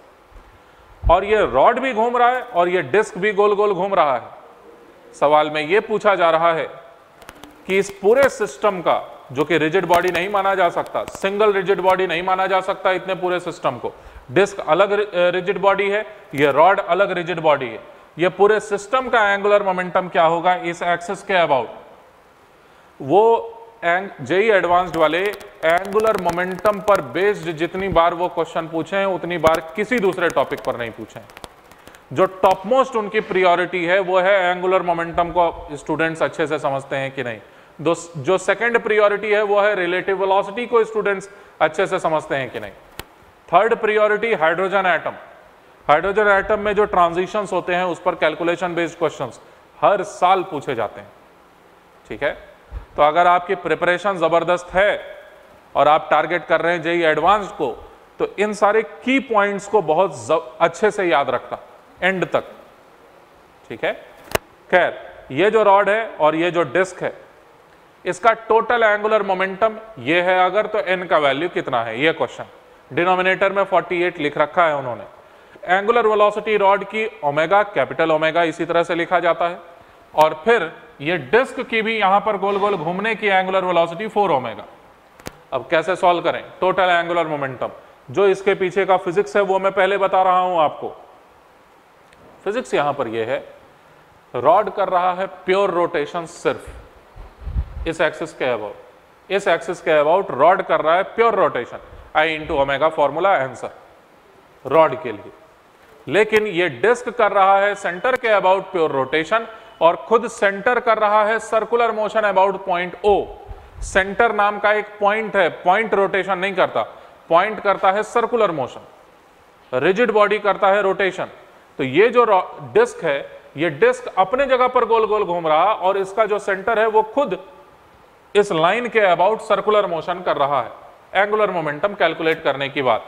और ये रॉड भी घूम रहा है और ये डिस्क भी गोल गोल घूम रहा है। सवाल में ये पूछा जा रहा है कि इस पूरे सिस्टम का, जो कि रिजिड बॉडी नहीं माना जा सकता, सिंगल रिजिड बॉडी नहीं माना जा सकता इतने पूरे सिस्टम को, डिस्क अलग रिजिड बॉडी है, ये रॉड अलग रिजिड बॉडी है, ये पूरे सिस्टम का एंगुलर मोमेंटम क्या होगा इस एक्सिस के अबाउट। वो जेई एडवांस्ड वाले एंगुलर मोमेंटम पर बेस्ड जितनी बार वो क्वेश्चन पूछे हैं उतनी बार किसी दूसरे टॉपिक पर नहीं पूछे हैं। जो टॉप मोस्ट उनकी प्रायोरिटी है वो है एंगुलर मोमेंटम को स्टूडेंट्स अच्छे से समझते हैं कि नहीं। जो सेकंड प्रायोरिटी है वो है रिलेटिव वेलोसिटी को स्टूडेंट्स अच्छे से समझते हैं कि नहीं। Third priority hydrogen atom. Hydrogen atom में जो ट्रांजिशंस होते हैं उस पर कैलकुलेशन बेस्ड क्वेश्चंस हर साल पूछे जाते हैं। ठीक है, तो अगर आपकी प्रिपरेशन जबरदस्त है और आप टारगेट कर रहे हैं जेई एडवांस्ड को, तो इन सारे की पॉइंट्स को बहुत अच्छे से याद रखना एंड तक। ठीक है, खैर ये जो रॉड है और ये जो डिस्क है, इसका टोटल एंगुलर मोमेंटम ये है अगर, तो n का वैल्यू कितना है ये क्वेश्चन। डिनोमिनेटर में 48 लिख रखा है उन्होंने। एंगुलर वेलोसिटी रॉड की ओमेगा, कैपिटल ओमेगा इसी तरह से लिखा जाता है, और फिर ये डिस्क की भी यहां पर गोल गोल घूमने की एंगुलर वेलोसिटी 4 ओमेगा। अब कैसे सॉल्व करें टोटल एंगुलर मोमेंटम, जो इसके पीछे का फिजिक्स है वो मैं पहले बता रहा हूं आपको। फिजिक्स यहां पर ये है, रॉड कर रहा है प्योर रोटेशन सिर्फ इस एक्सिस के अबाउट, इस एक्सिस के अबाउट रॉड कर रहा है pure rotation, I into omega formula answer rod के लिए। लेकिन ये डिस्क कर रहा है सेंटर के अबाउट प्योर रोटेशन, और खुद सेंटर कर रहा है circular motion about point O। Centre नाम का एक पॉइंट है, पॉइंट रोटेशन नहीं करता, पॉइंट करता है सर्कुलर मोशन, रिजिड बॉडी करता है रोटेशन। तो ये जो डिस्क है, ये डिस्क अपने जगह पर गोल गोल घूम रहा, और इसका जो सेंटर है वो खुद इस लाइन के अबाउट सर्कुलर मोशन कर रहा है एंगुलर मोमेंटम कैलकुलेट करने की बात।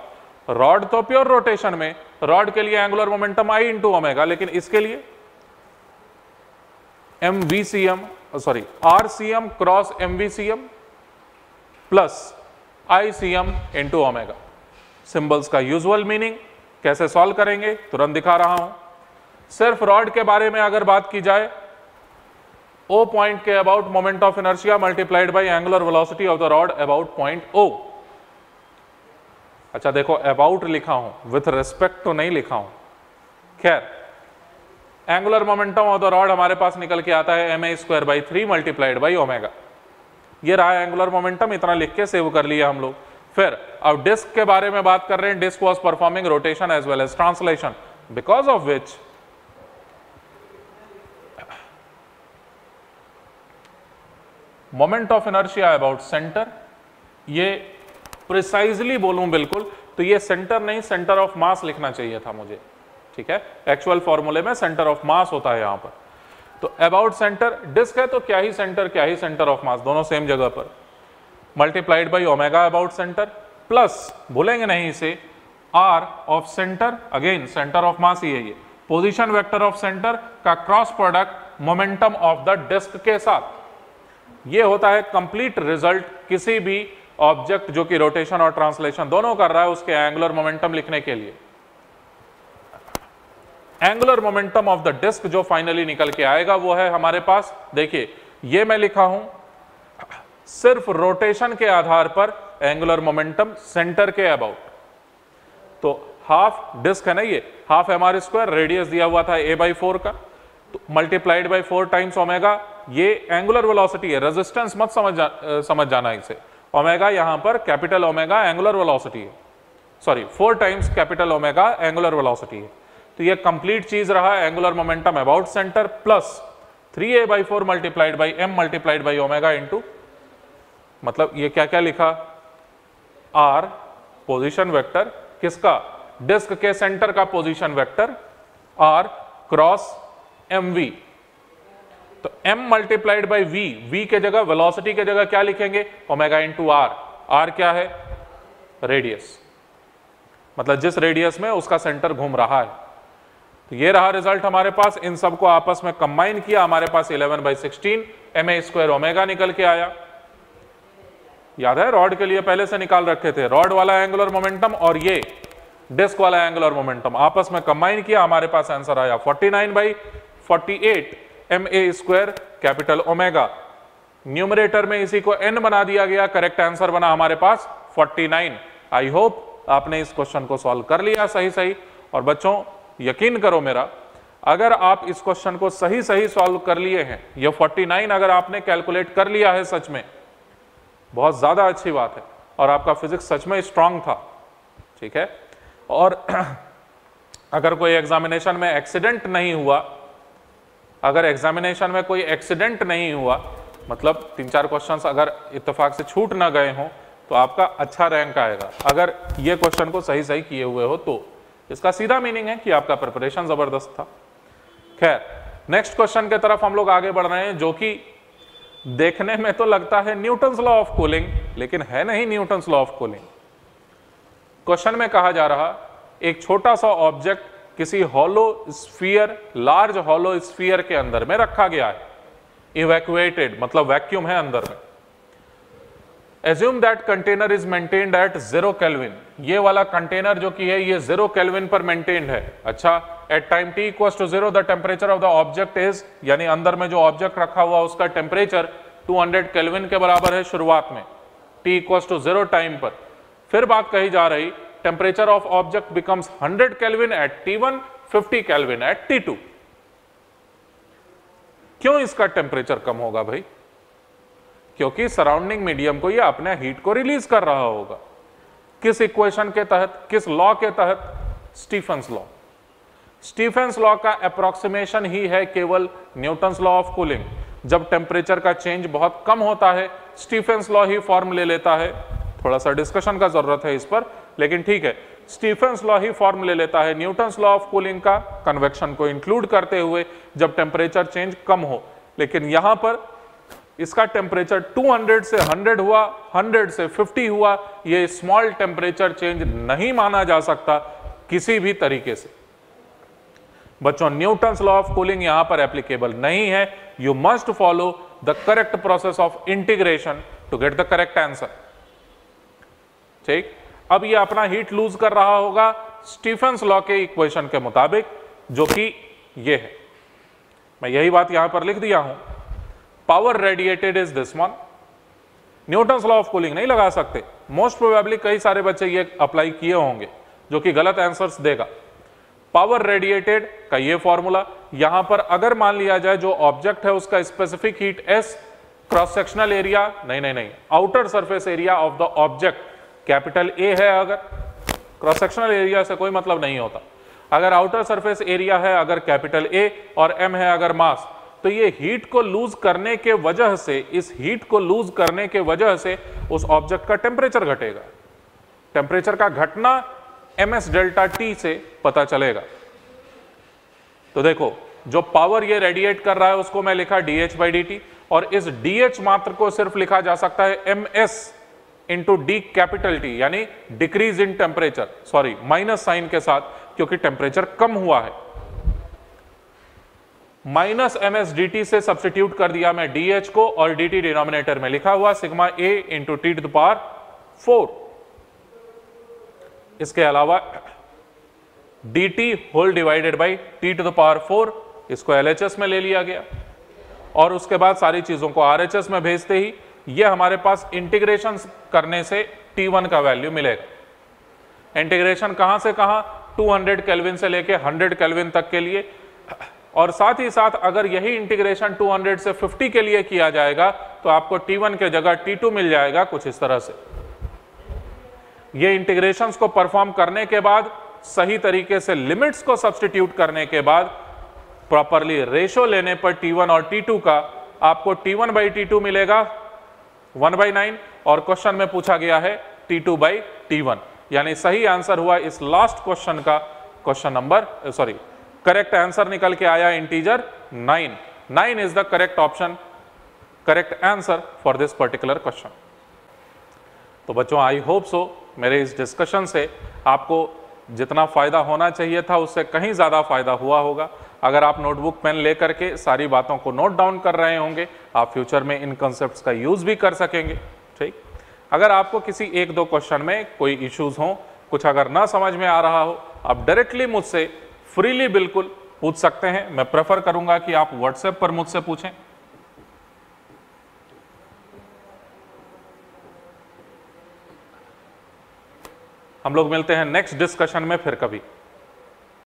रॉड तो प्योर रोटेशन में, रॉड के लिए angular momentum I into omega, लेकिन इसके लिए RCM cross MVCM plus ICM into omega. Symbols का यूजुअल मीनिंग कैसे सॉल्व करेंगे तुरंत दिखा रहा हूं। सिर्फ रॉड के बारे में अगर बात की जाए, O पॉइंट के about moment of inertia multiplied by angular velocity of the rod about point O। अच्छा देखो अबाउट लिखा हूं, विथ रिस्पेक्ट तो नहीं लिखा हूं। खैर, angular momentum of the rod हमारे पास निकल के आता है ma² / 3 मल्टीप्लाइड बाई ओमेगा। ये रहा एंगुलर मोमेंटम, इतना लिख के सेव कर लिया हम लोग। फिर अब डिस्क के बारे में बात कर रहे हैं। Disc was performing rotation as well as translation, because of which moment of inertia about centre, ये प्रिसाइजली बोलूं बिल्कुल तो ये सेंटर नहीं, सेंटर ऑफ मास लिखना चाहिए था मुझे, ठीक है। एक्चुअल फॉर्मूले में सेंटर ऑफ मास होता है यहां पर। तो अबाउट सेंटर, डिस्क है तो क्या ही सेंटर क्या ही सेंटर ऑफ मास, दोनों सेम जगह पर, multiplied by omega about centre, plus भूलेंगे नहीं इसे R of centre, again centre of mass ही है ये, पोजीशन वेक्टर ऑफ सेंटर का cross product momentum of the disc के साथ। ये होता है कंप्लीट रिजल्ट किसी भी ऑब्जेक्ट जो कि रोटेशन और ट्रांसलेशन दोनों कर रहा है उसके एंगुलर मोमेंटम लिखने के लिए। Angular momentum of the disc जो फाइनली निकल के आएगा वो है हमारे पास, देखिए ये मैं लिखा हूं सिर्फ रोटेशन के आधार पर एंगुलर मोमेंटम सेंटर के अबाउट। तो हाफ डिस्क है ना, ये हाफ mr², रेडियस दिया हुआ था a/4 का, तो मल्टीप्लाइड बाई 4 टाइम्स ओमेगा, ये एंगुलर वेलोसिटी है, रेजिस्टेंस मत समझ जाना इसे। ओमेगा यहां पर कैपिटल ओमेगा एंगुलर वेलोसिटी है, sorry 4 times capital omega angular velocity है। तो ये कंप्लीट चीज रहा angular momentum about centre plus 3a/4 multiplied by m multiplied by omega into, मतलब ये क्या क्या लिखा, r पोजीशन वेक्टर किसका, डिस्क के सेंटर का position vector r cross mv। तो m मल्टीप्लाइड बाई v के जगह वेलोसिटी के जगह क्या लिखेंगे, ओमेगा इंटू r क्या है, रेडियस, मतलब जिस रेडियस में उसका सेंटर घूम रहा है। तो ये रहा रिजल्ट हमारे पास, इन सबको आपस में कंबाइन किया, हमारे पास 11/16 ma² ओमेगा निकल के आया। याद है रॉड के लिए पहले से निकाल रखे थे, रॉड वाला एंगुलर मोमेंटम और ये डिस्क वाला एंगुलर मोमेंटम आपस में कंबाइन किया, हमारे पास आंसर आया 49/48 ma² कैपिटल ओमेगा। न्यूमरेटर में इसी को n बना दिया गया, करेक्ट आंसर बना हमारे पास 49। आई होप आपने इस क्वेश्चन को सॉल्व कर लिया सही। और बच्चों यकीन करो मेरा, अगर आप इस क्वेश्चन को सही सॉल्व कर लिए हैं, ये 49 अगर आपने कैलकुलेट कर लिया है, सच में बहुत ज्यादा अच्छी बात है, और आपका फिजिक्स सच में स्ट्रांग था, ठीक है। और अगर कोई एग्जामिनेशन में एक्सीडेंट नहीं हुआ, अगर एग्जामिनेशन में कोई एक्सीडेंट नहीं हुआ, मतलब 3-4 क्वेश्चंस अगर इत्तेफाक से छूट ना गए हों, तो आपका अच्छा रैंक आएगा अगर ये क्वेश्चन को सही किए हुए हो तो। इसका सीधा मीनिंग है कि आपका प्रिपरेशन जबरदस्त था। खैर, नेक्स्ट क्वेश्चन की तरफ हम लोग आगे बढ़ रहे हैं, जो कि देखने में तो लगता है न्यूटन्स लॉ ऑफ कूलिंग, लेकिन है नहीं Newton's law of cooling. Question में कहा जा रहा, एक छोटा सा ऑब्जेक्ट किसी hollow sphere, large hollow sphere के अंदर में रखा गया है, इवैक्यूएटेड मतलब वैक्यूम है अंदर में। Assume that container is maintained eight 0 kelvin, ये वाला कंटेनर जो कि है ये 0 केल्विन पर मेंटेन्ड है। अच्छा, at time t = 0 the temperature of the object is, यानी अंदर में जो ऑब्जेक्ट रखा हुआ उसका टेम्परेचर 200 केल्विन के बराबर है शुरुआत में, t = 0 टाइम पर। फिर बात कही जा रही, temperature of object becomes 100 kelvin at t1, 50 kelvin at t2। क्यों इसका टेम्परेचर कम होगा भाई? क्योंकि सराउंडिंग मीडियम को ये अपने हीट को रिलीज कर रहा होगा। किस इक्वेशन के तहत, किस लॉ के तहत? Stephen's law. स्टीफेंस लॉ का अप्रोक्सीमेशन ही है केवल न्यूटन्स लॉ ऑफ कूलिंग। जब टेम्परेचर का चेंज बहुत कम होता है, स्टीफेंस लॉ ही फॉर्म ले लेता है। थोड़ा सा डिस्कशन का जरूरत है इस पर, लेकिन ठीक है, स्टीफेंस लॉ ही फॉर्म ले लेता है न्यूटन्स लॉ ऑफ कूलिंग का, कन्वेक्शन को इंक्लूड करते हुए, जब टेम्परेचर चेंज कम हो। लेकिन यहां पर इसका टेम्परेचर 200 से 100 हुआ, 100 से 50 हुआ, ये स्मॉल टेम्परेचर चेंज नहीं माना जा सकता किसी भी तरीके से। बच्चों, न्यूटन्स लॉ ऑफ कूलिंग यहां पर एप्लीकेबल नहीं है। You must follow the correct process of integration to get the correct answer. ठीक, अब ये अपना हीट लूज कर रहा होगा स्टीफेंस लॉ के इक्वेशन के मुताबिक, जो कि ये है। मैं यही बात यहां पर लिख दिया हूं। Power radiated is this one, Newton's law of cooling नहीं लगा सकते। मोस्ट प्रोबेबली कई सारे बच्चे ये अप्लाई किए होंगे, जो कि गलत आंसर्स देगा। पावर रेडिएटेड का ये फॉर्मूला, यहां पर अगर मान लिया जाए जो ऑब्जेक्ट है उसका specific heat S, cross sectional area नहीं, outer surface area of the object capital A है, अगर क्रॉस सेक्शनल एरिया से कोई मतलब नहीं होता, अगर आउटर सरफेस एरिया है अगर कैपिटल ए और एम है अगर मास, तो ये हीट को लूज करने के वजह से, इस हीट को लूज करने के वजह से उस ऑब्जेक्ट का टेम्परेचर घटेगा। टेम्परेचर का घटना ms डेल्टा टी से पता चलेगा। तो देखो जो पावर ये रेडिएट कर रहा है उसको मैं लिखा dh/dt, और इस dh मात्र को सिर्फ लिखा जा सकता है ms into D capital T, यानी decrease in temperature, sorry minus sign के साथ, क्योंकि टेम्परेचर कम हुआ है। माइनस msdt से सब्स्टिट्यूट कर दिया मैं dh को, और dt डिनोमिनेटर में लिखा हुआ sigma a into t to the power 4। इसके अलावा dt whole divided by t to the power 4, इसको LHS में ले लिया गया, और उसके बाद सारी चीजों को RHS में भेजते ही ये हमारे पास इंटीग्रेशन करने से T1 का वैल्यू मिलेगा। इंटीग्रेशन कहां से कहां, 200 केल्विन से लेके 100 केल्विन तक के लिए, और साथ ही साथ अगर यही इंटीग्रेशन 200 से 50 के लिए किया जाएगा तो आपको T1 के जगह T2 मिल जाएगा, कुछ इस तरह से। ये इंटीग्रेशंस को परफॉर्म करने के बाद, सही तरीके से लिमिट्स को सब्स्टिट्यूट करने के बाद, प्रॉपरली रेशो लेने पर T1 और T2 का, आपको T1/T2 मिलेगा 1/9, और क्वेश्चन में पूछा गया है T2/T1, यानी सही आंसर हुआ इस लास्ट क्वेश्चन का, क्वेश्चन नंबर करेक्ट आंसर निकल के आया integer 9। 9 is the correct option, correct answer for this particular question. तो बच्चों आई होप सो मेरे इस डिस्कशन से आपको जितना फायदा होना चाहिए था उससे कहीं ज़्यादा फायदा हुआ होगा। अगर आप नोटबुक पेन लेकर के सारी बातों को नोट डाउन कर रहे होंगे, आप फ्यूचर में इन कॉन्सेप्ट्स का यूज़ भी कर सकेंगे। ठीक, अगर आपको किसी एक दो क्वेश्चन में कोई इश्यूज हो, कुछ अगर ना समझ में आ रहा हो, आप डायरेक्टली मुझसे फ्रीली बिल्कुल पूछ सकते हैं। मैं प्रेफर करूंगा कि आप व्हाट्सएप पर मुझसे पूछें। हम लोग मिलते हैं नेक्स्ट डिस्कशन में फिर कभी।